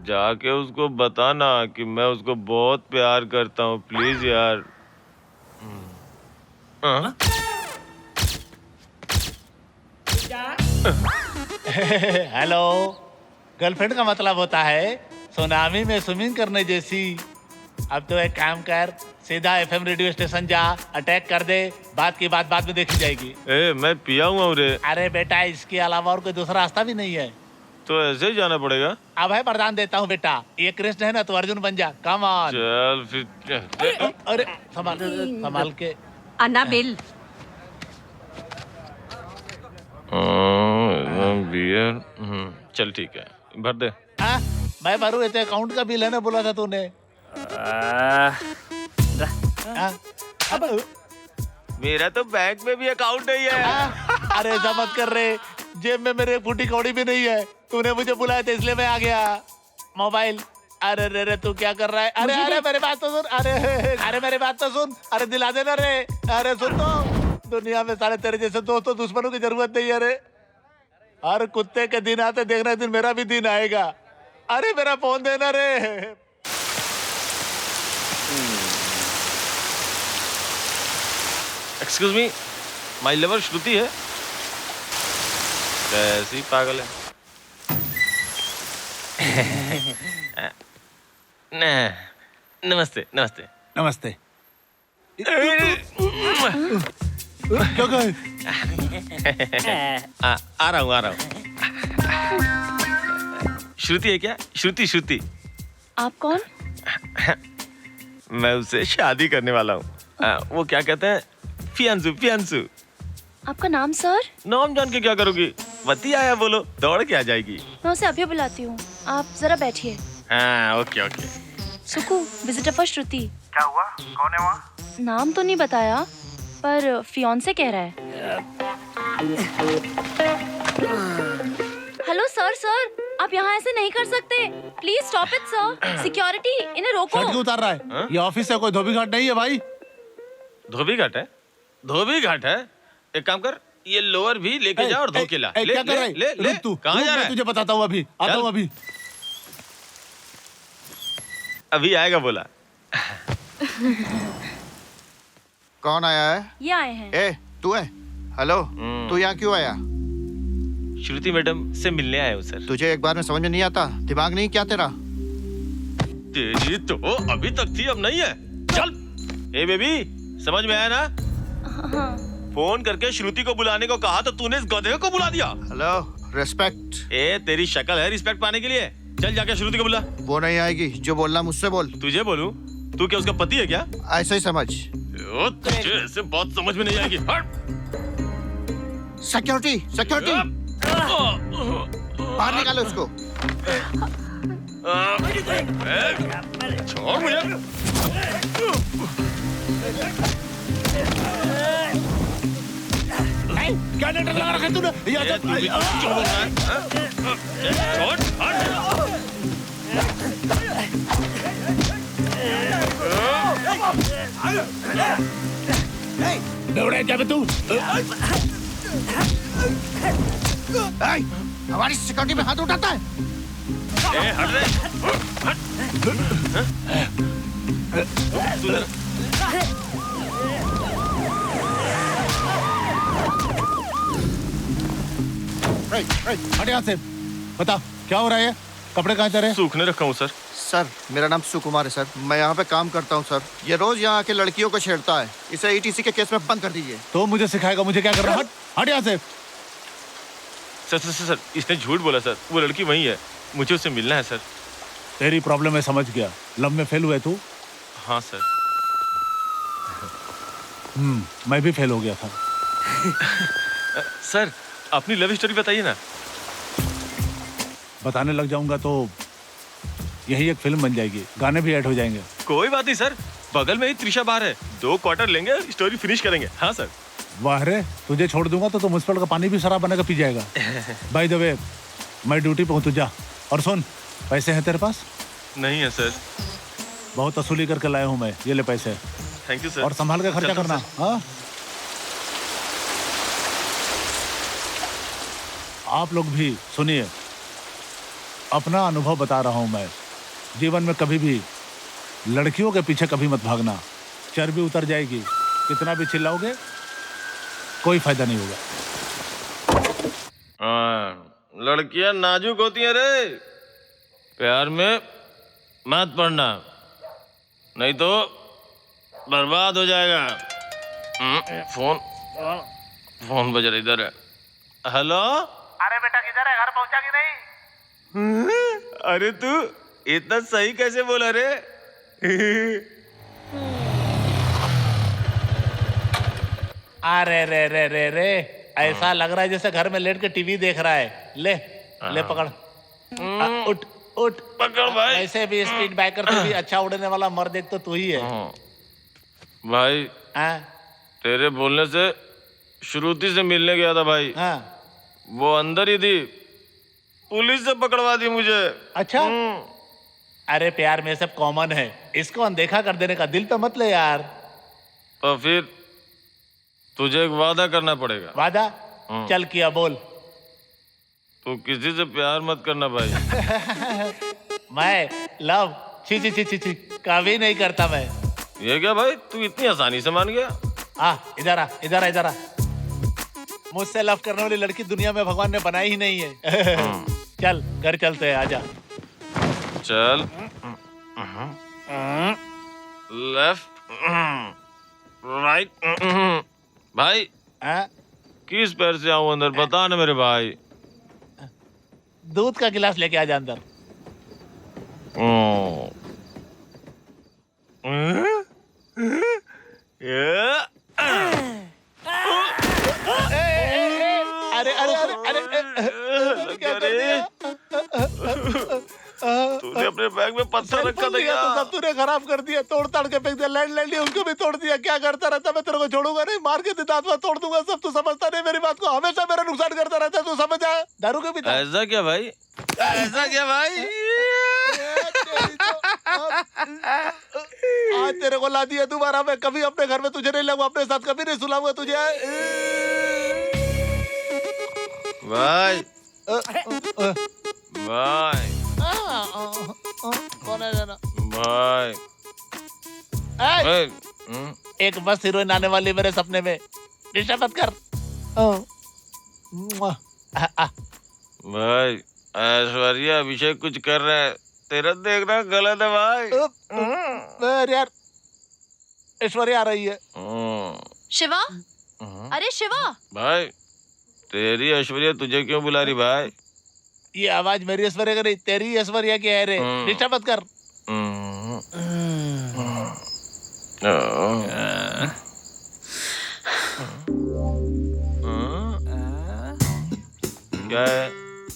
[SPEAKER 2] जाके उसको बताना कि मैं उसको बहुत प्यार करता हूँ, प्लीज यार।
[SPEAKER 5] हेलो, गर्लफ्रेंड का मतलब होता है सुनामी में स्विमिंग करने जैसी। अब तो एक काम कर, सीधा एफएम रेडियो स्टेशन जा, अटैक कर दे, बात की बात बाद में देखी जाएगी।
[SPEAKER 2] ए मैं पिया हुआ हूँ रे।
[SPEAKER 5] अरे बेटा, इसके अलावा और कोई दूसरा रास्ता भी नहीं है।
[SPEAKER 2] तो ऐसे ही जाना पड़ेगा।
[SPEAKER 5] अब है वरदान देता हूँ बेटा, ये कृष्ण है ना, तो अर्जुन बन जा। Come on.
[SPEAKER 2] चल फिर।
[SPEAKER 5] अरे संभाल के।
[SPEAKER 8] अन्ना बिल।
[SPEAKER 2] बियर। चल ठीक है, भर दे।
[SPEAKER 5] हाँ, मैं भरूँ? ये अकाउंट का बिल है ना, बोला था तूने। अब
[SPEAKER 2] मेरा तो बैंक में भी अकाउंट नहीं है।
[SPEAKER 5] अरे ऐसा मत कर रे, जेब में मेरे फूटी कौड़ी भी नहीं है। तूने मुझे बुलाया था इसलिए मैं आ गया। मोबाइल। अरे रे रे, तू क्या कर रहा है? अरे अरे मेरी बात तो सुन। अरे मेरी बात तो सुन। अरे दिला देना रे। अरे सुन तो, दुनिया में सारे तेरे जैसे दोस्तों दुश्मनों की जरूरत नहीं है रे। हर कुत्ते के दिन आते, देखना दिन मेरा भी दिन आएगा। अरे मेरा फोन देना रे।
[SPEAKER 2] एक्सक्यूज मी, माय लवर श्रुति है। कैसी पागल है। नमस्ते नमस्ते
[SPEAKER 5] नमस्ते। क्या कहे?
[SPEAKER 2] आ रहा हूँ। श्रुति है क्या? श्रुति।
[SPEAKER 4] आप कौन?
[SPEAKER 2] मैं उससे शादी करने वाला हूँ। वो क्या कहते हैं, फियांसू।
[SPEAKER 4] आपका नाम सर?
[SPEAKER 2] नाम जान के क्या करोगी? वती आया बोलो, दौड़ के आ जाएगी।
[SPEAKER 4] मैं उसे अभी बुलाती हूँ, आप जरा बैठिए।
[SPEAKER 2] हाँ ओके।
[SPEAKER 4] सुकू, विजिटर फॉर श्रुति।
[SPEAKER 9] क्या हुआ? कौन है वहाँ?
[SPEAKER 4] नाम तो नहीं बताया, पर फियांसे कह रहा है। हेलो सर, आप यहाँ ऐसे नहीं कर सकते। Please stop it sir. Security, इन्हें रोको।
[SPEAKER 5] शर्ट क्यों उतार रहा है? ये ऑफिस है, कोई धोबी घाट नहीं है भाई।
[SPEAKER 2] धोबी घाट है। एक काम कर, ये लोअर भी लेके जा और धो के ला।
[SPEAKER 5] क्या कर रहा है?
[SPEAKER 2] ले।
[SPEAKER 5] तू
[SPEAKER 2] कहाँ जा रहा है?
[SPEAKER 5] तुझे बताता हूँ अभी। आता हूँ अभी।
[SPEAKER 2] अभी आएगा बोला।
[SPEAKER 9] कौन आया है?
[SPEAKER 4] ये आए हैं।
[SPEAKER 9] ए, तू है? हेलो, तू यहाँ क्यों आया?
[SPEAKER 2] श्रुति मैडम से मिलने आया हूँ सर।
[SPEAKER 9] तुझे एक बार में समझ में नहीं आता? दिमाग नहीं क्या तेरा?
[SPEAKER 2] तेरी तो अभी तक थी, अब नहीं है। चल। ए बेबी, समझ में आया ना?
[SPEAKER 4] हाँ।
[SPEAKER 2] फोन करके श्रुति को बुलाने को कहा तो तूने इस गधे को बुला दिया।
[SPEAKER 9] Hello, respect.
[SPEAKER 2] ए तेरी शक्ल है रिस्पेक्ट पाने के लिए? चल जाके श्रुति को बुला।
[SPEAKER 9] वो नहीं आएगी, जो बोलना मुझसे बोल।
[SPEAKER 2] तुझे बोलूं? तू क्या उसका पति है क्या?
[SPEAKER 9] ऐसे ही समझ।
[SPEAKER 2] तुझे ऐसे बात समझ में नहीं आएगी। हट।
[SPEAKER 9] सिक्योरिटी, बाहर निकालो उसको।
[SPEAKER 2] छोड़ मुझे।
[SPEAKER 5] क्या डंडा लगा रखा है तूने? दौड़े क्या तू?
[SPEAKER 9] हमारी सिक्योरिटी में हाथ उठाता है।
[SPEAKER 2] हट रे।
[SPEAKER 5] हट यहाँ से। बता क्या हो रहा है? कपड़े कहाँ तेरे?
[SPEAKER 2] सूखने रखा हूँ सर।
[SPEAKER 9] सर, मेरा नाम सुकुमार है सर। मैं यहाँ पे काम करता हूँ सर। ये रोज यहाँ आके लड़कियों को छेड़ता है। इसे ईटीसी के केस में बंद कर दीजिए।
[SPEAKER 5] तो मुझे सिखाएगा मुझे क्या करना? हट यहाँ से।
[SPEAKER 2] सर, इसने झूठ बोला सर। वो लड़की वही है, मुझे उससे मिलना है सर।
[SPEAKER 5] तेरी प्रॉब्लम है, समझ गया। लव में फेल हुए तू?
[SPEAKER 2] हाँ सर।
[SPEAKER 5] मैं भी फेल हो गया था।
[SPEAKER 2] सर अपनी लव स्टोरी बताइए ना।
[SPEAKER 5] बताने लग जाऊंगा तो यही एक फिल्म बन जाएगी, गाने भी ऐड हो जाएंगे।
[SPEAKER 2] कोई बात नहीं सर, बगल में ही त्रिशा बार है, 2 क्वार्टर लेंगे, स्टोरी फिनिश करेंगे। हाँ सर।
[SPEAKER 5] वाह रे, तुझे छोड़ दूंगा तो म्युनिसिपल का पानी भी शराब बना के पी जाएगा। बाय द वे, मैं ड्यूटी पे हूँ, तू जा। और सुन, पैसे हैं तेरे पास?
[SPEAKER 2] नहीं है सर।
[SPEAKER 5] बहुत वसूली करके लाया हूँ मैं, ये ले पैसे।
[SPEAKER 2] Thank you sir.
[SPEAKER 5] और संभाल के खर्चा करना। हाँ, आप लोग भी सुनिए, अपना अनुभव बता रहा हूं मैं। जीवन में कभी भी लड़कियों के पीछे कभी मत भागना, चर्बी उतर जाएगी। कितना भी चिल्लाओगे कोई फायदा नहीं होगा।
[SPEAKER 2] लड़कियां नाजुक होती हैं रे, प्यार में मत पड़ना, नहीं तो बर्बाद हो जाएगा। फोन फोन बज रहा, इधर है। हेलो।
[SPEAKER 5] अरे बेटा किधर है, घर पहुंचा कि नहीं?
[SPEAKER 2] अरे तू इतना सही कैसे बोला रे?
[SPEAKER 5] अरे रे रे रे रे, ऐसा लग रहा है जैसे घर में लेट के टीवी देख रहा है। ले ले पकड़, उठ उठ
[SPEAKER 2] पकड़ भाई।
[SPEAKER 5] ऐसे भी स्पीड बाइकर से भी अच्छा उड़ने वाला मर्द एक तो तू ही है।
[SPEAKER 2] भाई तेरे बोलने से श्रुति से मिलने गया था भाई। वो अंदर ही थी, पुलिस से पकड़वा दी मुझे।
[SPEAKER 5] अच्छा। अरे प्यार में सब कॉमन है, इसको अनदेखा कर देने का दिल तो मत ले यार।
[SPEAKER 2] तो फिर तुझे एक वादा करना पड़ेगा।
[SPEAKER 5] वादा? चल किया बोल।
[SPEAKER 2] तू किसी से प्यार मत करना भाई।
[SPEAKER 5] मैं लव छी छी छी छी छी कभी नहीं करता मैं।
[SPEAKER 2] ये क्या भाई, तू इतनी आसानी से मान गया?
[SPEAKER 5] इधर आ इधर आ इधर आ। मुझसे लव करने वाली लड़की दुनिया में भगवान ने बनाई ही नहीं है। चल घर चलते हैं, आजा।
[SPEAKER 2] चल। Left right. भाई किस पैर से आऊं अंदर, बता ना मेरे भाई।
[SPEAKER 5] दूध का गिलास लेके आ जा अंदर। अरे अरे अरे अरे क्या कर दिया?
[SPEAKER 2] तूने अपने बैग में पत्थर रखा था क्या?
[SPEAKER 5] तो सब तूने खराब कर दिया, तोड़ ताड़ के फेंक दिया। लैंड उसको भी तोड़ दिया। क्या करता रहता? मैं तेरे को छोड़ूंगा नहीं, मार के दांत में तोड़ दूंगा सब। तू समझता नहीं मेरी बात को, हमेशा मेरा नुकसान करता रहता है। तू समझ आ? दारू के पीता?
[SPEAKER 2] ऐसा क्या भाई, ऐसा क्या भाई?
[SPEAKER 5] आज तेरे को ला दिया दोबारा। मैं कभी अपने घर में तुझे नहीं लाऊंगा, अपने साथ कभी नहीं सुलाऊंगा तुझे।
[SPEAKER 2] भाई भाई
[SPEAKER 5] कौन है जाना?
[SPEAKER 2] भाई
[SPEAKER 5] एक मस्त हीरोइन आने वाली मेरे सपने में, डिस्टर्ब मत कर।
[SPEAKER 2] भाई ऐश्वर्या अभिषेक कुछ कर रहा है, तेरा देखना गलत है भाई।
[SPEAKER 5] यार ऐश्वर्या आ रही है।
[SPEAKER 4] शिवा, अरे शिवा।
[SPEAKER 2] भाई तेरी ऐश्वर्या तुझे क्यों बुला रही भाई?
[SPEAKER 5] ये आवाज मेरी ऐश्वर्या की नहीं, तेरी ऐश्वर्या की है रे। डिस्टर्ब मत कर।
[SPEAKER 2] क्या है,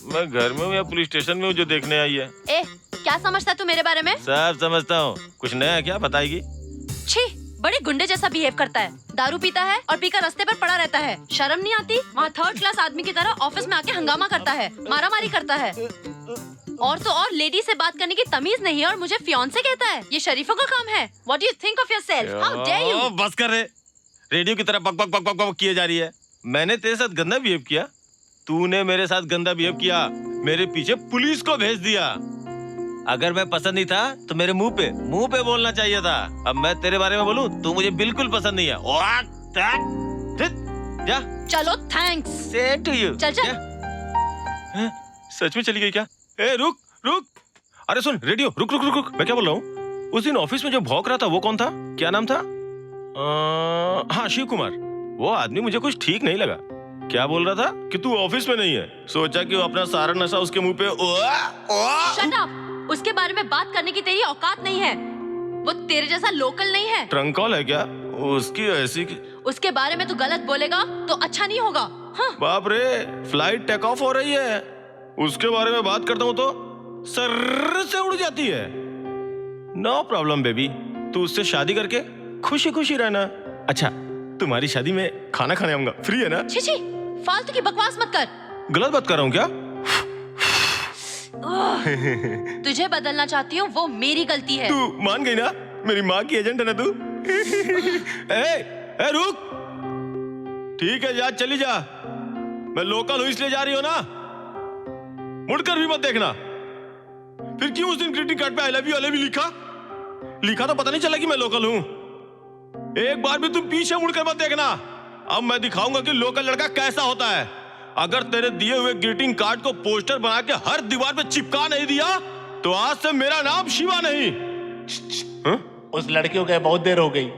[SPEAKER 2] मैं घर में हूँ या पुलिस स्टेशन में हूँ जो देखने आई है?
[SPEAKER 4] ए, क्या समझता है तू मेरे बारे में?
[SPEAKER 2] सब समझता हूँ, कुछ नया क्या बताएगी?
[SPEAKER 4] छी, बड़े गुंडे जैसा बिहेव करता है। दारू पीता है और पीकर रास्ते पर पड़ा रहता है। शर्म नहीं आती? वहाँ थर्ड क्लास आदमी की तरह ऑफिस में आके हंगामा करता है, मारामारी करता है। और तो और लेडी से बात करने की तमीज नहीं है और मुझे फियांसे कहता है। ये शरीफों का काम है। What do you think of yourself? How dare you?
[SPEAKER 2] बस कर रे, रेडियो की तरह बक बक बक बक बक किए जा रही है। मैंने तेरे साथ गंदा बिहेव किया, तूने मेरे साथ गंदा बिहेव किया, मेरे पीछे पुलिस को भेज दिया। अगर मैं पसंद नहीं था तो मेरे मुंह पे बोलना चाहिए था। अब मैं तेरे बारे में बोलूं, तू मुझे बिल्कुल पसंद नहीं है। जा।
[SPEAKER 4] चलो थैंक्स।
[SPEAKER 2] Same to you.
[SPEAKER 4] चल चल।
[SPEAKER 2] सच में चली गई क्या? ए रुक रुक, अरे सुन रेडियो, रुक रुक रुक रुक, मैं क्या बोल रहा हूँ? उस दिन ऑफिस में जो भौंक रहा था वो कौन था? क्या नाम था? हाँ शिव कुमार। वो आदमी मुझे कुछ ठीक नहीं लगा। क्या बोल रहा था कि तू ऑफिस में नहीं है, सोचा कि वो अपना सारा नशा उसके मुंह पे।
[SPEAKER 4] शट अप, उसके बारे में बात करने की तेरी औकात नहीं है। वो तेरे जैसा लोकल नहीं है।
[SPEAKER 2] ट्रंक कॉल है क्या उसकी ऐसी की?
[SPEAKER 4] उसके बारे में तू गलत बोलेगा तो अच्छा नहीं होगा। हाँ।
[SPEAKER 2] बाप रे, फ्लाइट टेक ऑफ हो रही है, उसके बारे में बात करता हूँ तो सर से उड़ जाती है। नो प्रॉब्लम बेबी, तू उससे शादी करके खुशी खुशी रहना। अच्छा, तुम्हारी शादी में खाना खाने आऊंगा, फ्री है ना?
[SPEAKER 4] छी छी, फालतू की बकवास मत कर।
[SPEAKER 2] गलत बात कर रहा हूँ क्या?
[SPEAKER 4] तुझे बदलना चाहती हूँ, वो मेरी गलती है।
[SPEAKER 2] तू मान गई ना, मेरी माँ की एजेंट है ना तू। ए रुक, ठीक है जा, चली जा। मैं लोकल हूँ इसलिए जा रही हो ना, मुड़कर भी मत देखना। फिर क्यों उस दिन ग्रीटिंग कार्ड पे आई लव यू लिखा तो पता नहीं चला कि मैं लोकल हूँ। एक बार भी तुम पीछे मुड़कर मत देखना। अब मैं दिखाऊंगा कि लोकल लड़का कैसा होता है। अगर तेरे दिए हुए ग्रीटिंग कार्ड को पोस्टर बना के हर दीवार पे चिपका नहीं दिया तो आज से मेरा नाम शिवा नहीं।
[SPEAKER 5] उस लड़की को गए बहुत देर हो गई।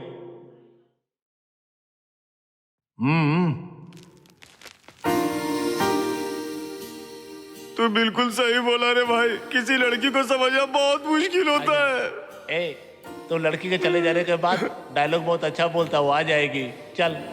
[SPEAKER 2] तू बिल्कुल सही बोला रे भाई, किसी लड़की को समझना बहुत मुश्किल होता है।
[SPEAKER 5] ए, तो लड़की के चले जाने के बाद डायलॉग बहुत अच्छा बोलता, वो आ जाएगी। चल।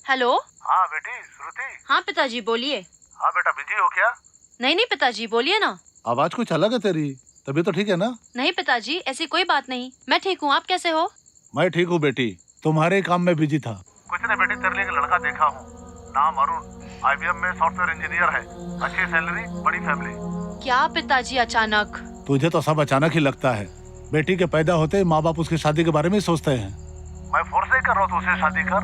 [SPEAKER 4] हेलो।
[SPEAKER 5] हाँ बेटी श्रुति।
[SPEAKER 4] हाँ पिताजी बोलिए।
[SPEAKER 5] हाँ बेटा, बिजी हो क्या?
[SPEAKER 4] नहीं पिताजी बोलिए ना।
[SPEAKER 5] आवाज कुछ अलग है तेरी, तबीयत तो ठीक है ना?
[SPEAKER 4] नहीं पिताजी, ऐसी कोई बात नहीं, मैं ठीक हूँ। आप कैसे हो?
[SPEAKER 5] मैं ठीक हूँ बेटी, तुम्हारे काम में बिजी था।
[SPEAKER 12] कुछ नहीं बेटी, तेरे लिए एक लड़का देखा हूँ, नाम अरुण, IBM में सॉफ्टवेयर इंजीनियर है, अच्छी सैलरी, बड़ी फैमिली।
[SPEAKER 4] क्या पिताजी अचानक?
[SPEAKER 5] तुझे तो सब अचानक ही लगता है। बेटी के पैदा होते ही माँ बाप उसकी शादी के बारे में सोचते हैं।
[SPEAKER 12] मैं फोर्स नहीं कर रहा हूँ, तू उसे शादी कर,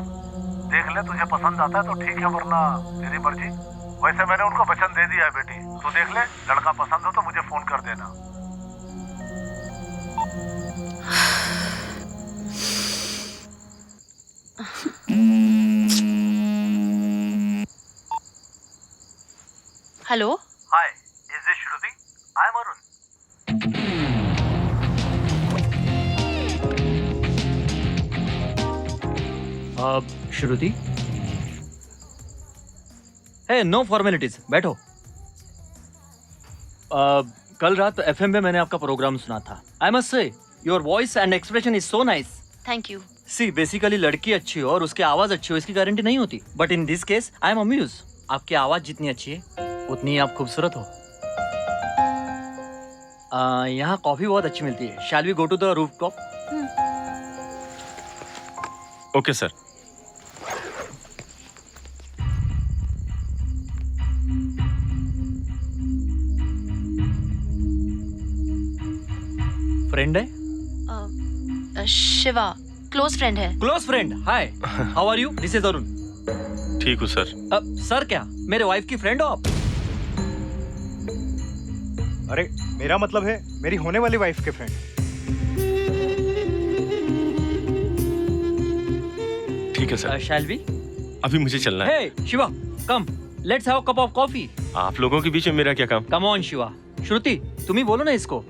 [SPEAKER 12] देख ले, तुझे पसंद आता है तो ठीक है, वरना तेरी मर्जी। वैसे मैंने उनको वचन दे दिया है बेटी, तू देख ले, लड़का पसंद हो तो मुझे फोन कर देना।
[SPEAKER 4] Hello.
[SPEAKER 12] Hi, is this Shruti? I am Arun.
[SPEAKER 6] Shruti, hey no formalities, बैठो। कल रात FM में मैंने आपका प्रोग्राम सुना था। I must say your voice and expression is so nice.
[SPEAKER 4] Thank you.
[SPEAKER 6] See basically लड़की अच्छी हो और उसकी आवाज अच्छी हो इसकी गारंटी नहीं होती, but in this case I am amuse. आपकी आवाज जितनी अच्छी है उतनी ही आप खूबसूरत हो। यहाँ कॉफी बहुत अच्छी मिलती है। Shall we go to the roof top?
[SPEAKER 2] Okay sir.
[SPEAKER 6] Friend है?
[SPEAKER 4] शिवा, क्लोज फ्रेंड है।
[SPEAKER 6] Close friend, hi, how are you? This is Arun.
[SPEAKER 2] ठीक हूँ सर।
[SPEAKER 6] सर क्या, मेरे वाइफ की फ्रेंड हो आप?
[SPEAKER 12] अरे मेरा मतलब है मेरी होने वाली वाइफ के फ्रेंड।
[SPEAKER 2] ठीक है सर।
[SPEAKER 6] Shall we?
[SPEAKER 2] अभी मुझे चलना है।
[SPEAKER 6] Hey Shiva, come, let's have a cup of coffee.
[SPEAKER 2] आप लोगों के बीच में मेरा क्या काम?
[SPEAKER 6] Come on Shiva. श्रुति, तुम ही बोलो ना इसको।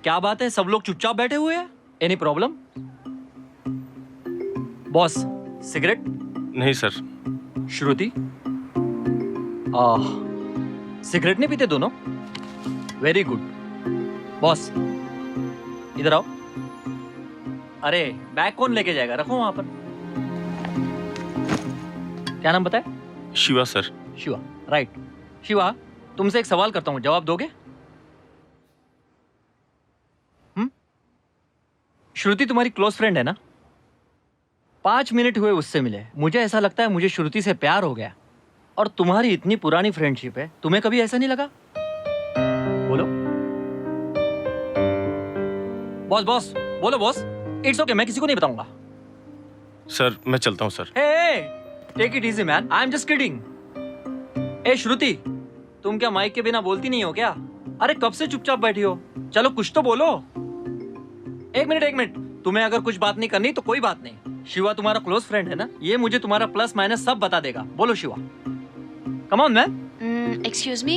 [SPEAKER 6] क्या बात है, सब लोग चुपचाप बैठे हुए हैं? Any problem? Boss, cigarette?
[SPEAKER 2] नहीं सर।
[SPEAKER 6] श्रुति, सिगरेट नहीं पीते दोनों? Very good. बॉस, इधर आओ। अरे बैग कौन लेके जाएगा, रखो वहां पर। क्या नाम बताए?
[SPEAKER 2] शिवा सर।
[SPEAKER 6] शिवा, राइट। शिवा, तुमसे एक सवाल करता हूं, जवाब दोगे? श्रुति तुम्हारी क्लोज फ्रेंड है ना? 5 मिनट हुए उससे मिले, मुझे ऐसा लगता है मुझे श्रुति से प्यार हो गया। और तुम्हारी इतनी पुरानी फ्रेंडशिप है, तुम्हें कभी ऐसा नहीं लगा? बोलो बॉस, बॉस बोलो बॉस। इट्स ओके, मैं किसी को नहीं बताऊंगा।
[SPEAKER 2] सर मैं चलता हूँ sir.
[SPEAKER 6] Hey, take it easy man, I am just kidding. ए श्रुति, तुम क्या माइक के बिना बोलती नहीं हो क्या? अरे कब से चुपचाप बैठी हो? चलो कुछ तो बोलो। एक मिनट, तुम्हें अगर कुछ बात नहीं करनी तो कोई बात नहीं। शिवा तुम्हारा क्लोज फ्रेंड है ना, ये मुझे तुम्हारा प्लस माइनस सब बता देगा। बोलो Shiva, come on man.
[SPEAKER 4] Excuse me,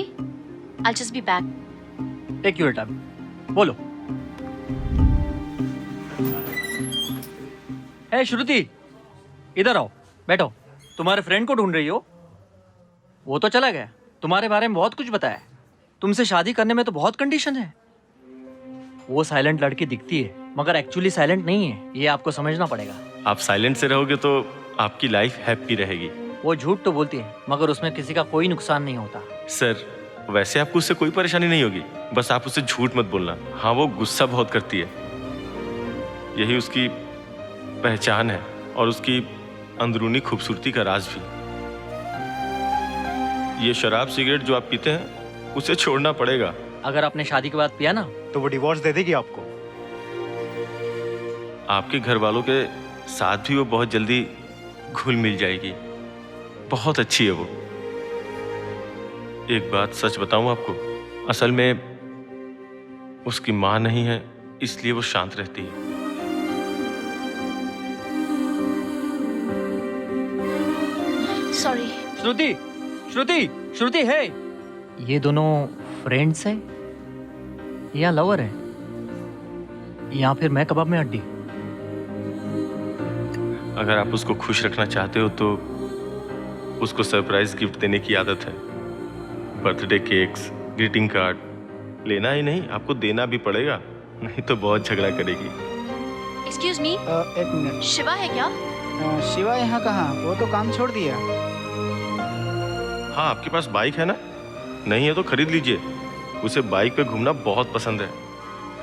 [SPEAKER 4] I just be back.
[SPEAKER 6] Take your time, बोलो। हे श्रुति, इधर आओ, बैठो। तुम्हारे फ्रेंड को ढूंढ रही हो? वो तो चला गया, तुम्हारे बारे में बहुत कुछ बताया। तुमसे शादी करने में तो बहुत कंडीशन है। वो साइलेंट लड़की दिखती है मगर एक्चुअली साइलेंट नहीं है, ये आपको समझना पड़ेगा।
[SPEAKER 2] आप साइलेंट से रहोगे तो आपकी लाइफ हैप्पी रहेगी।
[SPEAKER 6] वो झूठ तो बोलती है मगर उसमें किसी का कोई नुकसान नहीं होता।
[SPEAKER 2] सर वैसे आपको उससे कोई परेशानी नहीं होगी, बस आप उससे झूठ मत बोलना। हाँ वो गुस्सा बहुत करती है, यही उसकी पहचान है और उसकी अंदरूनी खूबसूरती का राज भी। ये शराब सिगरेट जो आप पीते हैं उसे छोड़ना पड़ेगा।
[SPEAKER 6] अगर आपने शादी के बाद पिया ना
[SPEAKER 12] तो वो डिवोर्स दे देगी आपको।
[SPEAKER 2] आपके घर वालों के साथ भी वो बहुत जल्दी घुल मिल जाएगी। बहुत अच्छी है वो। एक बात सच बताऊं आपको, असल में उसकी मां नहीं है इसलिए वो शांत रहती है।
[SPEAKER 4] सॉरी।
[SPEAKER 6] श्रुति, श्रुति, श्रुति है। ये दोनों फ्रेंड्स हैं या लवर है या फिर मैं कबाब में हड्डी?
[SPEAKER 2] अगर आप उसको खुश रखना चाहते हो तो उसको सरप्राइज गिफ्ट देने की आदत है। बर्थडे केक्स, ग्रीटिंग कार्ड लेना ही नहीं, आपको देना भी पड़ेगा, नहीं तो बहुत झगड़ा करेगी।
[SPEAKER 4] एक्सक्यूज मी,
[SPEAKER 10] एक मिनट।
[SPEAKER 4] शिवा है क्या?
[SPEAKER 10] शिवा यहाँ कहाँ, वो तो काम छोड़ दिया।
[SPEAKER 2] हाँ आपके पास बाइक है ना? नहीं है तो खरीद लीजिए। उसे बाइक पे घूमना बहुत पसंद है।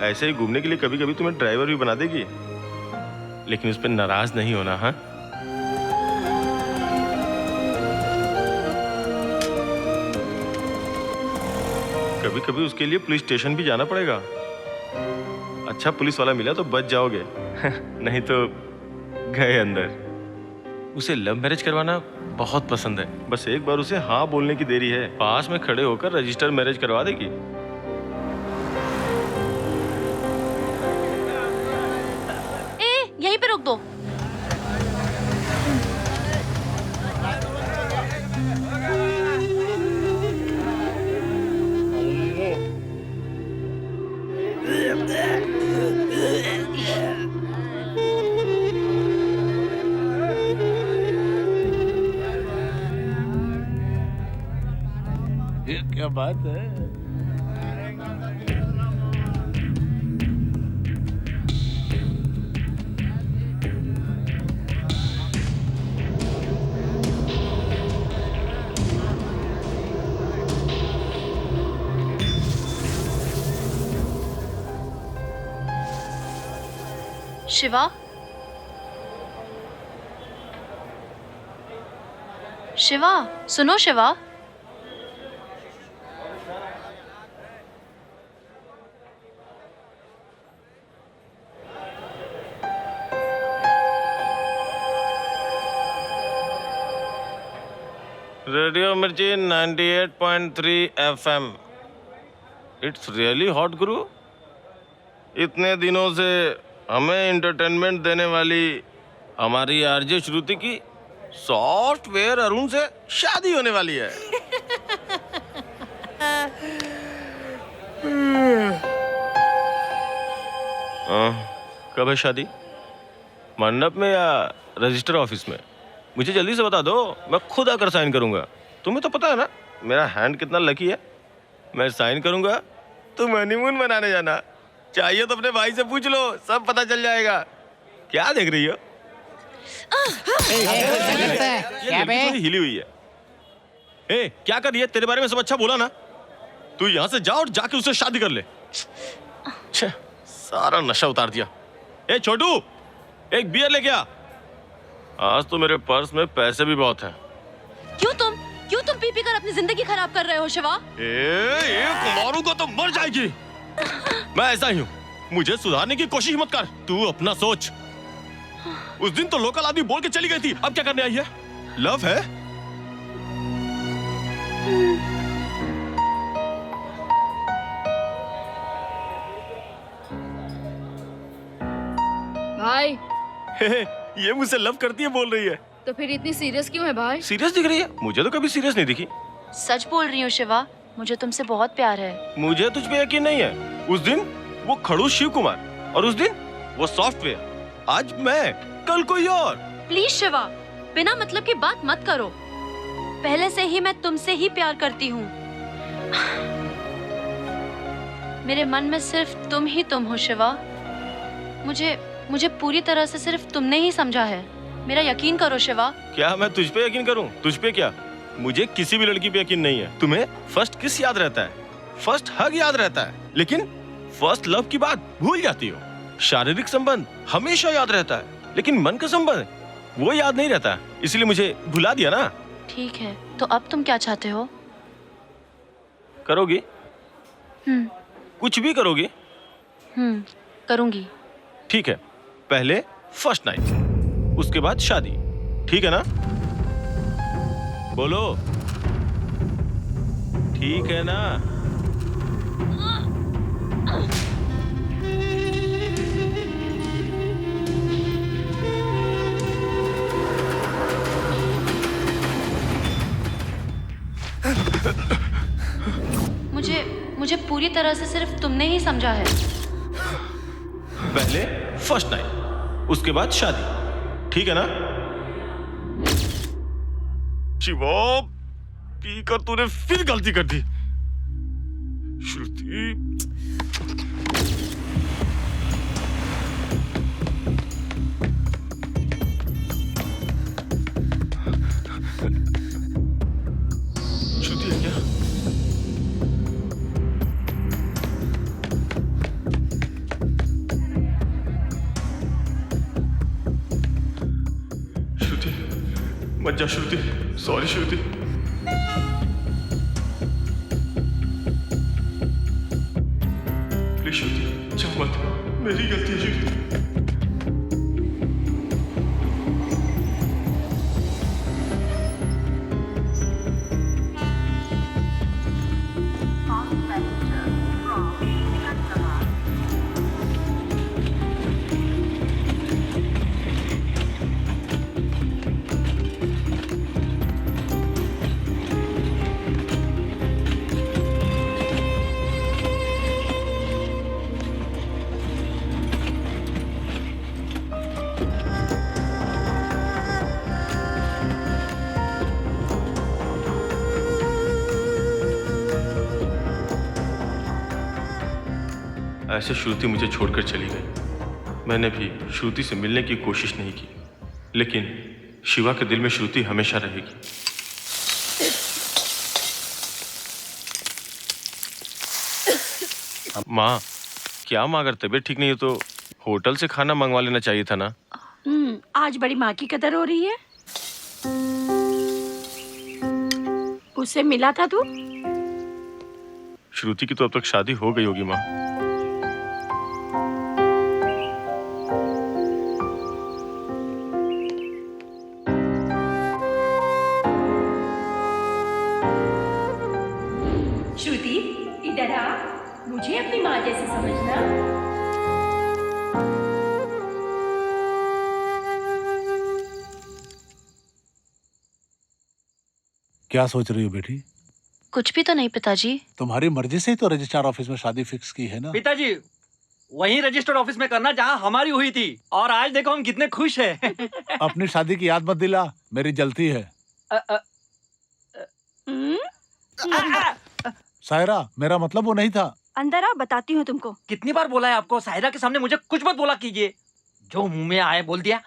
[SPEAKER 2] ऐसे ही घूमने के लिए कभी कभी तुम्हें ड्राइवर भी बना देगी, लेकिन उस पर नाराज नहीं होना। हाँ कभी कभी उसके लिए पुलिस स्टेशन भी जाना पड़ेगा। अच्छा पुलिस वाला मिला तो बच जाओगे नहीं तो गए अंदर। उसे लव मैरिज करवाना बहुत पसंद है, बस एक बार उसे हाँ बोलने की देरी है, पास में खड़े होकर रजिस्टर मैरिज करवा देगी।
[SPEAKER 4] यहीं पे रोक दो।
[SPEAKER 5] ये क्या बात है?
[SPEAKER 4] शिवा, शिवा, सुनो Shiva.
[SPEAKER 2] Radio Mirchi 98.3 FM। It's really hot गुरु। इतने दिनों से हमें एंटरटेनमेंट देने वाली हमारी आरजे श्रुति की सॉफ्टवेयर अरुण से शादी होने वाली है। कब है शादी? मंडप में या रजिस्टर ऑफिस में? मुझे जल्दी से बता दो, मैं खुद आकर साइन करूंगा। तुम्हें तो पता है ना मेरा हैंड कितना लकी है। मैं साइन करूंगा, तुम हनीमून मनाने जाना। चाहिए तो अपने भाई से पूछ लो, सब पता चल जाएगा। क्या देख रही हो?
[SPEAKER 3] क्या बे?
[SPEAKER 2] हिली हुई है। ए, क्या कर रही है? तेरे बारे में सब अच्छा बोला ना। तू यहाँ से जा और जाके उससे शादी कर ले। सारा नशा उतार दिया। ए छोटू, एक बियर लेके आ। आज तो मेरे पर्स में पैसे भी बहुत हैं।
[SPEAKER 4] क्यों तुम पी पी कर अपनी जिंदगी खराब कर रहे हो शिवा?
[SPEAKER 2] मारूंगा तो मर जाएगी। मैं ऐसा ही हूँ, मुझे सुधारने की कोशिश मत कर। तू अपना सोच। उस दिन तो लोकल आदमी बोल के चली गई थी, अब क्या करने आई है? लव है?
[SPEAKER 7] भाई
[SPEAKER 2] ये मुझसे लव करती है बोल रही है।
[SPEAKER 7] तो फिर इतनी सीरियस क्यों है भाई?
[SPEAKER 2] सीरियस दिख रही है? मुझे तो कभी सीरियस नहीं दिखी।
[SPEAKER 4] सच बोल रही हूँ शिवा, मुझे तुमसे बहुत प्यार है।
[SPEAKER 2] मुझे तुझ पे यकीन नहीं है। उस दिन वो खड़ूस शिव कुमार और उस दिन वो सॉफ्टवेयर, आज मैं, कल कोई और।
[SPEAKER 4] प्लीज शिवा, बिना मतलब की बात मत करो। पहले से ही मैं तुमसे ही प्यार करती हूँ। मेरे मन में सिर्फ तुम ही तुम हो शिवा। मुझे पूरी तरह से सिर्फ तुमने ही समझा है। मेरा यकीन करो शिवा।
[SPEAKER 2] क्या मैं तुझ पे यकीन करूं? तुझ पे क्या, मुझे किसी भी लड़की पे यकीन नहीं है। तुम्हें फर्स्ट किस याद रहता है, फर्स्ट हग याद रहता है, लेकिन फर्स्ट लव की बात भूल जाती हो। शारीरिक संबंध हमेशा याद रहता है, लेकिन मन का संबंध वो याद नहीं रहता, इसलिए मुझे भुला दिया ना।
[SPEAKER 4] ठीक है, तो अब तुम क्या चाहते हो?
[SPEAKER 2] करोगी? कुछ भी करोगी?
[SPEAKER 4] करूंगी।
[SPEAKER 2] ठीक है, पहले फर्स्ट नाइट, उसके बाद शादी, ठीक है ना? बोलो, ठीक है ना?
[SPEAKER 4] मुझे पूरी तरह से सिर्फ तुमने ही समझा है।
[SPEAKER 2] पहले फर्स्ट नाइट, उसके बाद शादी, ठीक है ना? शिवा, पी कर तूने फिर गलती कर दी। श्रुति, श्रुति है क्या? मत जा श्रुति, सॉरी श्रुति। प्लीज श्रुति, जा मत, मेरी गलती है श्रुति। ऐसे श्रुति मुझे छोड़कर चली गई। मैंने भी श्रुति से मिलने की कोशिश नहीं की, लेकिन शिवा के दिल में श्रुति हमेशा रहेगी। माँ, क्या माँ, अगर तबीयत ठीक नहीं है तो होटल से खाना मंगवा लेना चाहिए था ना।
[SPEAKER 8] आज बड़ी माँ की कदर हो रही है। उससे मिला था तू?
[SPEAKER 2] श्रुति की तो अब तक शादी हो गई होगी माँ।
[SPEAKER 8] श्रुति, इधर आ, मुझे अपनी माँ जैसे समझना।
[SPEAKER 5] क्या सोच रही हो बेटी?
[SPEAKER 4] कुछ भी तो नहीं पिताजी।
[SPEAKER 5] तुम्हारी मर्जी से ही तो रजिस्ट्रार ऑफिस में शादी फिक्स की है ना?
[SPEAKER 6] पिताजी, वही रजिस्टर्ड ऑफिस में करना जहाँ हमारी हुई थी, और आज देखो हम कितने खुश हैं।
[SPEAKER 5] अपनी शादी की याद मत दिला, मेरी जलती है। सायरा, मेरा मतलब वो नहीं था।
[SPEAKER 8] अंदर आ, बताती हूँ तुमको।
[SPEAKER 6] कितनी बार बोला है आपको, सायरा के सामने मुझे कुछ मत बोला कीजिए। जो मुंह में आए बोल दिया।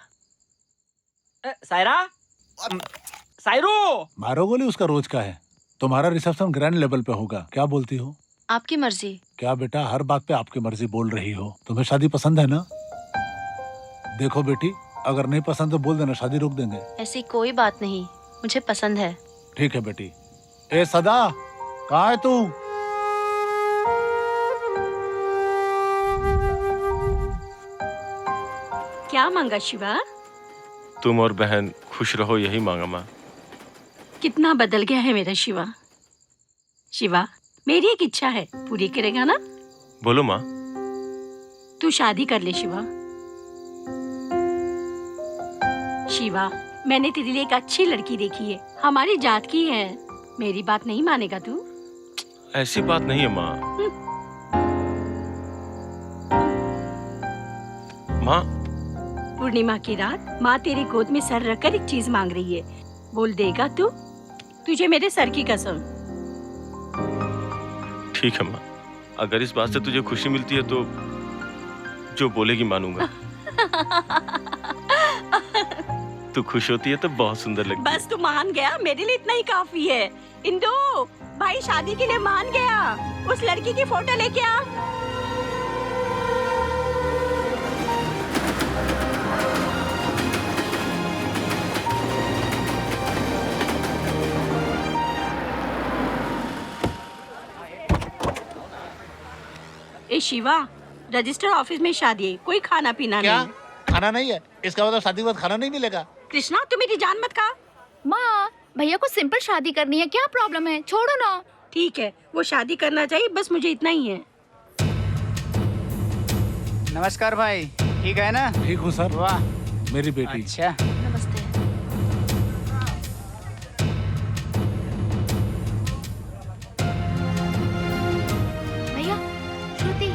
[SPEAKER 6] सायरा, सायरू,
[SPEAKER 5] मारो गोली उसका रोज का है। तुम्हारा रिसेप्शन ग्रैंड लेवल पे होगा, क्या बोलती हो?
[SPEAKER 4] आपकी मर्जी।
[SPEAKER 5] क्या बेटा, हर बात पे आपकी मर्जी बोल रही हो? तुम्हें शादी पसंद है ना? देखो बेटी, अगर नहीं पसंद तो बोल देना, शादी रोक देंगे।
[SPEAKER 4] ऐसी कोई बात नहीं, मुझे पसंद है।
[SPEAKER 5] ठीक है बेटी। ए सदा, कहाँ है तू?
[SPEAKER 8] क्या मांगा शिवा?
[SPEAKER 2] तुम और बहन खुश रहो, यही मांगा माँ।
[SPEAKER 8] कितना बदल गया है मेरा शिवा। शिवा, मेरी एक इच्छा है, पूरी करेगा ना?
[SPEAKER 2] बोलो माँ।
[SPEAKER 8] तू शादी कर ले शिवा। शिवा, मैंने तेरे लिए एक अच्छी लड़की देखी है, हमारी जात की है। मेरी बात नहीं मानेगा तू?
[SPEAKER 2] ऐसी बात नहीं है माँ। माँ,
[SPEAKER 8] पूर्णिमा की रात माँ तेरी गोद में सर रखकर एक चीज मांग रही है, बोल देगा तू? तुझे मेरे सर की कसम।
[SPEAKER 2] ठीक है माँ, अगर इस बात से तुझे खुशी मिलती है तो जो बोलेगी मानूंगा। तू खुश होती है तो बहुत सुंदर लगती है।
[SPEAKER 8] बस तू मान गया, मेरे लिए इतना ही काफी है। इंदु भाई शादी के लिए मान गया, उस लड़की की फोटो लेके आ। ए शिवा, रजिस्टर ऑफिस में शादी है, कोई खाना पीना
[SPEAKER 5] क्या
[SPEAKER 8] नहीं।
[SPEAKER 5] खाना नहीं है? इसका मतलब शादी के बाद खाना नहीं मिलेगा?
[SPEAKER 8] कृष्णा तू मेरी जान मत खा।
[SPEAKER 7] माँ भैया को सिंपल शादी करनी है, क्या प्रॉब्लम है? छोड़ो ना।
[SPEAKER 8] ठीक है, वो शादी करना चाहिए, बस मुझे इतना ही है।
[SPEAKER 10] नमस्कार भाई, ठीक है ना?
[SPEAKER 5] ठीक हूँ सर।
[SPEAKER 10] वाह,
[SPEAKER 5] मेरी बेटी।
[SPEAKER 10] अच्छा।
[SPEAKER 4] नमस्ते।
[SPEAKER 7] भैया श्रुति।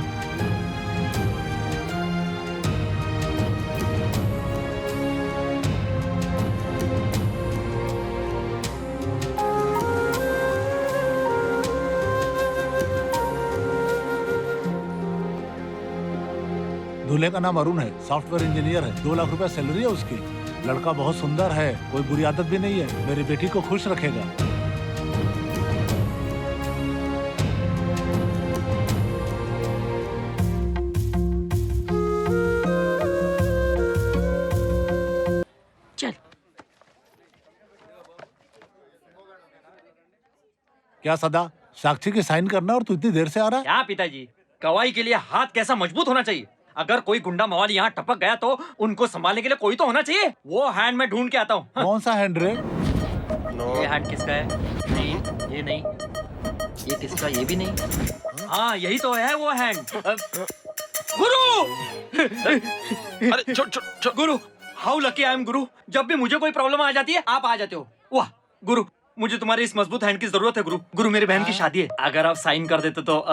[SPEAKER 5] दूल्हे का नाम अरुण है, सॉफ्टवेयर इंजीनियर है, 2 लाख रुपए सैलरी है उसकी। लड़का बहुत सुंदर है, कोई बुरी आदत भी नहीं है, मेरी बेटी को खुश रखेगा।
[SPEAKER 8] चल।
[SPEAKER 5] क्या सदा, साक्षी की साइन करना और तू इतनी देर से आ रहा है?
[SPEAKER 6] क्या पिताजी, गवाही के लिए हाथ कैसा मजबूत होना चाहिए। अगर कोई गुंडा मवाली यहाँ टपक गया तो उनको संभालने के लिए कोई तो होना चाहिए। वो हैंड में ढूंढ के आता हूँ।
[SPEAKER 5] कौन सा हैंड रे?
[SPEAKER 6] ये हैंड किसका है? नहीं, ये नहीं। ये किसका? ये भी नहीं। हाँ यही तो है वो हैंड। गुरु!
[SPEAKER 2] अरे छोड़
[SPEAKER 6] गुरु, हाउ लकी आई एम गुरु। जब भी मुझे कोई प्रॉब्लम आ जाती है आप आ जाते हो। वाह गुरु, मुझे तुम्हारी इस मजबूत हैंड की जरूरत है गुरु। गुरु मेरी बहन की शादी है, अगर आप साइन कर देते तो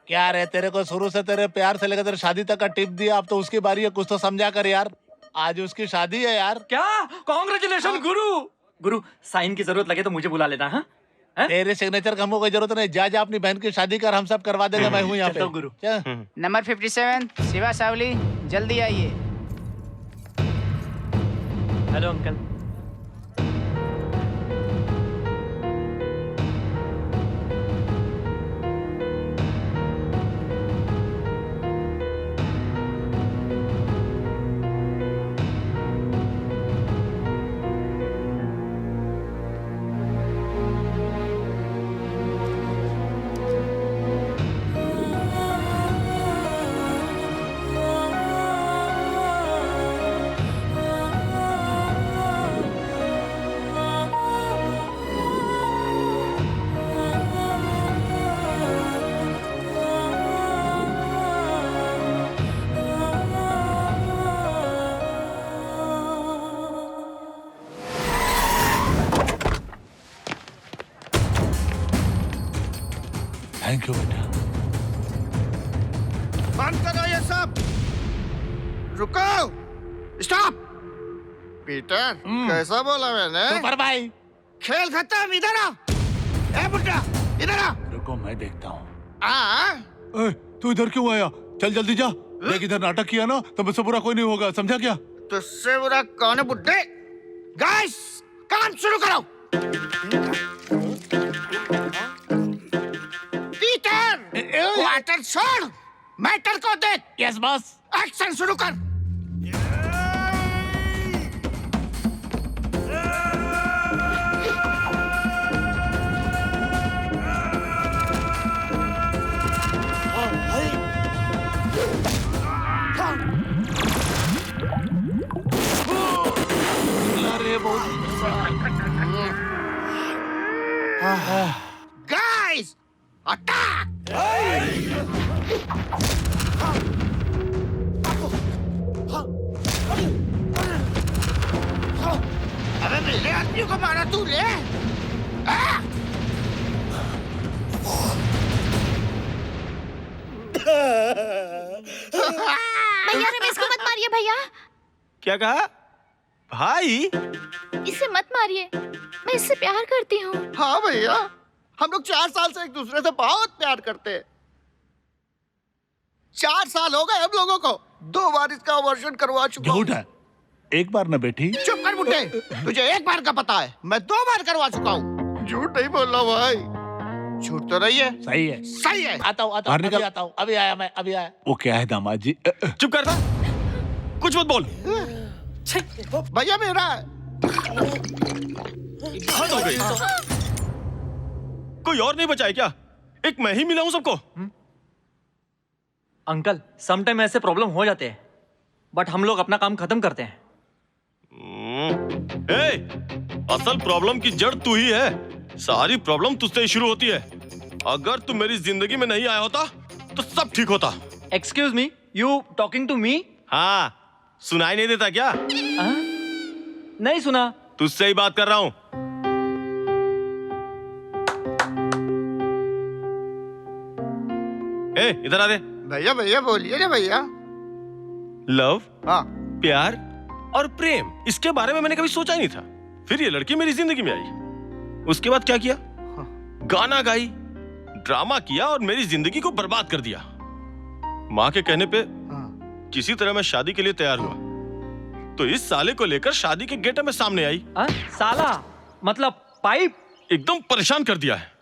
[SPEAKER 5] क्या रे, तेरे को शुरू से तेरे प्यार से लेकर तेरे शादी तक का टिप दिया, अब तो उसकी बारी है, कुछ तो समझा कर यार। आज उसकी शादी है यार।
[SPEAKER 6] क्या? कांग्रेचुलेशन गुरु। गुरु साइन की जरूरत लगे तो मुझे बुला लेना। हाँ
[SPEAKER 5] तेरे सिग्नेचर का हमको कोई जरूरत नहीं, जा अपनी बहन की शादी कर, हम सब करवा देंगे। मैं हूँ यहाँ पे
[SPEAKER 6] गुरु।
[SPEAKER 10] नंबर 57 शिवा सावली, जल्दी आइए।
[SPEAKER 6] Hello uncle.
[SPEAKER 5] थैंक यू बेटा।
[SPEAKER 9] बंद करो ये सब, रुको, स्टॉप। पीटर, कैसा बोला मैंने?
[SPEAKER 5] सुपर भाई,
[SPEAKER 9] खेल खत्म, इधर आ। ए बुड्ढा, इधर आ।
[SPEAKER 5] रुको मैं देखता हूँ।
[SPEAKER 9] आ?
[SPEAKER 5] तू इधर क्यों आया? चल जल्दी जा। देख इधर नाटक किया ना तो मुझसे बुरा कोई नहीं होगा, समझा क्या?
[SPEAKER 9] तुझसे बुरा कौन है बुड्ढे? गाइस, काम शुरू करो। पीटर, क्वार्टर छोड़, मैटर को देख।
[SPEAKER 5] Yes boss.
[SPEAKER 9] एक्शन शुरू कर। Guys, attack! अबे मेरे आदमी को मारा तूने?
[SPEAKER 7] भैया रमेश को मत मारिए भैया।
[SPEAKER 2] क्या कहा भाई?
[SPEAKER 7] इसे मत मारिए, मैं इससे प्यार करती हूँ।
[SPEAKER 9] हाँ भैया, हम लोग 4 साल से एक दूसरे से बहुत प्यार करते हैं। 4 साल हो गए हम लोगों को, 2 बार इसका अबॉर्शन करवा चुका हूँ।
[SPEAKER 5] झूठ है, एक बार ना बेटी।
[SPEAKER 9] चुप कर बुड्ढे, तुझे एक बार का पता है, मैं 2 बार करवा चुका हूँ। झूठ नहीं बोल रहा भाई, झूठ तो नहीं है।
[SPEAKER 5] सही है,
[SPEAKER 9] सही है।
[SPEAKER 5] आता हूँ अभी आया मैं, अभी आया। वो क्या है दामाद जी?
[SPEAKER 2] चुप कर था, कुछ मत बोल।
[SPEAKER 9] भैया मेरा
[SPEAKER 2] हद हो गई। कोई और नहीं बचा है क्या? एक मैं ही मिला हूं सबको।
[SPEAKER 6] अंकल समटाइम ऐसे प्रॉब्लम हो जाते हैं, बट हम लोग अपना काम खत्म करते हैं।
[SPEAKER 2] असल प्रॉब्लम की जड़ तू ही है। सारी प्रॉब्लम तुझसे ही शुरू होती है। अगर तू मेरी जिंदगी में नहीं आया होता तो सब ठीक होता।
[SPEAKER 6] Excuse me, you talking to me?
[SPEAKER 2] हाँ, सुनाई नहीं देता क्या?
[SPEAKER 6] नहीं सुना।
[SPEAKER 2] तुझसे ही बात कर रहा हूं। इधर आ रे।
[SPEAKER 9] भैया भैया बोलिए ना भैया।
[SPEAKER 2] लव,
[SPEAKER 9] हाँ,
[SPEAKER 2] प्यार और प्रेम, इसके बारे में मैंने कभी सोचा ही नहीं था। फिर ये लड़की मेरी जिंदगी में आई। उसके बाद क्या किया? गाना गाई, ड्रामा किया और मेरी जिंदगी को बर्बाद कर दिया। माँ के कहने पे किसी तरह मैं शादी के लिए तैयार हुआ, तो इस साले को लेकर शादी के गेट में सामने आई।
[SPEAKER 6] साला मतलब पाइप?
[SPEAKER 2] एकदम परेशान कर दिया है।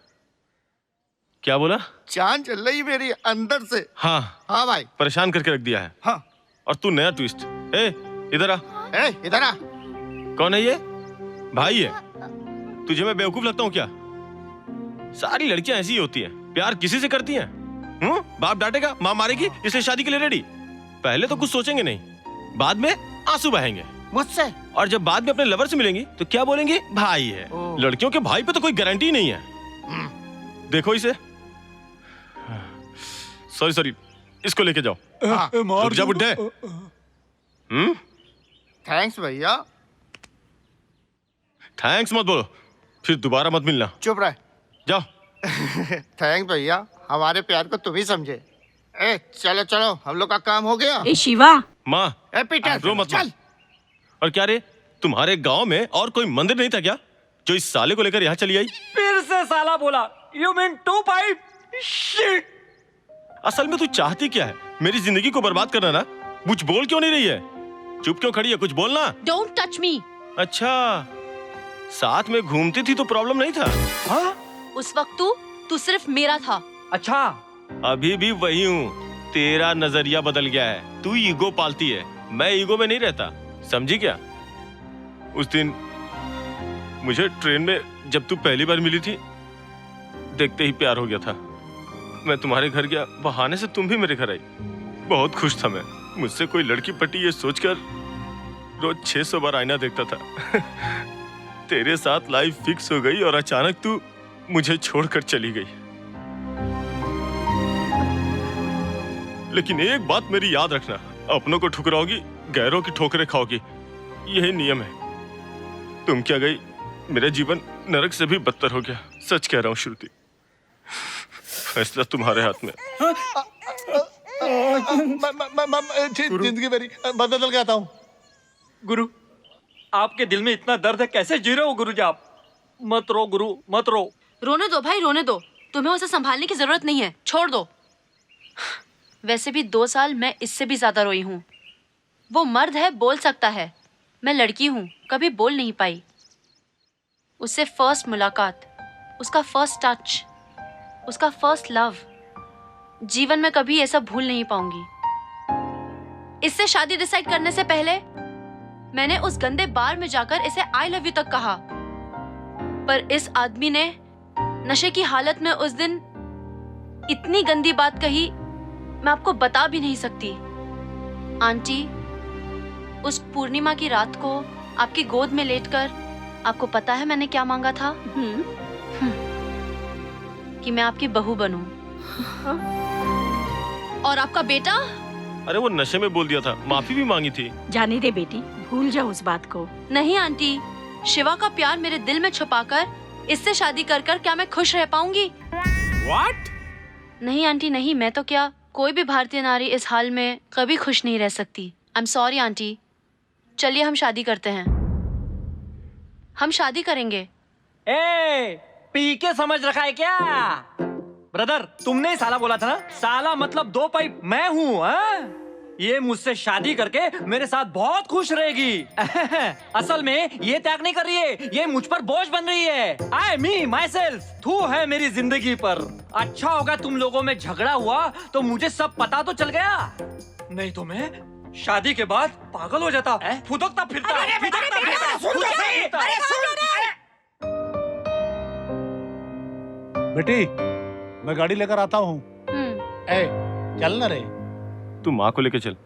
[SPEAKER 2] क्या बोला?
[SPEAKER 9] जान चल रही मेरी अंदर से।
[SPEAKER 2] हाँ
[SPEAKER 9] हाँ भाई,
[SPEAKER 2] परेशान करके रख दिया है।
[SPEAKER 9] हाँ।
[SPEAKER 2] और तू नया ट्विस्ट। इधर आ।
[SPEAKER 9] इधर आ।
[SPEAKER 2] कौन है ये? भाई है? तुझे मैं बेवकूफ लगता हूँ क्या? सारी लड़कियां ऐसी ही होती हैं, प्यार किसी से करती हैं। बाप डांटेगा, माँ मारेगी, इसलिए शादी के लिए रेडी। पहले तो कुछ सोचेंगे नहीं, बाद में आंसू बहेंगे
[SPEAKER 9] मुझसे।
[SPEAKER 2] और जब बाद में अपने लवर से मिलेंगी तो क्या बोलेंगे? भाई है। लड़कियों के भाई पे तो कोई गारंटी नहीं है। देखो इसे। सॉरी, इसको लेके जाओ। रुक जा बुड्ढे।
[SPEAKER 9] थैंक्स भैया।
[SPEAKER 2] थैंक्स मत बोलो, फिर दोबारा मत मिलना।
[SPEAKER 9] चुप रह।
[SPEAKER 2] जाओ।
[SPEAKER 9] थैंक्स भैया, हमारे प्यार को तुम ही समझे। चलो चलो, हम लोग का काम हो गया।
[SPEAKER 8] शिवा।
[SPEAKER 2] माँ,
[SPEAKER 9] पीटर
[SPEAKER 2] रो मत।
[SPEAKER 9] चल।
[SPEAKER 2] और क्या रे, तुम्हारे गांव में और कोई मंदिर नहीं था क्या जो इस साले को लेकर यहाँ चली आई?
[SPEAKER 6] फिर से साला बोला। You mean 2 pipe? Shit!
[SPEAKER 2] असल में तू चाहती क्या है? मेरी जिंदगी को बर्बाद करना ना? कुछ बोल क्यों नहीं रही है? चुप क्यों खड़ी है? कुछ बोलना।
[SPEAKER 4] Don't touch me.
[SPEAKER 2] अच्छा, साथ में घूमती थी तो प्रॉब्लम नहीं था?
[SPEAKER 6] हाँ?
[SPEAKER 4] उस वक्त तू सिर्फ मेरा था।
[SPEAKER 6] अच्छा,
[SPEAKER 2] अभी भी वही हूँ। तेरा नजरिया बदल गया है। तू ईगो पालती है, मैं ईगो में नहीं रहता, समझी क्या? उस दिन मुझे ट्रेन में जब तू पहली बार मिली थी, देखते ही प्यार हो गया था। मैं तुम्हारे घर गया, बहाने से तुम भी मेरे घर आई। बहुत खुश था मैं। मुझसे कोई लड़की पटी ये सोचकर रोज 600 बार आईना देखता था। तेरे साथ लाइफ फिक्स हो गई और अचानक तू मुझे छोड़कर चली गई। लेकिन एक बात मेरी याद रखना, अपनों को ठुकराओगी, गैरों की ठोकरें खाओगी, यही नियम है। तुम क्या गई, मेरा जीवन नरक से भी बदतर हो गया। सच कह रहा हूँ श्रुति, फैसला तुम्हारे हाथ में।
[SPEAKER 5] जिंदगी मेरी बदल के आता हूँ।
[SPEAKER 6] गुरु, आपके दिल में इतना दर्द है, कैसे जी रहे हो गुरु जी आप? मत रो गुरु, मत रो।
[SPEAKER 4] रोने दो भाई, रोने दो। तुम्हें उसे संभालने की जरूरत नहीं है, छोड़ दो। वैसे भी 2 साल मैं इससे भी ज्यादा रोई हूँ। वो मर्द है, बोल सकता है। मैं लड़की हूँ, कभी बोल नहीं पाई। उससे फर्स्ट मुलाकात, उसका फर्स्ट टच, उसका फर्स्ट लव, जीवन में कभी ऐसा भूल नहीं पाऊंगी। इससे शादी डिसाइड करने से पहले मैंने उस गंदे बार में जाकर इसे आई लव यू तक कहा, पर इस आदमी ने नशे की हालत में उस दिन इतनी गंदी बात कही, मैं आपको बता भी नहीं सकती। आंटी, उस पूर्णिमा की रात को आपकी गोद में लेटकर आपको पता है मैंने क्या मांगा था? कि मैं आपकी बहू बनूं। और आपका बेटा?
[SPEAKER 2] अरे वो नशे में बोल दिया था, माफी भी मांगी थी।
[SPEAKER 8] जाने दे बेटी, भूल जाओ उस बात को।
[SPEAKER 4] नहीं आंटी, शिवा का प्यार मेरे दिल में छुपाकर इससे शादी कर कर क्या मैं खुश रह पाऊंगी?
[SPEAKER 2] What?
[SPEAKER 4] नहीं आंटी नहीं, मैं तो क्या, कोई भी भारतीय नारी इस हाल में कभी खुश नहीं रह सकती। I am sorry aunty. चलिए हम शादी करते हैं, हम शादी करेंगे।
[SPEAKER 6] पी के समझ रखा है क्या? ब्रदर, तुमने ही साला बोला था ना? साला मतलब 2 पाइप मैं हूँ। ये मुझसे शादी करके मेरे साथ बहुत खुश रहेगी। असल में ये त्याग नहीं कर रही है, ये मुझ पर बोझ बन रही है। आई मी माई सेल्फ तू है मेरी जिंदगी पर। अच्छा होगा तुम लोगों में झगड़ा हुआ तो मुझे सब पता तो चल गया, नहीं तो मैं शादी के बाद पागल हो जाता, फुदकता फिरता।
[SPEAKER 5] बेटी मैं गाड़ी लेकर आता हूँ। ए चल ना रे।
[SPEAKER 2] तू माँ को लेके चल।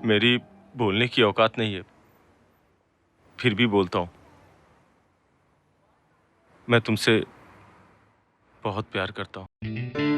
[SPEAKER 2] मेरी बोलने की औकात नहीं है, फिर भी बोलता हूं। मैं तुमसे बहुत प्यार करता हूं।